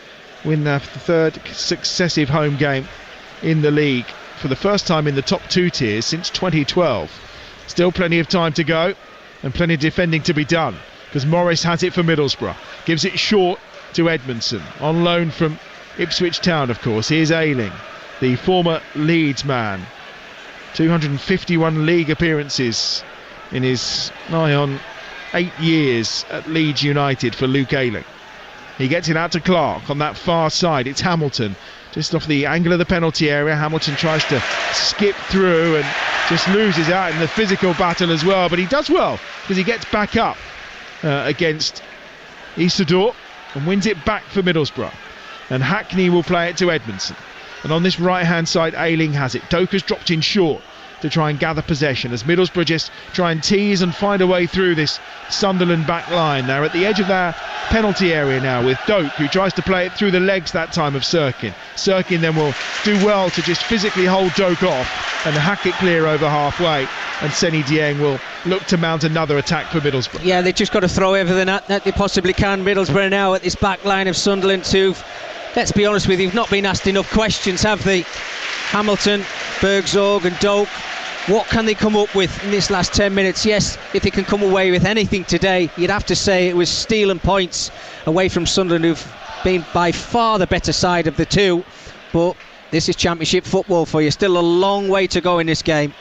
win their third successive home game in the league for the first time in the top 2 tiers since 2012? Still plenty of time to go and plenty of defending to be done, because Morris has it for Middlesbrough. Gives it short to Edmondson, on loan from Ipswich Town, of course. Here's Ayling, the former Leeds man. 251 league appearances in his nigh on 8 years at Leeds United for Luke Ayling. He gets it out to Clark on that far side. It's Hamilton, just off the angle of the penalty area. Hamilton tries to skip through and just loses out in the physical battle as well, but he does well because he gets back up against Isidore and wins it back for Middlesbrough. And Hackney will play it to Edmondson, and on this right hand side Ayling has it. Doka's dropped in short to try and gather possession as Middlesbrough just try and tease and find a way through this Sunderland back line. They're at the edge of their penalty area now with Doak, who tries to play it through the legs that time of Sirkin. Sirkin then will do well to just physically hold Doak off and hack it clear over halfway, and Seny Dieng will look to mount another attack for Middlesbrough. Yeah, they've just got to throw everything at that they possibly can. Middlesbrough now at this back line of Sunderland, who've, let's be honest with you, not been asked enough questions, have they? Hamilton, Bergzorg and Doak, what can they come up with in this last 10 minutes? Yes, if they can come away with anything today, you'd have to say it was stealing points away from Sunderland, who've been by far the better side of the two. But this is Championship football for you. Still a long way to go in this game.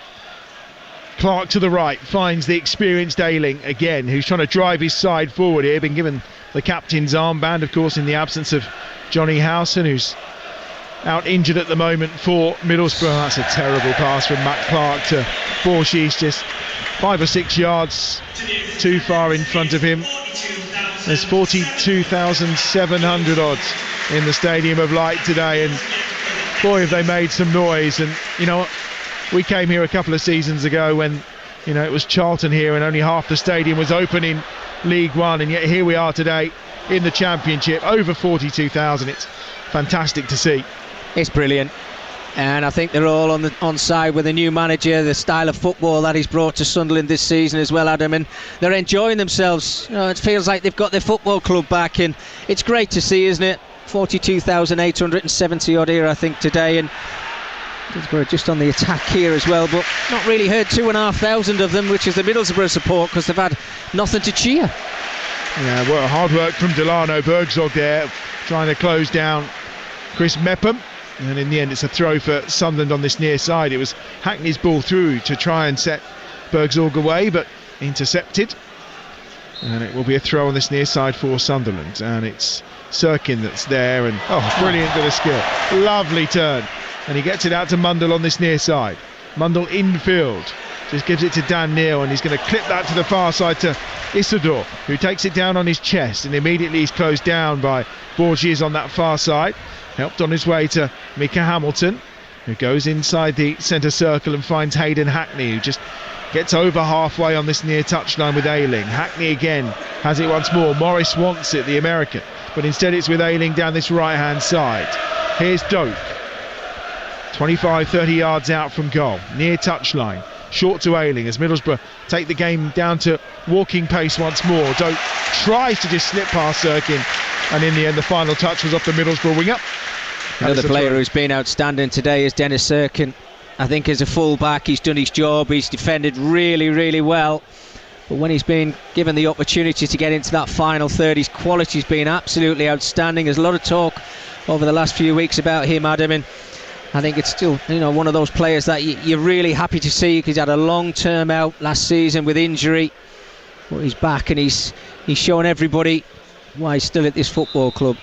Clark to the right finds the experienced Ayling again, who's trying to drive his side forward here. Been given the captain's armband, of course, in the absence of Johnny Howson, who's out injured at the moment for Middlesbrough. That's a terrible pass from Matt Clark to Bourges, just 5 or 6 yards too far in front of him. There's 42,700 odds in the Stadium of Light today, and boy have they made some noise. And you know what, we came here a couple of seasons ago when, you know, it was Charlton here and only half the stadium was open in League One, and yet here we are today in the Championship, over 42,000. It's fantastic to see. It's brilliant, and I think they're all on side with the new manager, the style of football that he's brought to Sunderland this season as well, Adam, and they're enjoying themselves. You know, it feels like they've got their football club back, and it's great to see, isn't it? 42,870 odd here, I think, today, and we're just on the attack here as well, but not really heard 2,500 of them, which is the Middlesbrough support, because they've had nothing to cheer. Yeah, well, hard work from Delano. Bergzorg there trying to close down Chris Mepham, and in the end it's a throw for Sunderland on this near side. It was Hackney's ball through to try and set Bergzorg away, but intercepted, and it will be a throw on this near side for Sunderland. And it's Sirkin that's there, and brilliant bit of skill, lovely turn, and he gets it out to Mundle on this near side. Mundle infield just gives it to Dan Neil, and he's going to clip that to the far side to Isidore, who takes it down on his chest, and immediately he's closed down by Borges on that far side. Helped on his way to Mika Hamilton, who goes inside the centre circle and finds Hayden Hackney, who just gets over halfway on this near touchline with Ayling. Hackney again has it once more. Morris wants it, the American, but instead it's with Ayling down this right hand side. Here's Doak, 25-30 yards out from goal, near touchline, short to Ayling as Middlesbrough take the game down to walking pace once more. Doak tries to just slip past Sirkin, and in the end the final touch was off the Middlesbrough winger. Another player who's been outstanding today is Dennis Sirkin. I think as a full-back he's done his job, he's defended really, really well. But when he's been given the opportunity to get into that final third, his quality's been absolutely outstanding. There's a lot of talk over the last few weeks about him, Adam, and I think it's still, one of those players that you're really happy to see, because he's had a long term out last season with injury. But he's back, and he's shown everybody why he's still at this football club.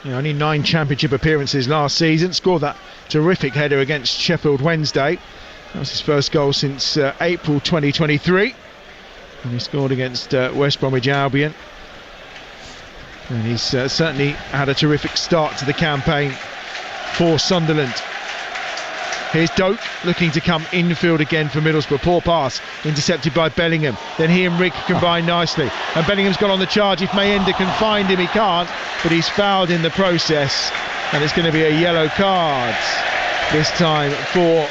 Only 9 championship appearances last season. Scored that terrific header against Sheffield Wednesday. That was his first goal since April 2023. And he scored against West Bromwich Albion. And he's certainly had a terrific start to the campaign for Sunderland. Here's Doak looking to come infield again for Middlesbrough. Poor pass intercepted by Bellingham. Then he and Rigg combine nicely, and Bellingham's got on the charge. If Mayenda can find him, he can't, but he's fouled in the process, and it's going to be a yellow card this time for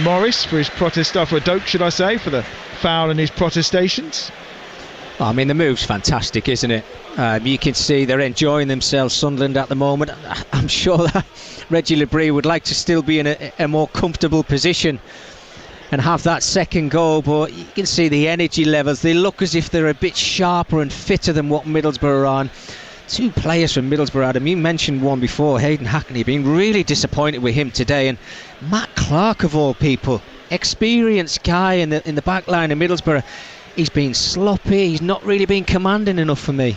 Morris for his for Doak, should I say, for the foul and his protestations. I mean, the move's fantastic, isn't it? You can see they're enjoying themselves, Sunderland, at the moment. I'm sure that Reggie Labrie would like to still be in a more comfortable position and have that second goal, but you can see the energy levels. They look as if they're a bit sharper and fitter than what Middlesbrough are on. 2 players from Middlesbrough, Adam, you mentioned one before, Hayden Hackney, being really disappointed with him today, and Matt Clark, of all people, experienced guy in the back line of Middlesbrough. He's been sloppy, he's not really been commanding enough for me.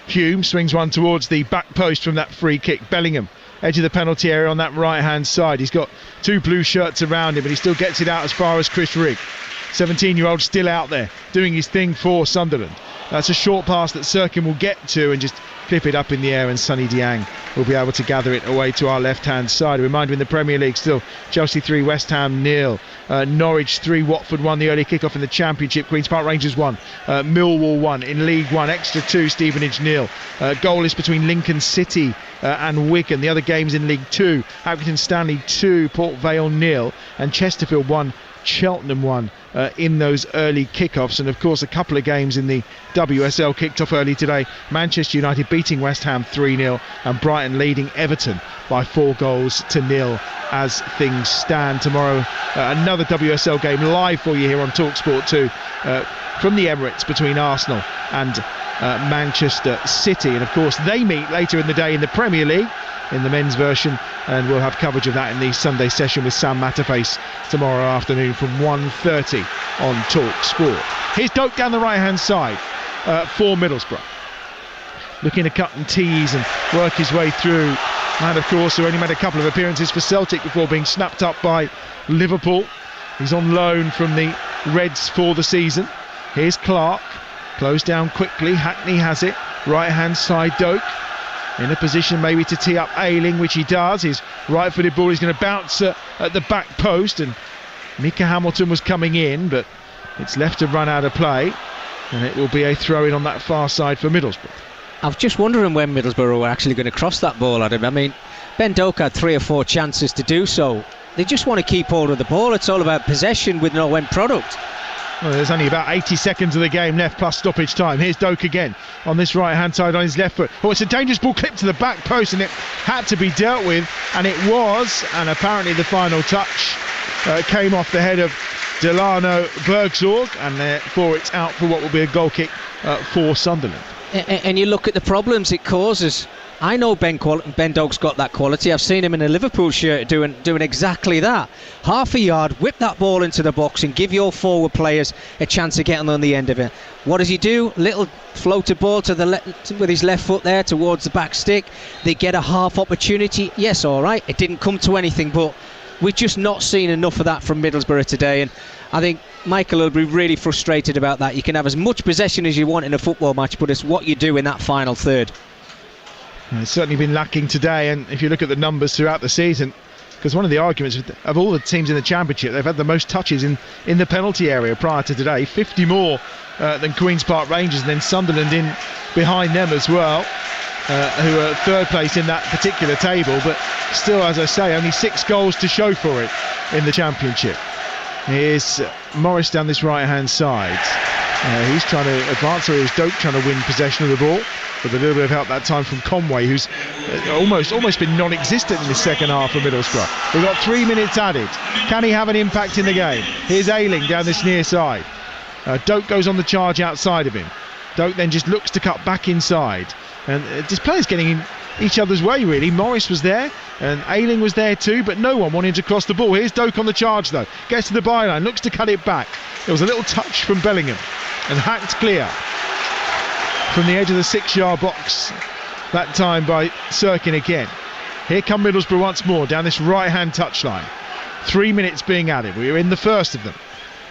Hume swings one towards the back post from that free kick. Bellingham, edge of the penalty area on that right hand side. He's got 2 blue shirts around him, but he still gets it out as far as Chris Rigg. 17-year-old still out there doing his thing for Sunderland. That's a short pass that Sirkin will get to and just clip it up in the air, and Sonny Diang will be able to gather it away to our left hand side. A reminder, in the Premier League still Chelsea 3, West Ham 0, Norwich 3, Watford 1, the early kick-off in the Championship. Queen's Park Rangers 1, Millwall 1 in League 1, Exeter 2, Stevenage 0. Goalless between Lincoln City and Wigan. The other games in League 2, Accrington Stanley 2, Port Vale 0, and Chesterfield 1, Cheltenham 1 in those early kickoffs. And of course a couple of games in the WSL kicked off early today. Manchester United beating West Ham 3-0 and Brighton leading Everton by 4-0 as things stand. Tomorrow another WSL game live for you here on Talksport 2 from the Emirates between Arsenal and Manchester City, and of course they meet later in the day in the Premier League in the men's version, and we'll have coverage of that in the Sunday session with Sam Matterface tomorrow afternoon from 1:30 on Talksport. Here's Doak down the right hand side for Middlesbrough, looking to cut and tease and work his way through. And of course, who only made a couple of appearances for Celtic before being snapped up by Liverpool. He's on loan from the Reds for the season. Here's Clark, closed down quickly. Hackney has it, right hand side. Doak in a position maybe to tee up Ayling, which he does. His right-footed ball is going to bounce at the back post, and Mika Hamilton was coming in, but it's left to run out of play, and it will be a throw-in on that far side for Middlesbrough. I was just wondering when Middlesbrough were actually going to cross that ball at him. I mean, Ben Doak had 3 or 4 chances to do so. They just want to keep hold of the ball. It's all about possession with no end product. Well, there's only about 80 seconds of the game left plus stoppage time. Here's Doak again on this right hand side on his left foot. Oh, it's a dangerous ball clipped to the back post, and it had to be dealt with, and it was, and apparently the final touch came off the head of Delano Bergzorg, and therefore it's out for what will be a goal kick for Sunderland. And you look at the problems it causes. I know Ben Doak's got that quality. I've seen him in a Liverpool shirt doing exactly that. Half a yard, whip that ball into the box and give your forward players a chance of getting on the end of it. What does he do? Little floated ball to the with his left foot there towards the back stick. They get a half opportunity. Yes, all right, it didn't come to anything, but we've just not seen enough of that from Middlesbrough today. And I think Michael will be really frustrated about that. You can have as much possession as you want in a football match, but it's what you do in that final third. It's certainly been lacking today, and if you look at the numbers throughout the season, because one of the arguments of all the teams in the Championship, they've had the most touches in the penalty area prior to today, 50 more than Queen's Park Rangers, and then Sunderland in behind them as well, who are third place in that particular table, but still, as I say, only 6 goals to show for it in the Championship. Here's Morris down this right-hand side. He's trying to advance, or here's Doak trying to win possession of the ball, with a little bit of help that time from Conway, who's almost been non-existent in the second half of Middlesbrough. We've got 3 minutes added. Can he have an impact in the game? Here's Ayling down this near side. Doak goes on the charge outside of him. Doak then just looks to cut back inside. And just players getting in each other's way, really. Morris was there, and Ayling was there too, but no one wanted to cross the ball. Here's Doak on the charge, though. Gets to the byline, looks to cut it back. There was a little touch from Bellingham, and hacked clear from the edge of the 6-yard box, that time by Sirkin again. Here come Middlesbrough once more, down this right-hand touchline. 3 minutes being added. We are in the first of them.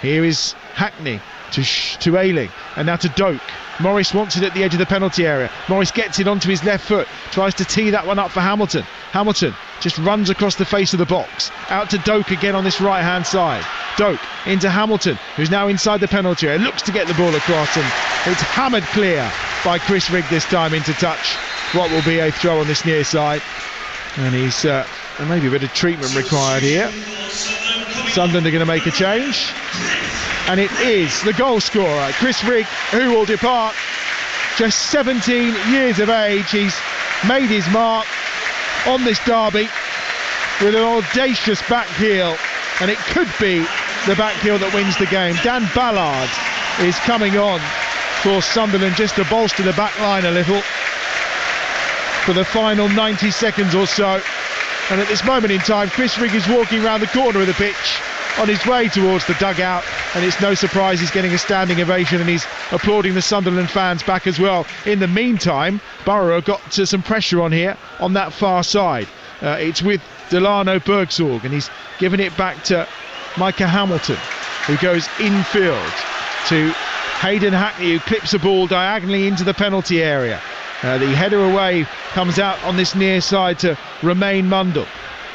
Here is Hackney to Ayling, and now to Doak. Morris wants it at the edge of the penalty area. Morris gets it onto his left foot, tries to tee that one up for Hamilton. Hamilton just runs across the face of the box. Out to Doak again on this right-hand side. Doak into Hamilton, who's now inside the penalty area. Looks to get the ball across, and it's hammered clear by Chris Rigg this time into touch. What will be a throw on this near side. And he's maybe a bit of treatment required here. Sunderland are going to make a change. And it is the goal scorer, Chris Rigg, who will depart. Just 17 years of age. He's made his mark on this derby with an audacious back heel, and it could be the back heel that wins the game. Dan Ballard is coming on for Sunderland just to bolster the back line a little for the final 90 seconds or so. And at this moment in time, Chris Rigg is walking around the corner of the pitch on his way towards the dugout, and it's no surprise he's getting a standing ovation, and he's applauding the Sunderland fans back as well. In the meantime, Borough got some pressure on here on that far side. It's with Delano Bergsorg, and he's giving it back to Micah Hamilton, who goes infield to Hayden Hackney, who clips a ball diagonally into the penalty area. The header away comes out on this near side to Romain Mundle,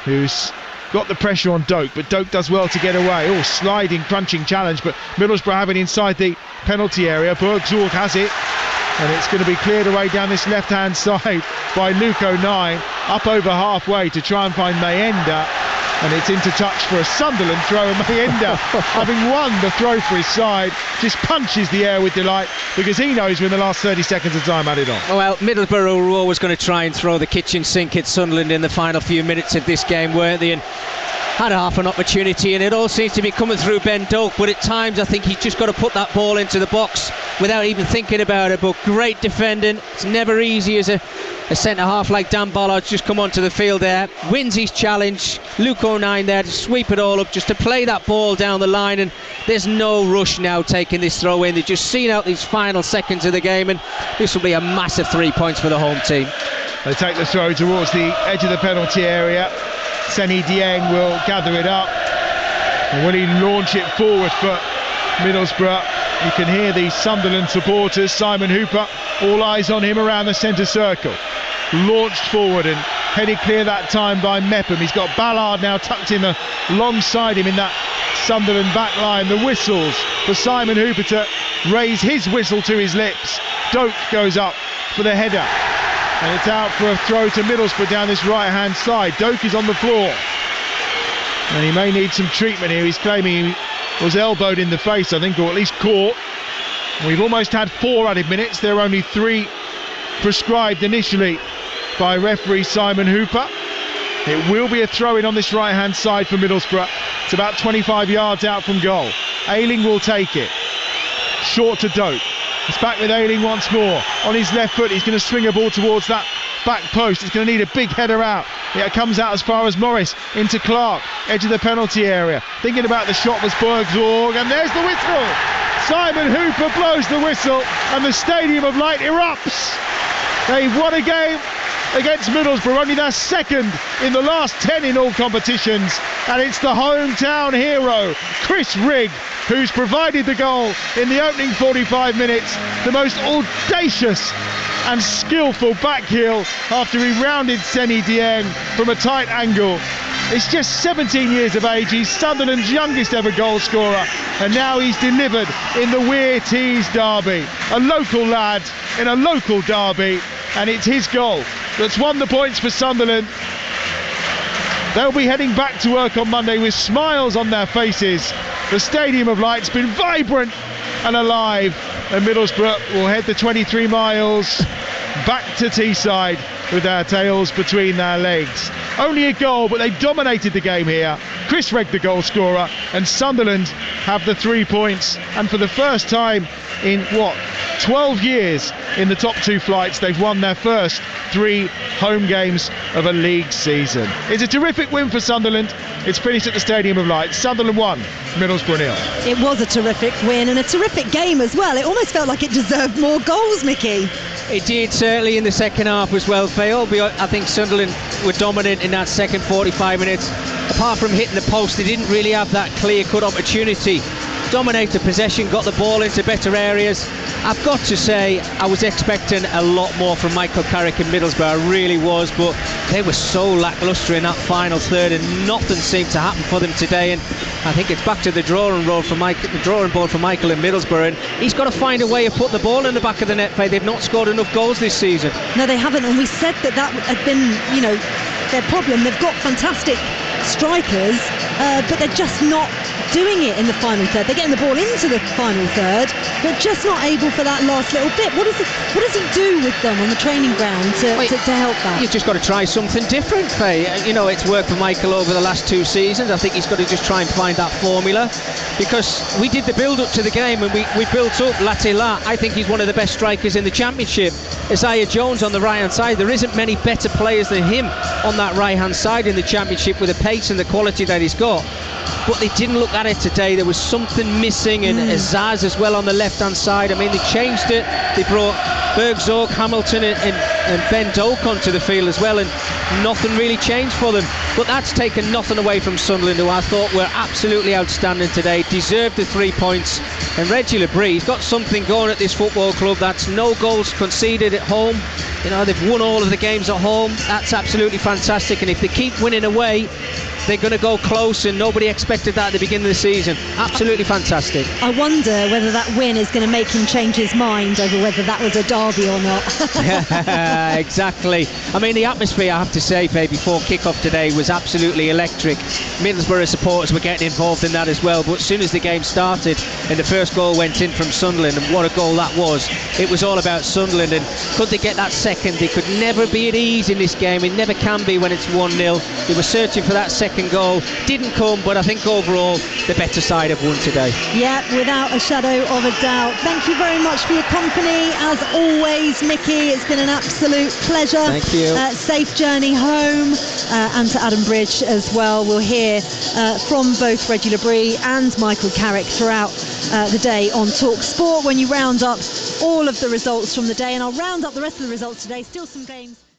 who's got the pressure on Doak, but Doak does well to get away. Oh, sliding, crunching challenge, but Middlesbrough have it inside the penalty area. Bergsorg has it, and it's going to be cleared away down this left-hand side by Luke O'Nien, up over halfway to try and find Mayenda, and it's into touch for a Sunderland throw, and Mayenda, having won the throw for his side, just punches the air with delight, because he knows when the last 30 seconds of time added on. Well, Middlesbrough were always going to try and throw the kitchen sink at Sunderland in the final few minutes of this game, weren't they? And had half an opportunity, and it all seems to be coming through Ben Doak, but at times I think he's just got to put that ball into the box without even thinking about it. But great defending. It's never easy as a centre-half like Dan Ballard's just come onto the field there, wins his challenge. Luke O'Nien there to sweep it all up, just to play that ball down the line, and there's no rush now taking this throw in. They've just seen out these final seconds of the game, and this will be a massive 3 points for the home team. They take the throw towards the edge of the penalty area. Seni Dieng will gather it up, and will he launch it forward for Middlesbrough? You can hear the Sunderland supporters. Simon Hooper, all eyes on him around the centre circle. Launched forward and headed clear that time by Mepham. He's got Ballard now tucked in alongside him in that Sunderland back line. The whistles for Simon Hooper to raise his whistle to his lips. Doak goes up for the header, and it's out for a throw to Middlesbrough down this right-hand side. Doak is on the floor, and he may need some treatment here. He's claiming he was elbowed in the face, I think, or at least caught. We've almost had 4 added minutes. There are only 3 prescribed initially by referee Simon Hooper. It will be a throw-in on this right-hand side for Middlesbrough. It's about 25 yards out from goal. Ayling will take it. Short to Doak. It's back with Ayling once more. On his left foot, he's going to swing a ball towards that back post. It's going to need a big header out. It comes out as far as Morris, into Clark, edge of the penalty area. Thinking about the shot was Bergsorg, and there's the whistle. Simon Hooper blows the whistle, and the Stadium of Light erupts. They've won a game against Middlesbrough, only their second in the last 10 in all competitions, and it's the hometown hero, Chris Rigg, who's provided the goal in the opening 45 minutes. The most audacious and skillful back heel after he rounded Seny Dieng from a tight angle. He's just 17 years of age. He's Sunderland's youngest ever goal scorer, and now he's delivered in the Wear Tees derby. A local lad in a local derby, and it's his goal that's won the points for Sunderland. They'll be heading back to work on Monday with smiles on their faces. The Stadium of Light's been vibrant and alive, and Middlesbrough will head the 23 miles back to Teesside with their tails between their legs. Only a goal, but they dominated the game here. Chris Regg the goal scorer, and Sunderland have the 3 points, and for the first time in 12 years in the top 2 flights, they've won their first 3 home games of a league season. It's a terrific win for Sunderland. It's finished at the Stadium of Light. Sunderland 1, Middlesbrough 0. It was a terrific win and a terrific game as well. It almost felt like it deserved more goals, Mickey. It did, certainly in the second half as well, Faye. I think Sunderland were dominant in that second 45 minutes. Apart from hitting the post, they didn't really have that clear-cut opportunity. Dominated possession, got the ball into better areas. I've got to say, I was expecting a lot more from Michael Carrick in Middlesbrough. I really was, but they were so lacklustre in that final third, and nothing seemed to happen for them today. And I think it's back to the drawing board for Michael in Middlesbrough, and he's got to find a way of putting the ball in the back of the net. They've not scored enough goals this season. No, they haven't, and we said that had been, their problem. They've got fantastic strikers, but they're just not doing it in the final third. They're getting the ball into the final third, but just not able for that last little bit. What does he do with them on the training ground to help that? You've just got to try something different, Faye. It's worked for Michael over the last 2 seasons. I think he's got to just try and find that formula, because we did the build-up to the game and we built up Latila. I think he's one of the best strikers in the Championship. Isaiah Jones on the right-hand side. There isn't many better players than him on that right-hand side in the Championship with the pace and the quality that he's got. But they didn't look at it today. There was something missing, and Azaz as well on the left-hand side. I mean, they changed it. They brought Bergzorg, Hamilton and Ben Doak onto the field as well, and nothing really changed for them. But that's taken nothing away from Sunderland, who I thought were absolutely outstanding today, deserved the 3 points. And Reggie Labrie, he's got something going at this football club. That's no goals conceded at home. They've won all of the games at home. That's absolutely fantastic, and if they keep winning away, they're going to go close, and nobody expected that at the beginning of the season. Absolutely fantastic. I wonder whether that win is going to make him change his mind over whether that was a derby or not. Exactly. I mean, the atmosphere, I have to say, Faye, before kick-off today was absolutely electric. Middlesbrough supporters were getting involved in that as well, but as soon as the game started and the first goal went in from Sunderland, and what a goal that was, it was all about Sunderland. And could they get that second? They could never be at ease in this game. It never can be when it's 1-0. They were searching for that second goal, didn't come, but I think overall the better side have won today. Yeah, without a shadow of a doubt. Thank you very much for your company as always, Mickey. It's been an absolute pleasure. Thank you. Safe journey home, and to Adam Bridge as well. We'll hear from both Reggie Labrie and Michael Carrick throughout the day on Talksport when you round up all of the results from the day, and I'll round up the rest of the results today. Still some games.